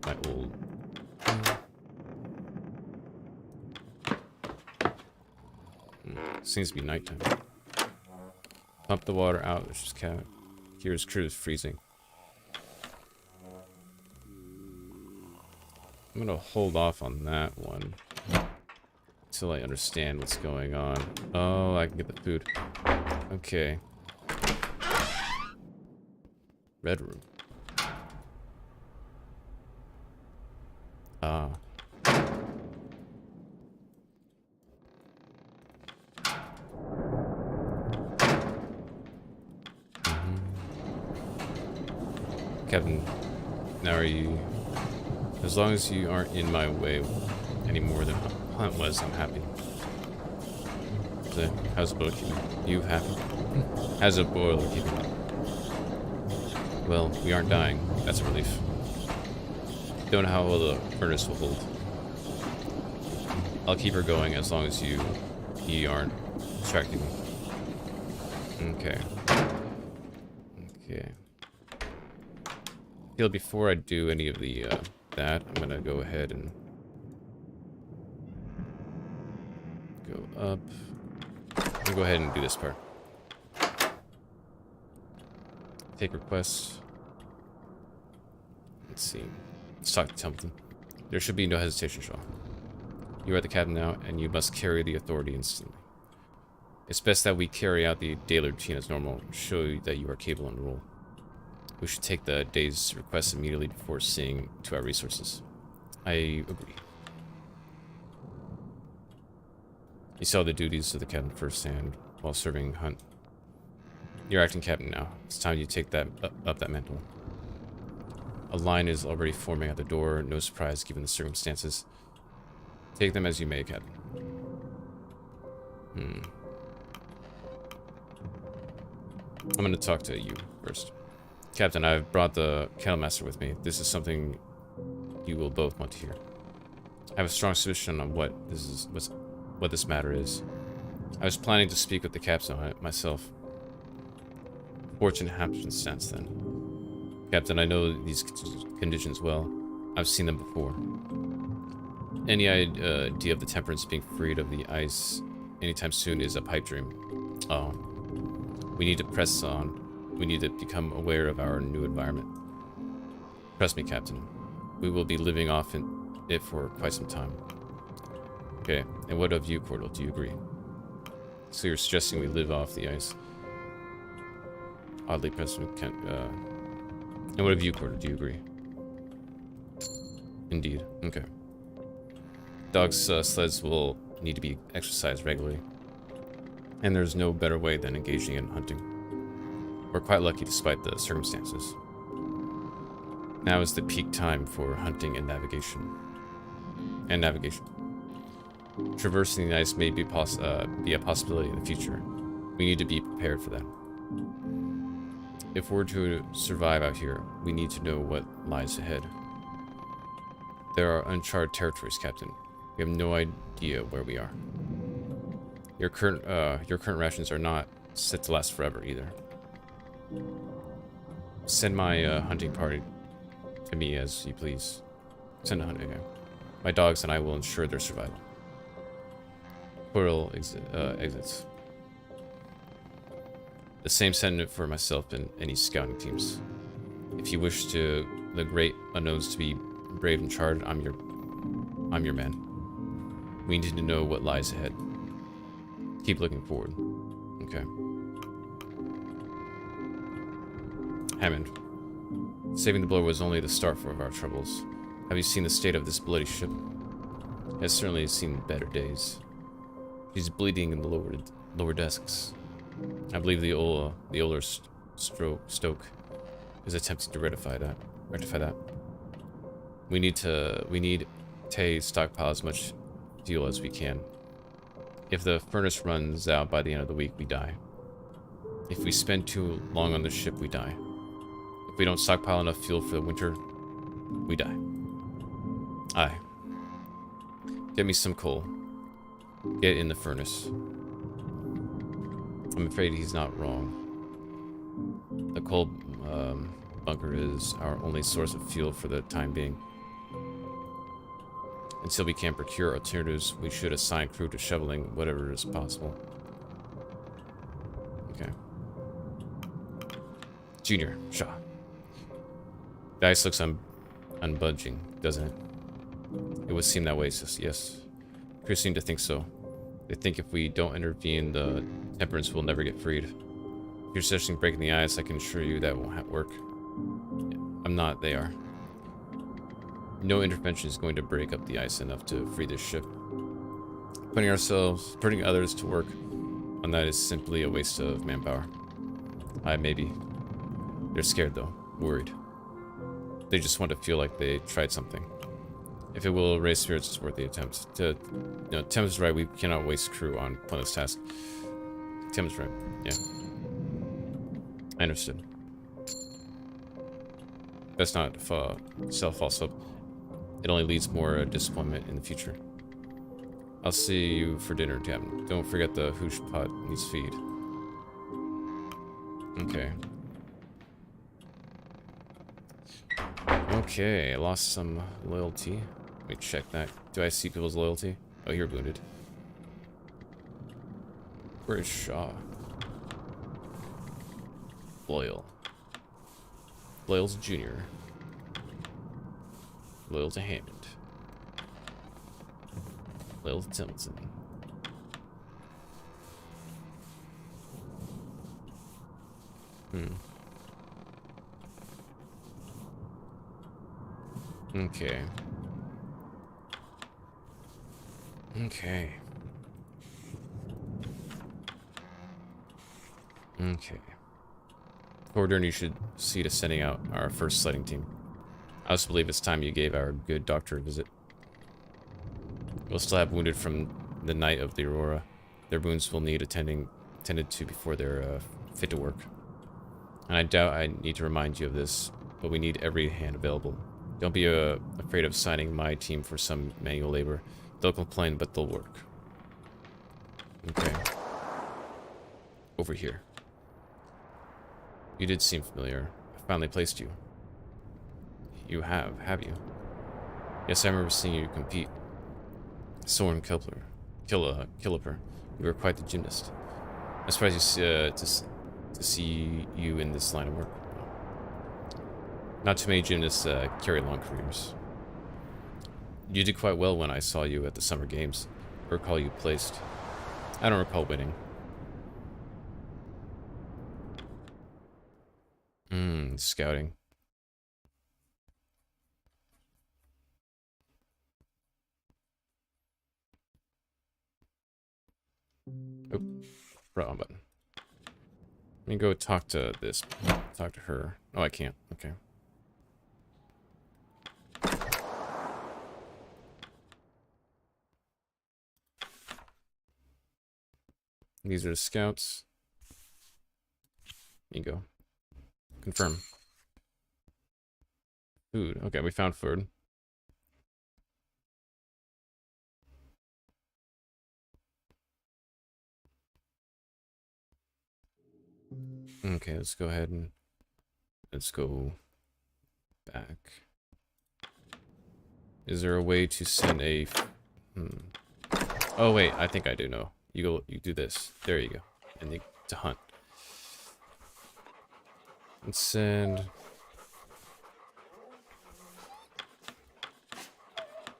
My old... Seems to be nighttime. Pump the water out. Let's just count. Here's crew is freezing. I'm gonna hold off on that one until I understand what's going on. Oh, I can get the food. Okay. Red room. Ah. Kevin, now are you... As long as you aren't in my way any more than Hunt was, I'm happy. How's the boiler keeping you happy? How's the boiler keeping you? Well, we aren't dying. That's a relief. Don't know how well the furnace will hold. I'll keep her going as long as you aren't distracting me. Okay. Okay. Feel before I do any of the that, I'm gonna go ahead and go up. I'm gonna go ahead and do this part. Take requests. Let's see. Let's talk to Templeton. There should be no hesitation, Shaw. You are the captain now, and you must carry the authority instantly. It's best that we carry out the daily routine as normal, show you that you are capable and role. We should take the day's requests immediately before seeing to our resources. I agree. You saw the duties of the captain firsthand while serving Hunt. You're acting captain now. It's time you take that up that mantle. A line is already forming at the door. No surprise given the circumstances. Take them as you may, Captain. I'm going to talk to you first. Captain, I've brought the Kennelmaster with me. This is something you will both want to hear. I have a strong suspicion on what this matter is. I was planning to speak with the captain on it myself. Fortune happenstance then. Captain, I know these conditions well. I've seen them before. Any idea of the Temperance being freed of the ice anytime soon is a pipe dream. Oh. We need to press on. We need to become aware of our new environment. Trust me, Captain. We will be living off it for quite some time. Okay, and what of you, Cordell? Do you agree? So you're suggesting we live off the ice? Oddly, President Kent, and what of you, Cordell? Do you agree? Indeed. Okay. Dogs' sleds will need to be exercised regularly. And there's no better way than engaging in hunting. We're quite lucky despite the circumstances. Now is the peak time for hunting and navigation. Traversing the ice may be a possibility in the future. We need to be prepared for that. If we're to survive out here, we need to know what lies ahead. There are uncharted territories, Captain. We have no idea where we are. Your current rations are not set to last forever either. Send my hunting party to me as you please. Send a hunting. Okay. My dogs and I will ensure their survival. Portal exits. The same sentiment for myself and any scouting teams. If you wish the great unknowns to be brave and charted, I'm your man. We need to know what lies ahead. Keep looking forward. Okay. Hammond. Saving the blow was only the start of our troubles. Have you seen the state of this bloody ship? It has certainly seen better days. She's bleeding in the lower desks. I believe the older Stoke is attempting to rectify that. We need to stockpile as much fuel as we can. If the furnace runs out by the end of the week, we die. If we spend too long on the ship, we die. If we don't stockpile enough fuel for the winter, we die. Aye. Get me some coal. Get in the furnace. I'm afraid he's not wrong. The coal bunker is our only source of fuel for the time being. Until we can procure alternatives, we should assign crew to shoveling whatever is possible. Okay. Junior, Shaw. The ice looks unbudging, doesn't it? It would seem that way, yes. Crew seem to think so. They think if we don't intervene, the Temperance will never get freed. If you're suggesting breaking the ice, I can assure you that won't work. I'm not, they are. No intervention is going to break up the ice enough to free this ship. Putting others to work on that is simply a waste of manpower. Maybe. They're scared though, worried. They just want to feel like they tried something. If it will raise spirits, it's worth the attempt. Tim is right, we cannot waste crew on pointless tasks. Tim is right, yeah. I understood. Best not sell false hope. It only leads more disappointment in the future. I'll see you for dinner, Captain. Don't forget the hoosh pot needs feed. Okay. Okay, I lost some loyalty. Let me check that. Do I see people's loyalty? Oh, you're wounded. Where is Shaw? Loyal. Loyal's Junior. Loyal to Hammond. Loyal to Templeton. Okay. Okay. Okay. Order, you should see to sending out our first sledding team. I also believe it's time you gave our good doctor a visit. We'll still have wounded from the night of the Aurora. Their wounds will need attended to before they're fit to work. And I doubt I need to remind you of this, but we need every hand available. Don't be afraid of signing my team for some manual labor. They'll complain, but they'll work. Okay. Over here. You did seem familiar. I finally placed you. You have you? Yes, I remember seeing you compete. Soren Killipper. You were quite the gymnast. I'm surprised to see you in this line of work. Not too many gymnasts carry long careers. You did quite well when I saw you at the Summer Games. I recall you placed. I don't recall winning. Scouting. Oh, wrong button. Let me go talk to this. Talk to her. Oh, I can't. Okay. These are the scouts. There you go. Confirm. Food. Okay, we found food. Okay, let's go ahead and let's go back. Is there a way to send a... Oh wait, I think I do know. You do this. There you go. And you to hunt. Let's send...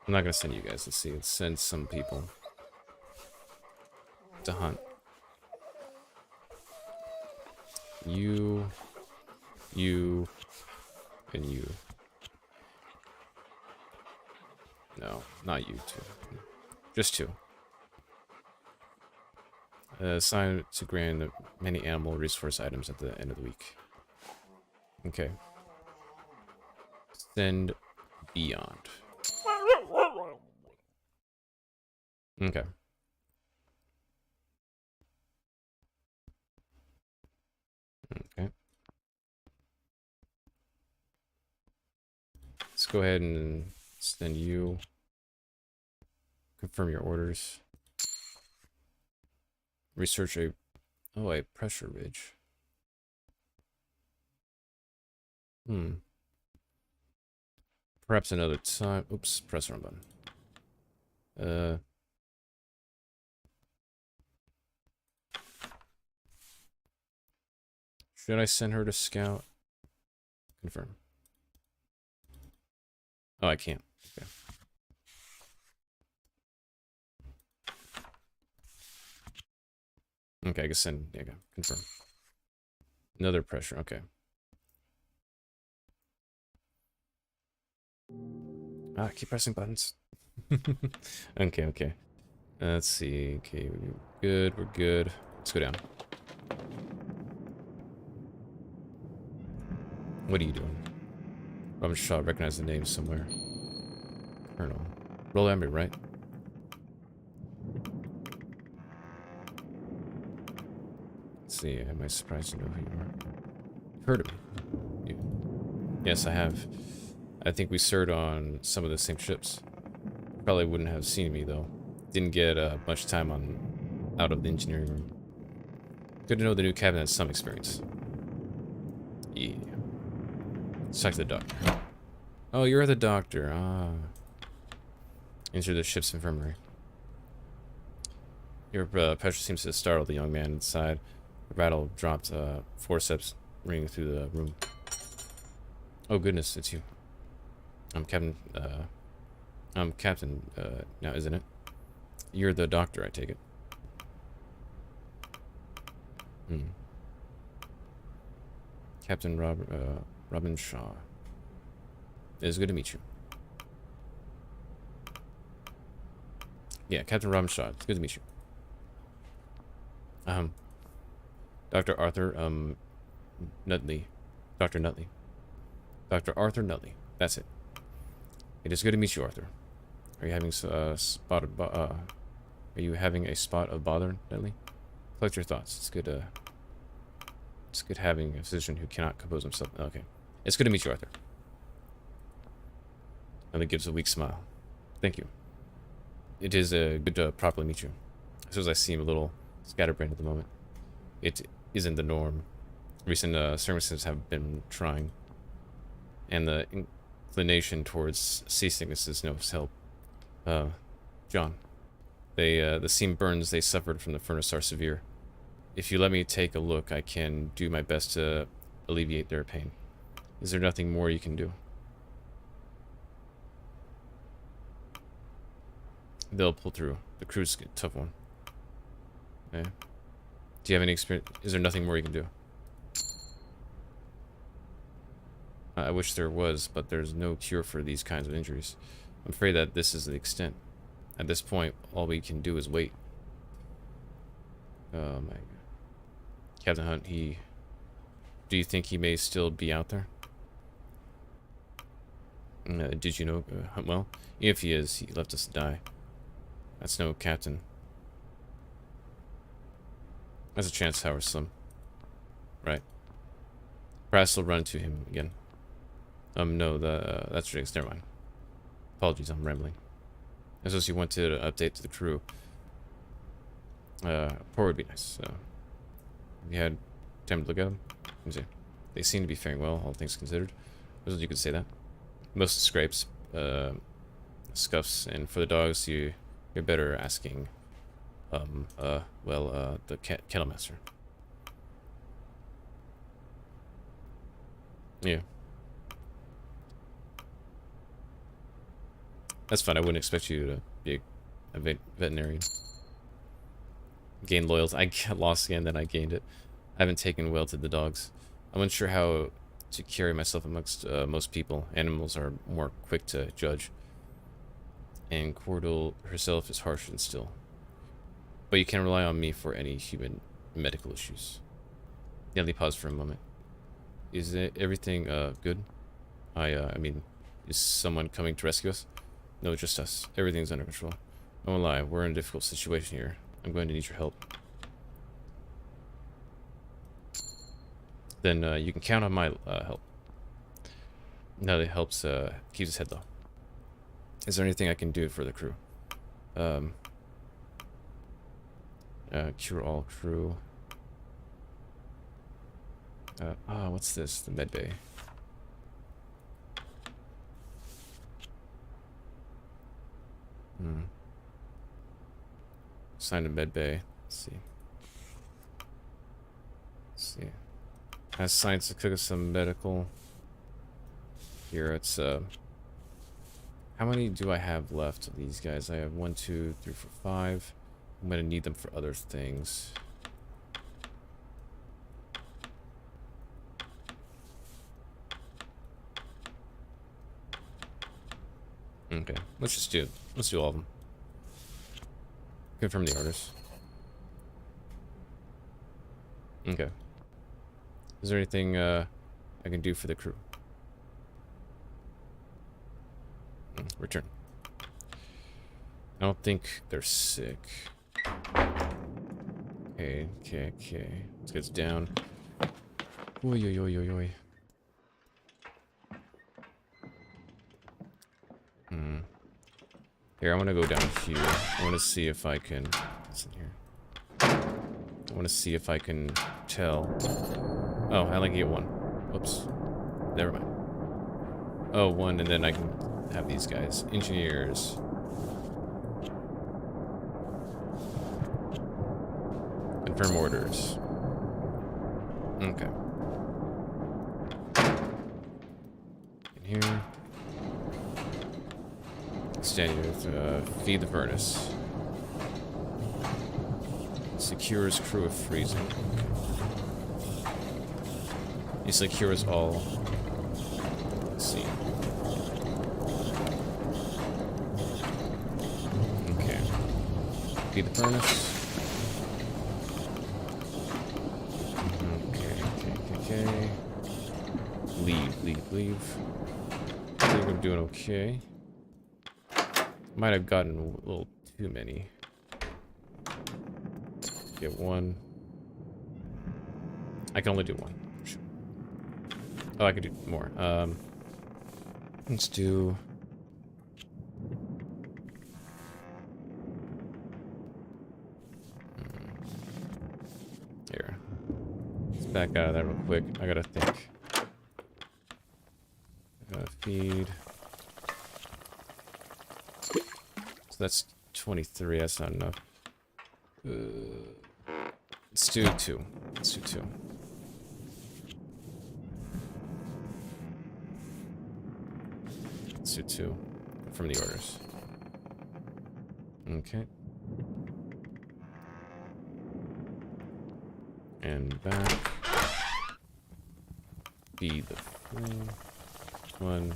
I'm not gonna send you guys. Let's see. Let's send some people to hunt. You, and you. No, not you two. Just two. Assign to grant many animal resource items at the end of the week. Okay. Send beyond. Okay. Okay. Let's go ahead and send you. Confirm your orders. Research a pressure ridge. Perhaps another time. Oops, press wrong button. Should I send her to scout? Confirm. Oh, I can't. Okay. Okay, I guess send. Yeah, okay. Confirm. Another pressure. Okay. Keep pressing buttons. Okay. Let's see. Okay, we're good. Let's go down. What are you doing? I'm sure I recognize the name somewhere. Colonel. Roll Embry, right? Let's see, am I surprised to know who you are? Heard of me. Yes, I have. I think we served on some of the same ships. Probably wouldn't have seen me, though. Didn't get much time on out of the engineering room. Good to know the new cabin has some experience. Yeah. Let's talk to the doctor. Oh, you're the doctor. Ah. Enter the ship's infirmary. Your pressure seems to startle the young man inside. The rattle dropped forceps ringing through the room. Oh goodness, it's you. I'm Captain. I'm Captain. Now, isn't it? You're the doctor, I take it. Hmm. Captain Robin Shaw. It is good to meet you. Yeah, Captain Robin Shaw. It's good to meet you. Dr. Arthur, Nutley. Dr. Nutley. Dr. Arthur Nutley. That's it. It is good to meet you, Arthur. Are you having a spot of bother, Nutley? Collect your thoughts. It's good, it's good having a physician who cannot compose himself. Okay. It's good to meet you, Arthur. Nutley gives a weak smile. Thank you. It is good to properly meet you. I suppose I seem a little scatterbrained at the moment. It isn't the norm. Recent circumstances have been trying, and the inclination towards seasickness is no help. John, the seam burns they suffered from the furnace are severe. If you let me take a look, I can do my best to alleviate their pain. Is there nothing more you can do? They'll pull through. The crew's a tough one. Okay. Do you have any experience? Is there nothing more you can do? I wish there was, but there's no cure for these kinds of injuries. I'm afraid that this is the extent. At this point, all we can do is wait. Oh my God. Captain Hunt, do you think he may still be out there? Did you know Hunt well? If he is, he left us to die. That's no captain. There's a chance, however slim. Right. Perhaps we'll run into him again. No, that's ridiculous. Never mind. Apologies, I'm rambling. I suppose you wanted to update to the crew. Poor would be nice. Have you had time to look at them? Let me see. They seem to be faring well, all things considered. I suppose you could say that. Most scrapes, scuffs, and for the dogs, you're better asking, the kennel master. Yeah. That's fine. I wouldn't expect you to be a veterinarian. Gain loyalty. I got lost again, then I gained it. I haven't taken well to the dogs. I'm unsure how to carry myself amongst most people. Animals are more quick to judge. And Cordell herself is harsh and still. But you can rely on me for any human medical issues. Nelly paused for a moment. Is everything good? I mean, is someone coming to rescue us? No, just us. Everything's under control. I won't lie, we're in a difficult situation here. I'm going to need your help. Then you can count on my help. No, that helps keep his head low. Is there anything I can do for the crew? Cure all crew. What's this? The med bay. Sign to med bay. Let's see. Has science to cook us some medical. Here, it's how many do I have left of these guys? I have 1, 2, 3, 4, 5. I'm gonna need them for other things. Okay, let's do all of them. Confirm the orders. Okay. Is there anything I can do for the crew? Return. I don't think they're sick. Okay. Let's get down. Oi. Here, I want to go down here. I want to see if I can... What's in here? I want to see if I can tell... Oh, I only get one. Whoops. Never mind. Oh, one, and then I can have these guys. Engineers. Confirm orders. Okay. In here. Stand here. Feed the furnace. Secures crew of freezing. He secures all. Let's see. Okay. Feed the furnace. Okay. Leave. I think I'm doing okay. Might have gotten a little too many. Get one. I can only do one. Oh, I could do more. Let's do... Here. Let's back out of that real quick. I gotta think. I gotta feed. So that's 23. That's not enough. Let's do 2. Let's do 2. Let's do 2 from the orders. Okay. And back. Be the 1,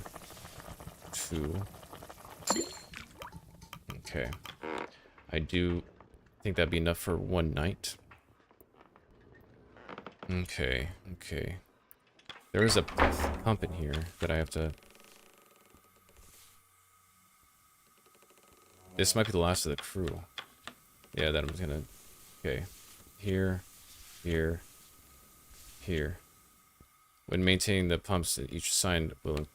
2. Okay. I do think that'd be enough for one night. Okay. There is a pump in here that I have to... This might be the last of the crew. Yeah, that I'm gonna... Okay. Here. When maintaining the pumps, each assigned will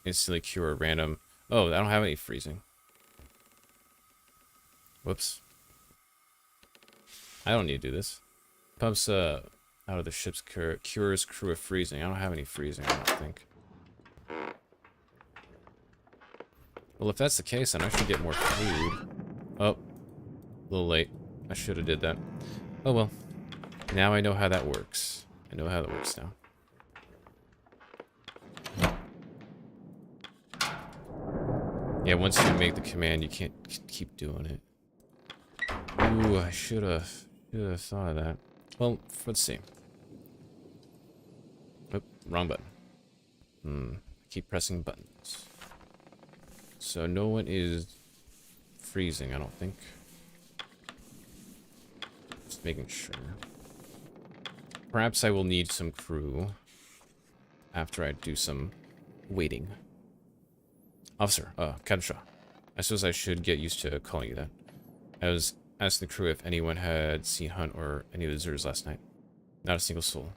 instantly cure a random... Oh, I don't have any freezing. Whoops. I don't need to do this. Pumps out of the ship's cures crew of freezing. I don't have any freezing, I don't think. Well, if that's the case, then I should get more food. Oh. A little late. I should have did that. Oh well. Now I know how that works. I know how that works now. Yeah, once you make the command, you can't keep doing it. Ooh, I should have thought of that. Well, let's see. Oh, wrong button. Keep pressing buttons. So no one is freezing, I don't think. Just making sure. Perhaps I will need some crew after I do some waiting. Officer, Captain Shaw. I suppose I should get used to calling you that. I was asking the crew if anyone had seen Hunt or any of the deserters last night. Not a single soul.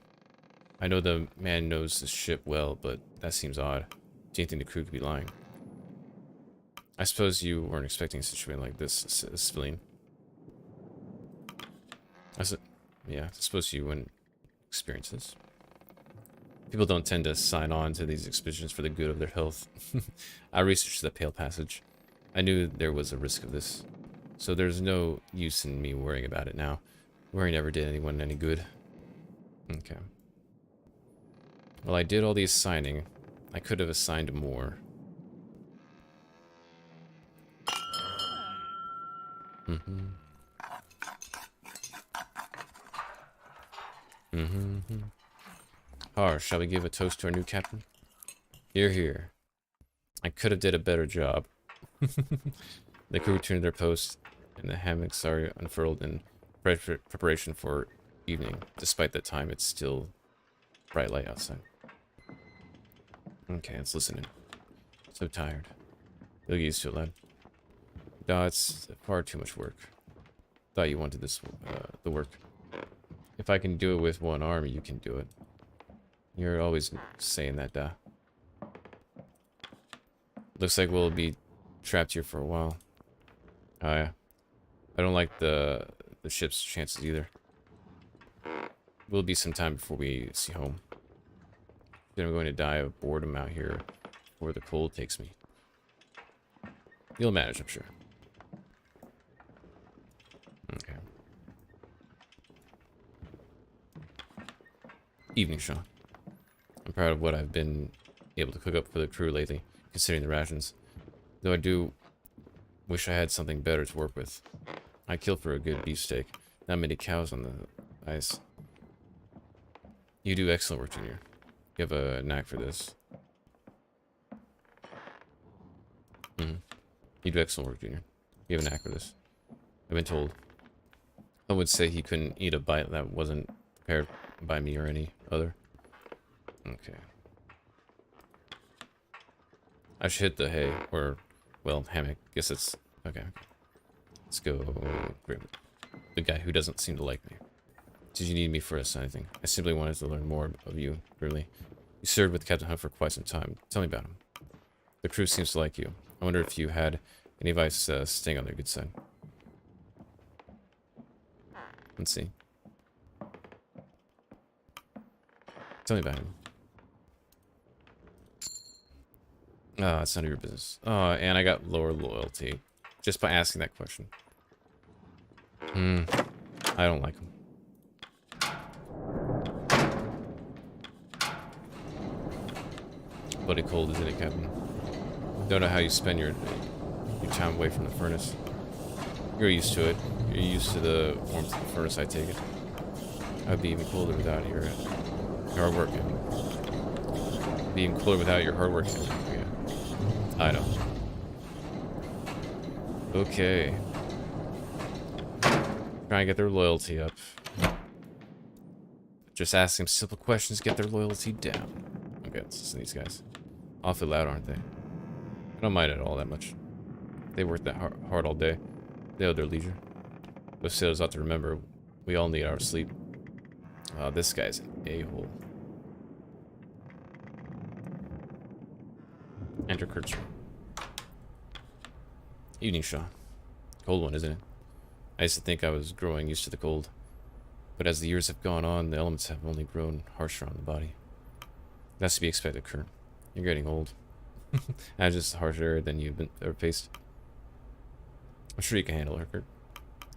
I know the man knows the ship well, but that seems odd. Do you think the crew could be lying? I suppose you weren't expecting a situation like this, civilian. Yeah, I suppose you wouldn't experience this. People don't tend to sign on to these expeditions for the good of their health. I researched the Pale Passage. I knew there was a risk of this. So there's no use in me worrying about it now. Worry never did anyone any good. Okay. Well, I did all the assigning. I could have assigned more. Har, shall we give a toast to our new captain? Hear, hear. I could have did a better job. The crew returned to their posts, and the hammocks are unfurled in preparation for evening. Despite the time, it's still bright light outside. Okay, let's listen in. So tired. You'll get used to it, lad. No, it's far too much work. Thought you wanted this, the work. If I can do it with one arm, you can do it. You're always saying that, Looks like we'll be trapped here for a while. Oh yeah. I don't like the ship's chances either. Will be some time before we see home. Then I'm going to die of boredom out here where the cold takes me. You'll manage, I'm sure. Okay. Evening, Sean. I'm proud of what I've been able to cook up for the crew lately, considering the rations. Though I do wish I had something better to work with. I kill for a good beefsteak. Not many cows on the ice. You do excellent work, Junior. You have a knack for this. You do excellent work, Junior. You have a knack for this. I've been told. I would say he couldn't eat a bite that wasn't prepared by me or any other. Okay. I should hit the hay, or, well, hammock. Guess it's... Okay. Let's go... Grim. The guy who doesn't seem to like me. Did you need me for anything? I simply wanted to learn more of you, Grimly. You served with Captain Hunt for quite some time. Tell me about him. The crew seems to like you. I wonder if you had any advice staying on their good side. Let's see. Tell me about him. Oh, it's none of your business. Oh, and I got lower loyalty just by asking that question. I don't like him. Bloody cold, isn't it, Captain? Don't know how you spend your time away from the furnace. You're used to it. You're used to the warmth of the furnace, I take it. I'd be even colder without your hard work. It'd be even colder without your hard work. Yeah. I know. Okay. Try and get their loyalty up. Just ask them simple questions, get their loyalty down. Okay, let's listen to these guys. Awfully loud, aren't they? I don't mind it all that much. They work that hard all day. They owe their leisure. Those sailors ought to remember, we all need our sleep. Oh, this guy's an a-hole. Enter Kurt's room. Evening, Shaw. Cold one, isn't it? I used to think I was growing used to the cold. But as the years have gone on, the elements have only grown harsher on the body. That's to be expected, Kurt. You're getting old. I'm just harsher than you've ever faced. I'm sure you can handle her, Kurt.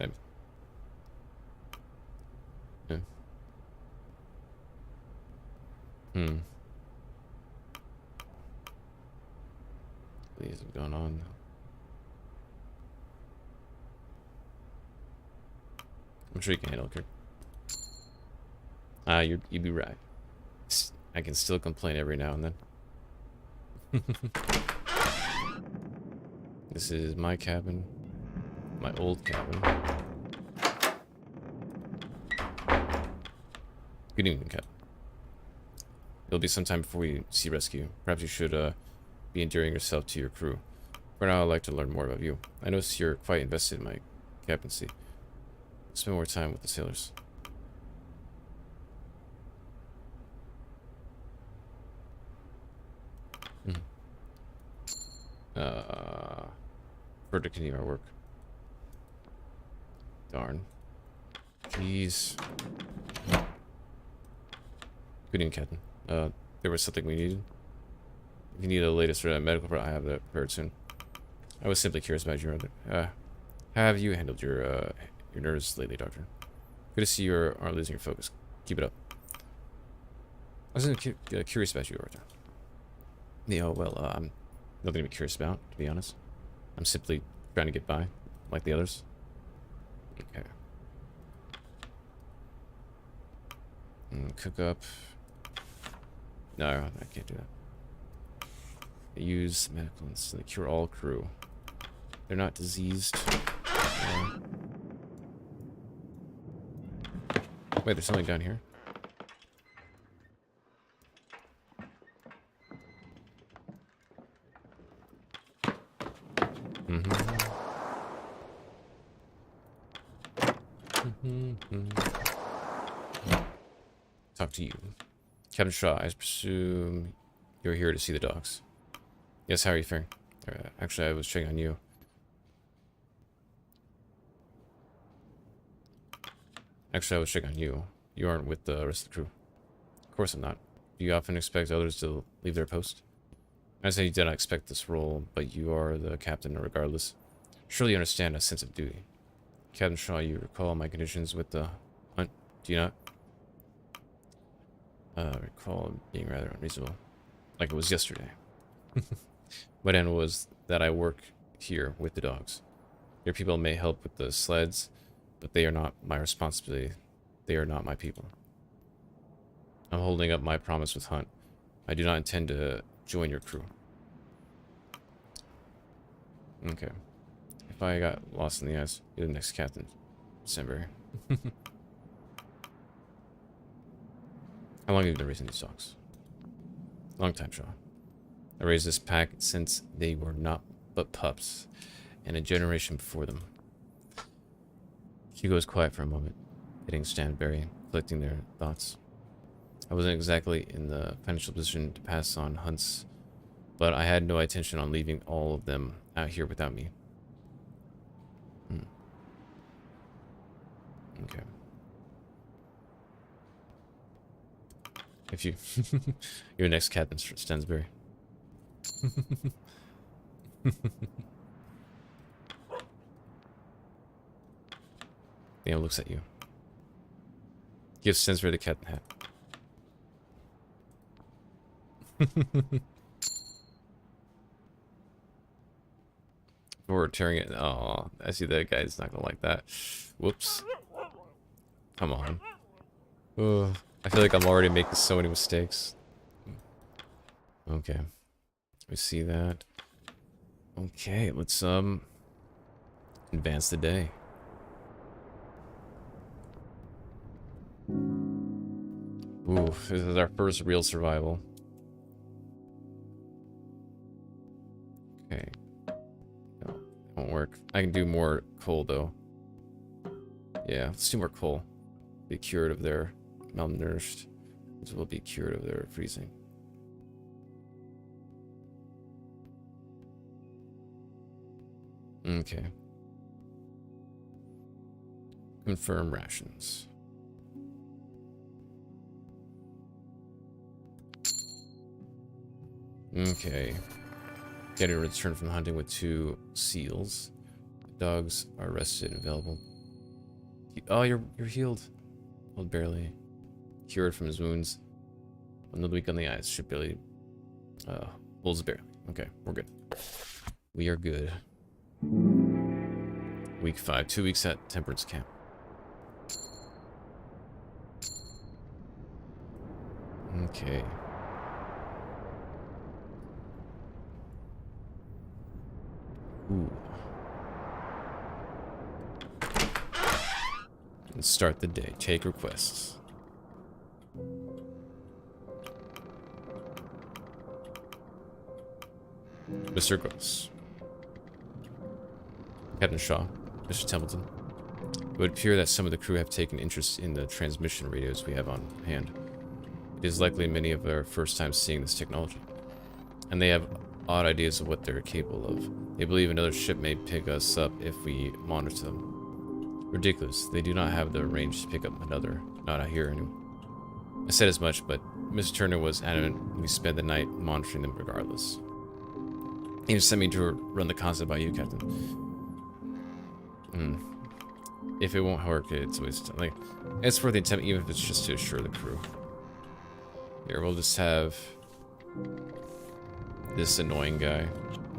Yeah. What is going on? I'm sure you can handle it, Kurt. You'd be right. I can still complain every now and then. This is my cabin. My old cabin. Good evening, Captain. It'll be some time before we see rescue. Perhaps you should be endearing yourself to your crew. For now, I'd like to learn more about you. I notice you're quite invested in my captaincy. Spend more time with the sailors. For to continue our work. Darn. Jeez. Good evening, Captain. There was something we needed. If you need the latest medical product, I have that prepared soon. I was simply curious about your other. How have you handled your nerves lately, Doctor? Good to see you aren't losing your focus. Keep it up. I was curious about you, Arthur. Yeah, well, nothing to be curious about, to be honest. I'm simply trying to get by, like the others. Okay. Cook up. No, I can't do that. Use medical instantly. Cure all crew. They're not diseased. Wait, there's something down here. Talk to you. Captain Shaw, I presume you're here to see the dogs. Yes, how are you faring? Actually, I was checking on you. Actually, I was checking on you. You aren't with the rest of the crew. Of course I'm not. Do you often expect others to leave their post? I say you did not expect this role, but you are the captain regardless. Surely you understand a sense of duty. Captain Shaw, you recall my conditions with the hunt, do you not? Recall being rather unreasonable. Like it was yesterday. My end was that I work here with the dogs. Your people may help with the sleds, but they are not my responsibility. They are not my people. I'm holding up my promise with Hunt. I do not intend to join your crew. Okay. If I got lost in the ice, you're the next captain. December. How long have you been raising these dogs? Long time, Shaw. I raised this pack since they were not but pups, and a generation before them. Hugo was quiet for a moment, hitting Stanberry, collecting their thoughts. I wasn't exactly in the financial position to pass on hunts, but I had no intention on leaving all of them out here without me. Okay. If you... You're next captain, Stansbury. Liam looks at you. Gives Stansbury the captain hat. We're tearing it. Oh, I see that guy's not gonna like that. Whoops. Come on. Ugh. I feel like I'm already making so many mistakes. Okay. We see that. Okay, let's advance the day. Oof, this is our first real survival. Okay. No, won't work. I can do more coal though. Yeah, let's do more coal. Be cured of their malnourished. This will be cured of their freezing. Okay. Confirm rations. Okay. Getting a return from hunting with 2 seals. Dogs are rested and available. Oh, you're healed. Well, barely. Cured from his wounds. Another week on the ice. Should barely. Wolves barely. Okay, we're good. We are good. Week 5. 2 weeks at Temperance Camp. Okay. Ooh. And start the day. Take requests. Mr. Gross. Captain Shaw. Mr. Templeton. It would appear that some of the crew have taken interest in the transmission radios we have on hand. It is likely many of our first time seeing this technology. And they have odd ideas of what they're capable of. They believe another ship may pick us up if we monitor them. Ridiculous. They do not have the range to pick up another. Not out here anyway. I said as much, but Mr. Turner was adamant we spend the night monitoring them regardless. He just sent me to run the concept by you, Captain. If it won't work, it's a waste of time. Like, it's worth the attempt, even if it's just to assure the crew. Here, we'll just have this annoying guy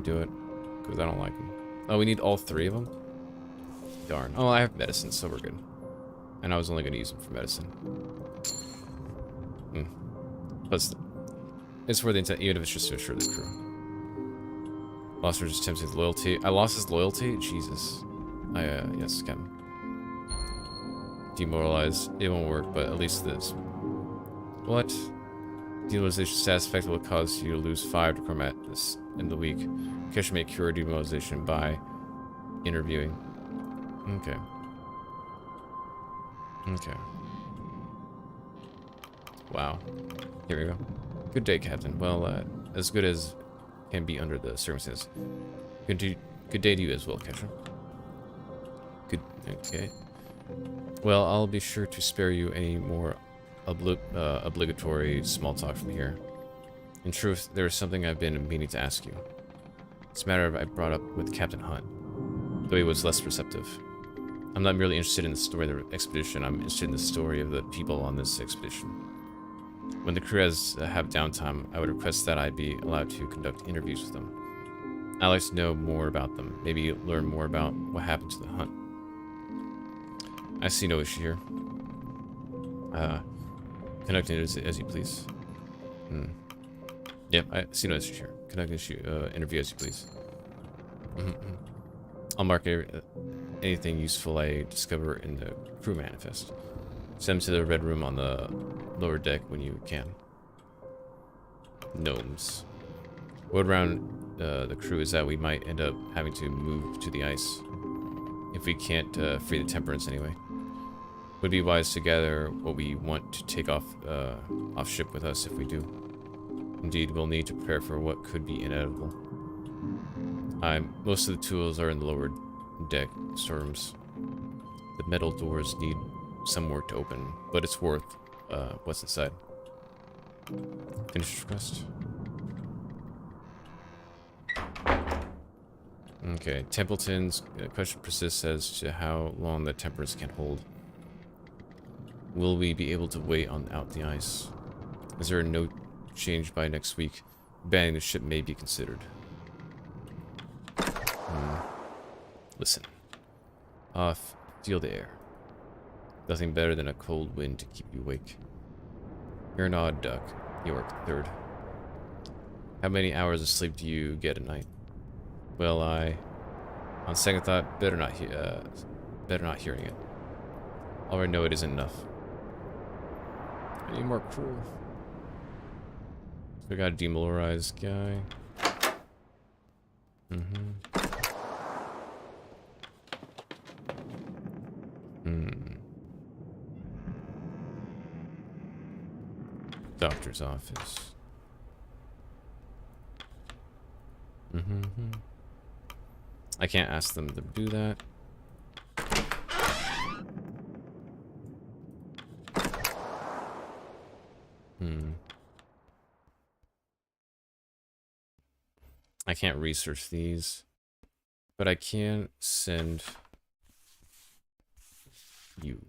do it, because I don't like him. Oh, we need all 3 of them? Darn. Oh, I have medicine, so we're good. And I was only going to use them for medicine. Plus, it's worth the intent, even if it's just to assure the crew. Lost her just tempts his loyalty. I lost his loyalty? Jesus. Yes, Captain. Demoralized. It won't work, but at least this. What? Demoralization status effect will cause you to lose 5 decorum at this in the week. Cash may cure demoralization by interviewing. Okay. Okay. Wow. Here we go. Good day, Captain. Well, as good as can be under the circumstances. Good day to you as well, Ketchup. Good. Okay. Well, I'll be sure to spare you any more obligatory small talk from here. In truth, there is something I've been meaning to ask you. It's a matter I brought up with Captain Hunt, though he was less receptive. I'm not merely interested in the story of the expedition, I'm interested in the story of the people on this expedition. When the crew have downtime, I would request that I be allowed to conduct interviews with them. I'd like to know more about them, maybe learn more about what happened to the hunt. I see no issue here. Conduct interviews as you please. Yep, I see no issue here. Conduct interview as you please. I'll mark anything useful I discover in the crew manifest. Send them to the red room on the lower deck when you can. Gnomes. Word around the crew is that we might end up having to move to the ice. If we can't free the temperance anyway. Would be wise to gather what we want to take off ship with us if we do. Indeed, we'll need to prepare for what could be inevitable. Most of the tools are in the lower deck storerooms. The metal doors need some work to open, but it's worth what's inside. Finish quest. Okay, Templeton's question persists as to how long the temperance can hold. Will we be able to wait out the ice? Is there a note change by next week? Banning the ship may be considered. Listen. Feel the air. Nothing better than a cold wind to keep you awake. You're an odd duck. York, third. How many hours of sleep do you get a night? Well, on second thought, better not hearing it. Already know it isn't enough. I need more crew. We got a demoralized guy. Doctor's office. I can't ask them to do that. I can't research these, but I can send you.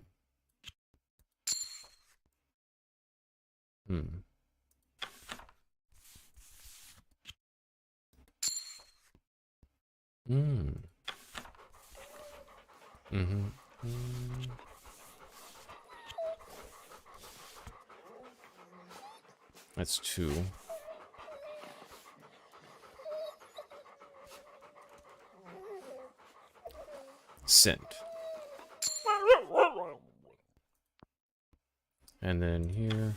That's 2. Send. And then here.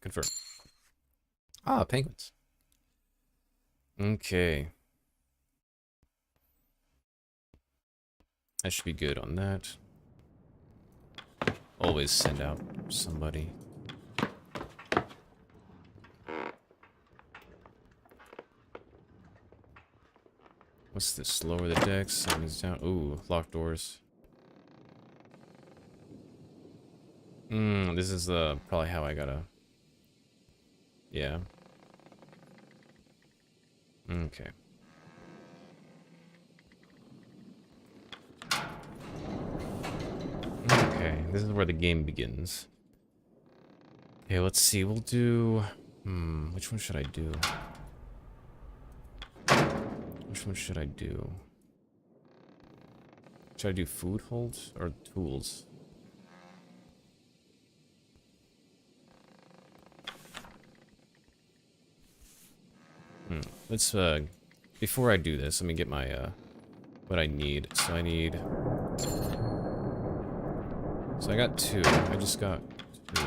Confirm. Ah, penguins. Okay. I should be good on that. Always send out somebody. What's this? Lower the decks. Something's down. Ooh, locked doors. This is probably how I gotta. Yeah. Okay. Okay, this is where the game begins. Okay, let's see. We'll do. Which one should I do? Which one should I do? Should I do food holds or tools? Let's before I do this, let me get my what I need. So I need. So I got 2. I just got 2.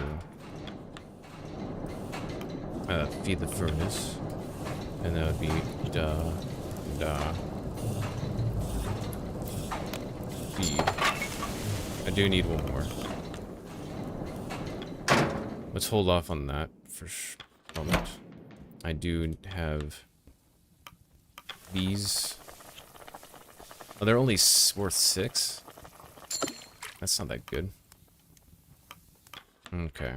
Feed the furnace, and that would be feed. I do need one more. Let's hold off on that for a moment. I do have These. Oh, they're only worth 6? That's not that good. Okay.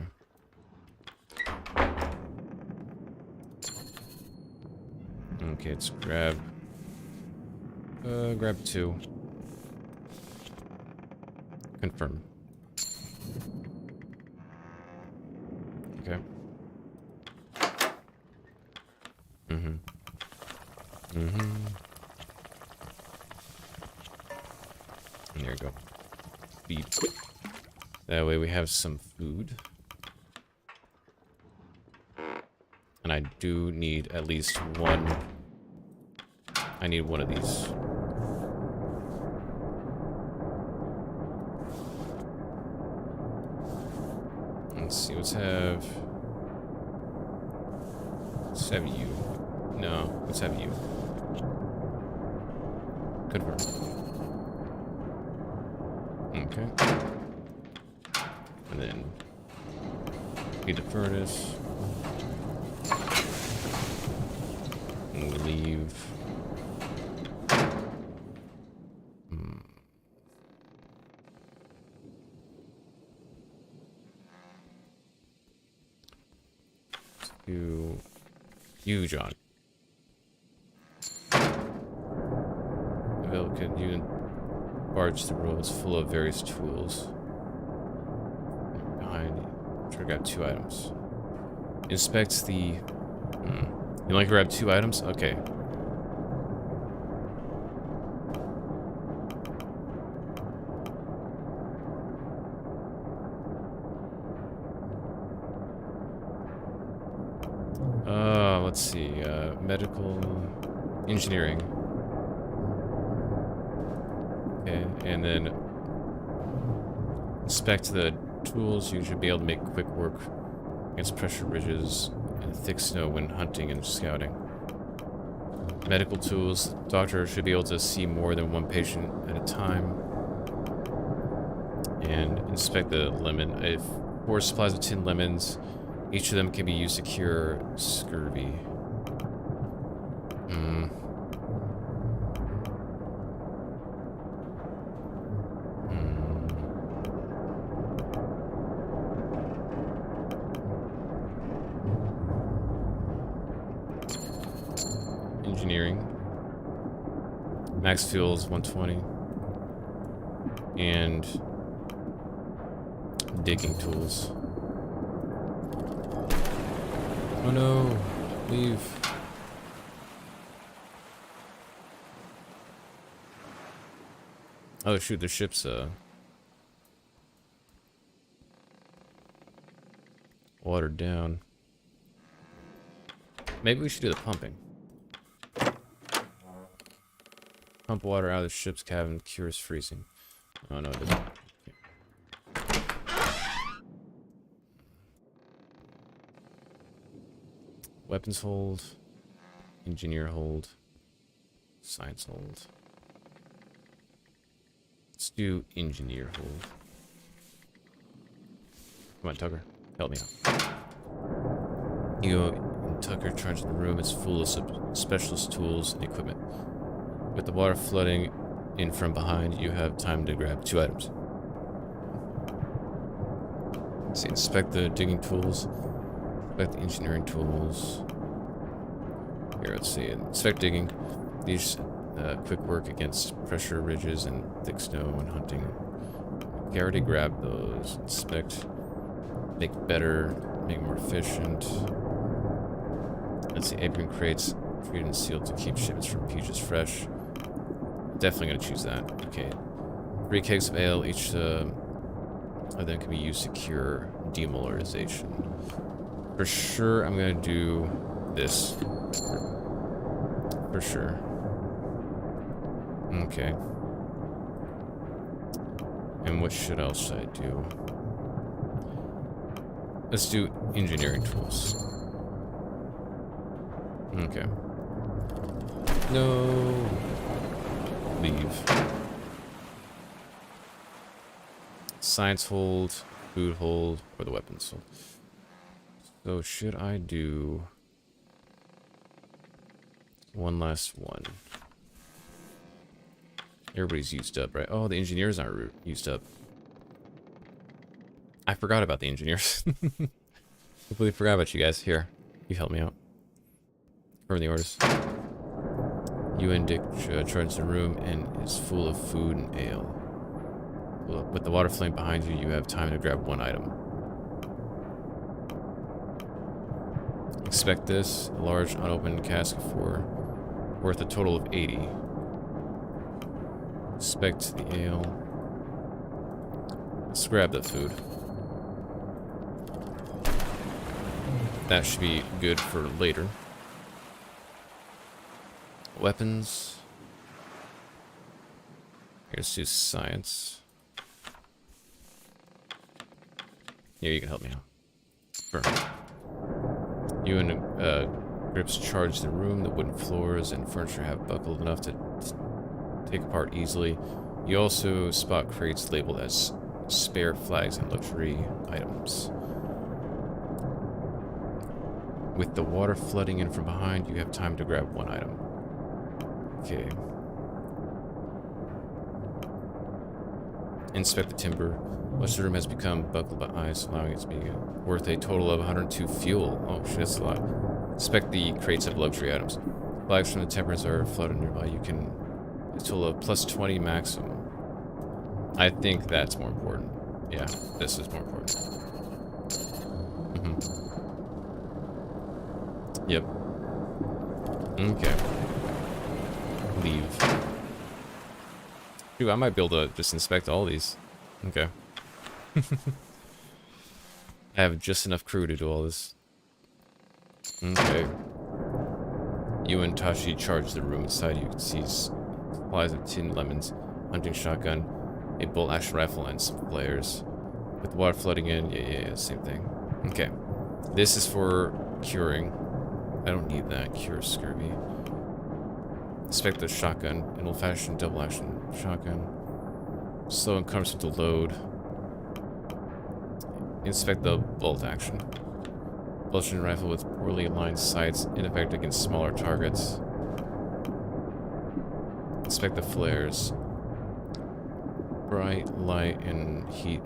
Okay, let's grab 2. Confirm. Okay. There you go. Feed. That way we have some food. And I do need at least one. I need one of these. Let's see, let's have you. No, let's have you. Confirm. Okay. And then feed the furnace. And we leave. To you, John. Can you barge the roads full of various tools? Behind you. Sure, grab 2 items. Inspects the. You only grab 2 items? Okay. Let's see. Medical engineering. Okay, and then inspect the tools. You should be able to make quick work against pressure ridges and thick snow when hunting and scouting. Medical tools. Doctor should be able to see more than one patient at a time. And inspect the lemon. If 4 supplies of 10 lemons, each of them can be used to cure scurvy. Engineering. Max fuels 120. And digging tools. Oh no, leave. Oh shoot, the ship's watered down. Maybe we should do the pumping. Pump water out of the ship's cabin, cures freezing. Oh no, it doesn't. Okay. Weapons hold, engineer hold, science hold. Let's do engineer hold. Come on, Tucker, help me out. You and Tucker charge the room. It's full of specialist tools and equipment. With the water flooding in from behind, you have time to grab 2 items. Let's see, inspect the digging tools. Inspect the engineering tools. Here, let's see. Inspect digging. These quick work against pressure ridges and thick snow when hunting. Okay, I already grabbed those. Inspect. Make better. Make more efficient. Let's see. Apron crates. Treated and sealed to keep shipments from peaches fresh. Definitely gonna choose that. Okay. 3 kegs of ale. Each of them can be used to cure demolarization. For sure, I'm gonna do this. For sure. Okay. And what else should I do? Let's do engineering tools. Okay. No. Leave. Science hold, food hold, or the weapons hold. So should I do... One last one. Everybody's used up, right? Oh, the engineers aren't used up. I forgot about the engineers. Completely forgot about you guys. Here, you help me out. Confirm the orders. You and Dick charge the room and is full of food and ale. With the water flame behind you, you have time to grab one item. Expect this, a large unopened cask worth a total of 80. Expect the ale. Let's grab the food. That should be good for later. Weapons. Here's do science. Here, you can help me out. Sure. You and Grips charge the room. The wooden floors and furniture have buckled enough to take apart easily. You also spot crates labeled as spare flags and luxury items. With the water flooding in from behind, you have time to grab one item. Okay. Inspect the timber. Most of the room has become buckled by ice, allowing it to be worth a total of 102 fuel. Oh shit, that's a lot. Inspect the crates of luxury items. Flags from the temperance are floating nearby. You can a total of plus 20 maximum. I think that's more important. Yeah, this is more important. Yep. Okay. Leave. Dude, I might be able to just inspect all these. Okay. I have just enough crew to do all this. Okay. You and Tashi charge the room. Inside you can see supplies of tinned lemons, hunting shotgun, a bolt action rifle, and some flares. With water flooding in, yeah, same thing. Okay. This is for curing. I don't need that. Cure scurvy. Inspect the shotgun. An old-fashioned double-action shotgun. Slow and cumbersome to load. Inspect the bolt action. Bludgeoning rifle with poorly aligned sights, ineffective against smaller targets. Inspect the flares. Bright light and heat.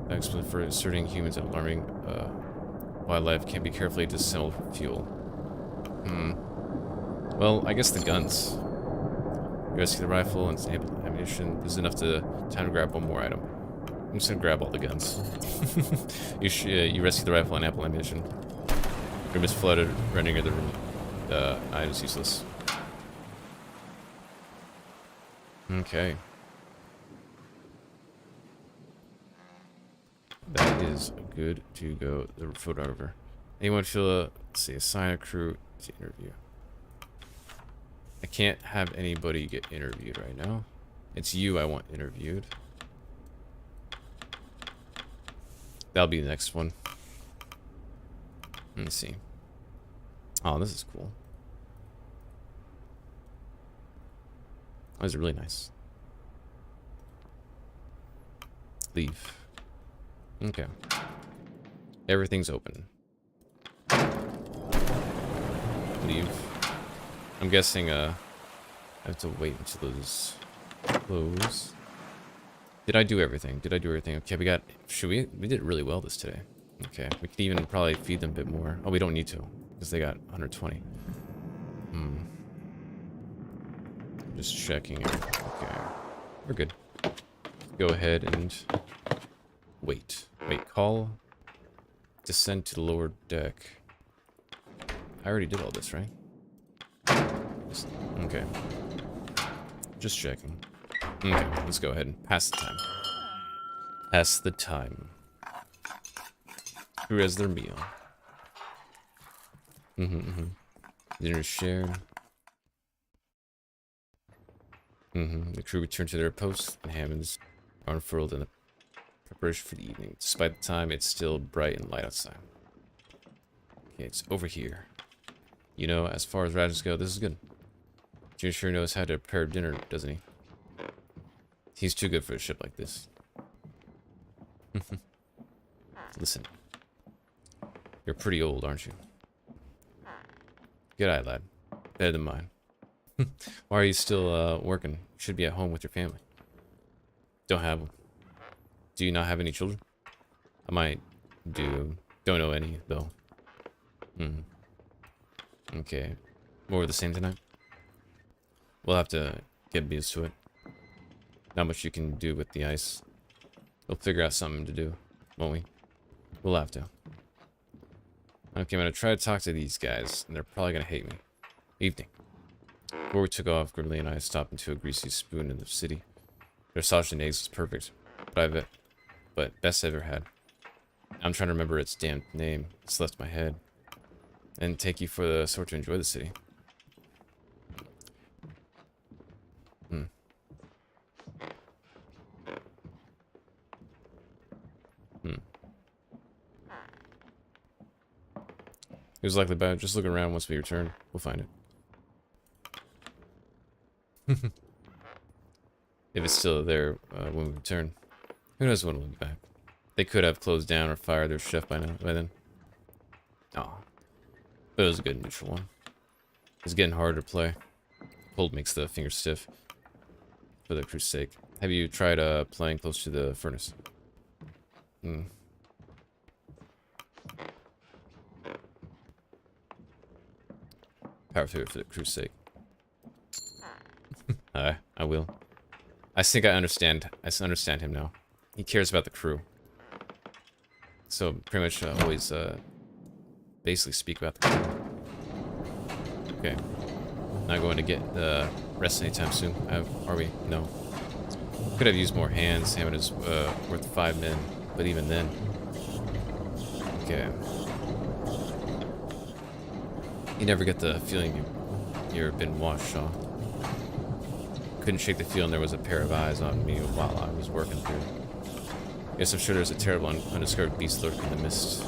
Excellent for inserting humans and alarming wildlife can be carefully disassembled from fuel. Well, I guess the guns. You rescue the rifle and ammunition. This is enough time to grab one more item. I'm just gonna grab all the guns. You rescue the rifle and ample ammunition. Room is flooded, rendering the room items useless. Okay. That is good to go. The photographer. Anyone feel let's see, assign a crew to interview. I can't have anybody get interviewed right now. It's you I want interviewed. That'll be the next one. Let me see. Oh, this is cool. Oh, this is really nice. Leave. Okay. Everything's open. Leave. I'm guessing I have to wait until those close. Did I do everything? Did I do everything? Okay, we did really well this today. Okay, we could even probably feed them a bit more. Oh, we don't need to, because they got 120. Just checking. Okay, we're good. Go ahead and wait. Call. Descend to the lower deck. I already did all this, right? Okay. Just checking. Okay, let's go ahead and pass the time. Pass the time. Who has their meal? Dinner shared. The crew returned to their posts, and Hammonds are unfurled in the preparation for the evening. Despite the time, it's still bright and light outside. Okay, it's over here. You know, as far as rations go, this is good. Junior sure knows how to prepare dinner, doesn't he? He's too good for a ship like this. Listen. You're pretty old, aren't you? Good eye, lad. better than mine. Why are you still working? You should be at home with your family. Don't have them. Do you not have any children? I might do. Don't know any, though. Hmm. Okay. More of the same tonight? We'll have to get used to it. Not much you can do with the ice. We'll figure out something to do, won't we? We'll have to. Okay, I'm gonna try to talk to these guys, and they're probably gonna hate me. Evening. Before we took off, Gridley and I stopped into a greasy spoon in the city. Their sausage and eggs was perfect, but best I ever had. I'm trying to remember its damn name. It's left my head. And take you for the sort to enjoy the city. It was likely bad. Just look around once we return. We'll find it. If it's still there when we return. Who knows when we'll be back. They could have closed down or fired their chef by then. Oh. But it was a good neutral one. It's getting harder to play. Cold makes the fingers stiff. For the crew's sake. Have you tried playing close to the furnace? Power through it for the crew's sake. I will. I think I understand him now. He cares about the crew. So pretty much always basically speak about the crew. Okay. Not going to get rest anytime soon, are we? No. Could have used more hands. Hammond is worth 5 men, but even then. Okay. You never get the feeling you've been watched, Shaw. Couldn't shake the feeling there was a pair of eyes on me while I was working through. Yes, I'm sure there's a terrible undiscovered beast lurking in the mist.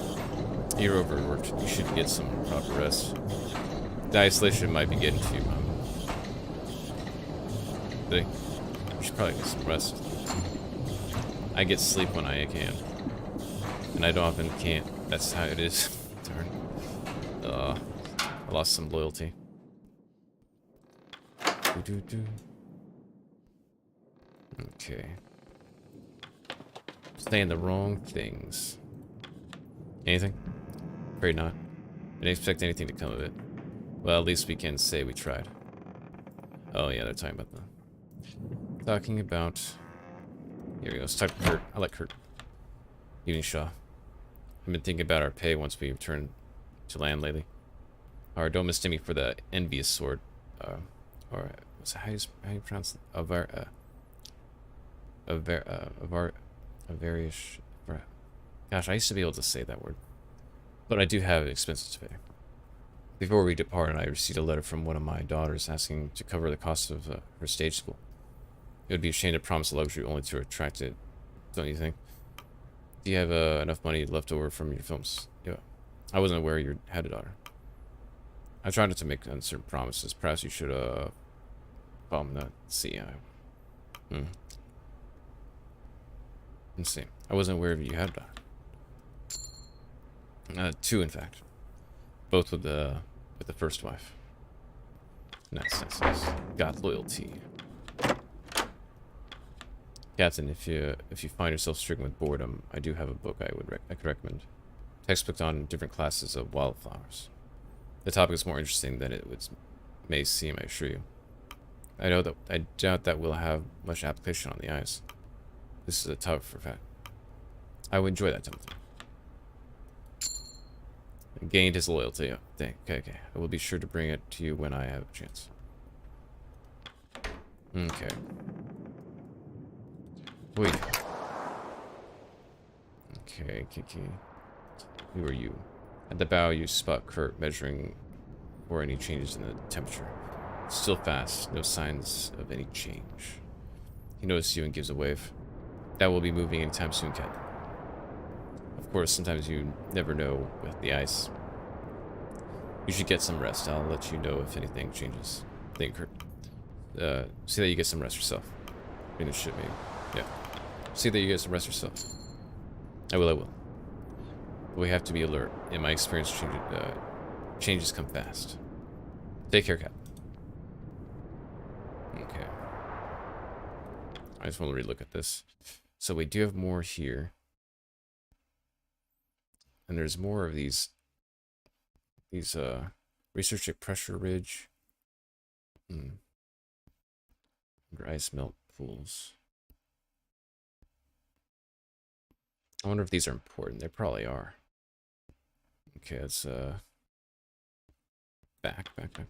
You're overworked. You should get some proper rest. The isolation might be getting to you, Mom. You should probably get some rest. I get sleep when I can. And I often can't. That's how it is. Darn. I lost some loyalty. Okay. Saying the wrong things. Anything? Afraid not. I didn't expect anything to come of it. Well, at least we can say we tried. Oh yeah, they're talking about the... Talking about... Here we go, let's talk to Kurt. I like Kurt. Evening, Shaw. I've been thinking about our pay once we return to land lately. Or don't mistake me for the envious sword. Or how do you pronounce it? Gosh, I used to be able to say that word. But I do have expenses to pay. Before we departed, I received a letter from one of my daughters asking to cover the cost of her stage school. It would be a shame to promise a luxury only to attract it, don't you think? Do you have enough money left over from your films? Yeah. I wasn't aware you had a daughter. I tried not to make uncertain promises. Perhaps you should, let's see. Let's see. I wasn't aware you had a daughter. 2, in fact. Both with the first wife. Nice. Got loyalty. Captain, if you find yourself stricken with boredom, I do have a book I could recommend. Textbook on different classes of wildflowers. The topic is more interesting than it may seem, I assure you. I doubt that we'll have much application on the ice. This is a topic for fact. I would enjoy that type of thing. Gained his loyalty. Okay. I will be sure to bring it to you when I have a chance. Okay. Wait. Okay. Who are you? At the bow, you spot Kurt measuring for any changes in the temperature. Still fast. No signs of any change. He notices you and gives a wave. That will be moving anytime soon, Captain. Of course, sometimes you never know with the ice. You should get some rest. I'll let you know if anything changes. Thank you, Kurt. See that you get some rest yourself. In the ship, maybe. Yeah. See that you get some rest yourself. I will. But we have to be alert. In my experience, changes come fast. Take care, Cap. Okay. I just want to relook at this. So we do have more here. And there's more of these research at pressure ridge. Under ice melt pools. I wonder if these are important. They probably are. Okay, let's back. Okay,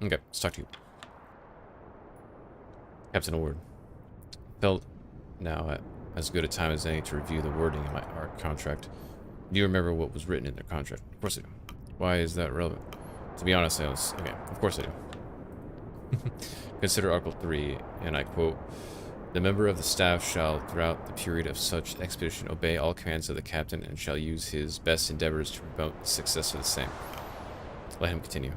let's talk to you. Captain Award. Felt now at as good a time as any to review the wording in our contract. Do you remember what was written in their contract? Of course I do. Why is that relevant? To be honest, okay, of course I do. Consider Article 3, and I quote, "The member of the staff shall, throughout the period of such expedition, obey all commands of the captain and shall use his best endeavors to promote the success of the same." Let him continue.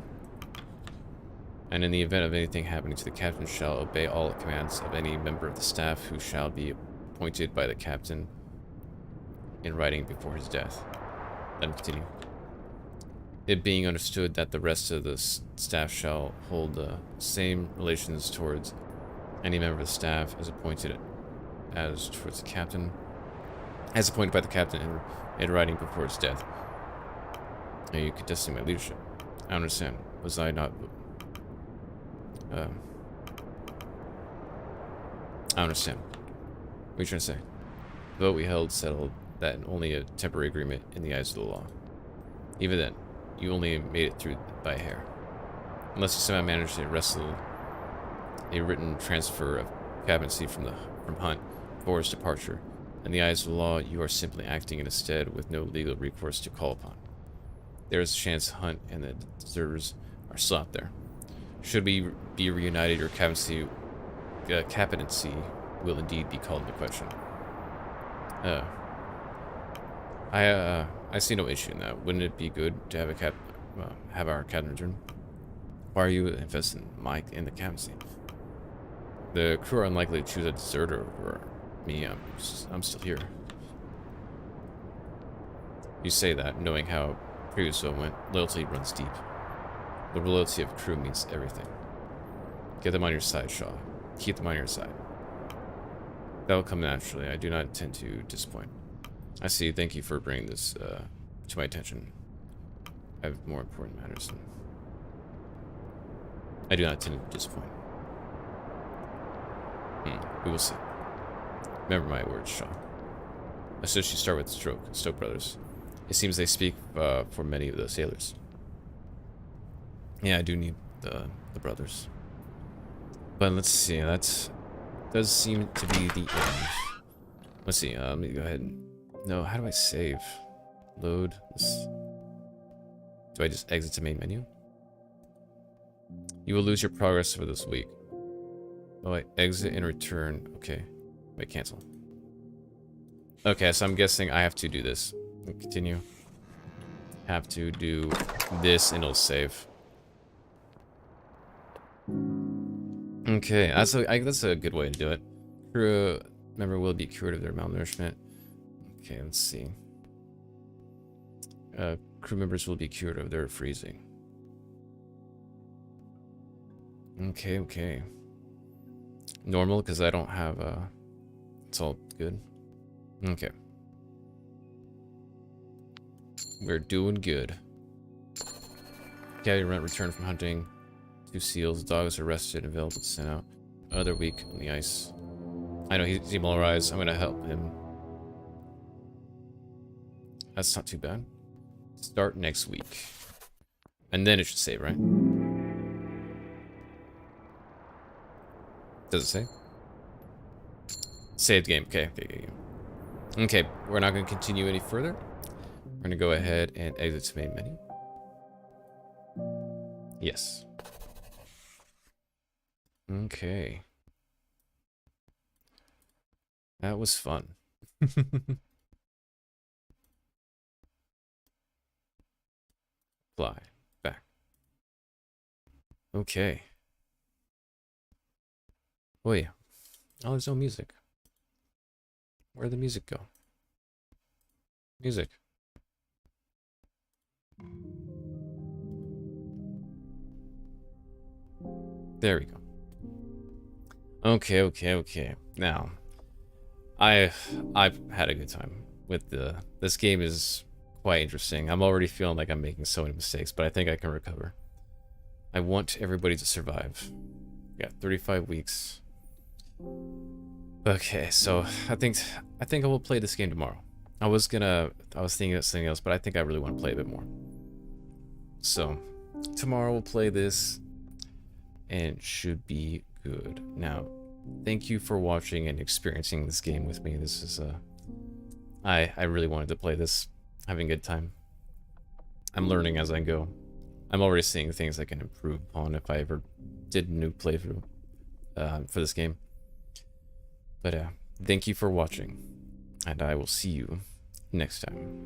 And in the event of anything happening to the captain, shall obey all commands of any member of the staff who shall be appointed by the captain in writing before his death. Let him continue. It being understood that the rest of the staff shall hold the same relations towards any member of the staff as appointed as towards the captain, as appointed by the captain in writing before his death. Are you contesting my leadership? I understand. Was I not? I understand. What are you trying to say? The vote we held settled that only a temporary agreement in the eyes of the law. Even then, you only made it through by a hair. Unless you somehow managed to wrestle a written transfer of captaincy from Hunt for his departure. In the eyes of the law, you are simply acting in his stead with no legal recourse to call upon. There is a chance Hunt and the deserters are still out there. Should we be reunited, your captaincy will indeed be called into question. I see no issue in that. Wouldn't it be good to have our captain return? Why are you invested in Mike in the captaincy? The crew are unlikely to choose a deserter over me. I'm still here. You say that, knowing how previous went, loyalty runs deep. The loyalty of crew means everything. Get them on your side, Shaw. Keep them on your side. That will come naturally. I do not intend to disappoint. I see. Thank you for bringing this to my attention. I have more important matters. I do not intend to disappoint. We will see. Remember my words, Shaw. I suggest you start with Stoke Brothers. It seems they speak for many of the sailors. Yeah, I do need the brothers. But let's see, that does seem to be the end. Let's see, let me go ahead and... No, how do I save? Load this. Do I just exit to main menu? You will lose your progress for this week. Oh, I exit and return. Okay. Wait, cancel. Okay, so I'm guessing I have to do this. Continue. Have to do this and it'll save. Okay, that's a good way to do it. Crew member will be cured of their malnourishment. Okay, let's see. Crew members will be cured of their freezing. Okay. Normal, because I don't have it's all good. Okay. We're doing good. Cabby returned from hunting. 2 seals. Dog is arrested and available to send out. Another week on the ice. I know he's demoralized. I'm gonna help him. That's not too bad. Start next week. And then it should save, right? Does it say? Save the game. Okay. Okay, we're not going to continue any further. We're going to go ahead and exit to main menu. Yes. Okay. That was fun. Fly. Back. Okay. Oh yeah. Oh, there's no music. Where'd the music go? Music. There we go. Okay. Now, I've had a good time with this game is quite interesting. I'm already feeling like I'm making so many mistakes, but I think I can recover. I want everybody to survive. Yeah, 35 weeks. Okay, so I think I will play this game tomorrow. I was thinking of something else, but I think I really want to play a bit more. So tomorrow we'll play this, and it should be good. Now, thank you for watching and experiencing this game with me. This is I really wanted to play this, having a good time. I'm learning as I go. I'm already seeing things I can improve upon if I ever did a new playthrough for this game. But thank you for watching, and I will see you next time.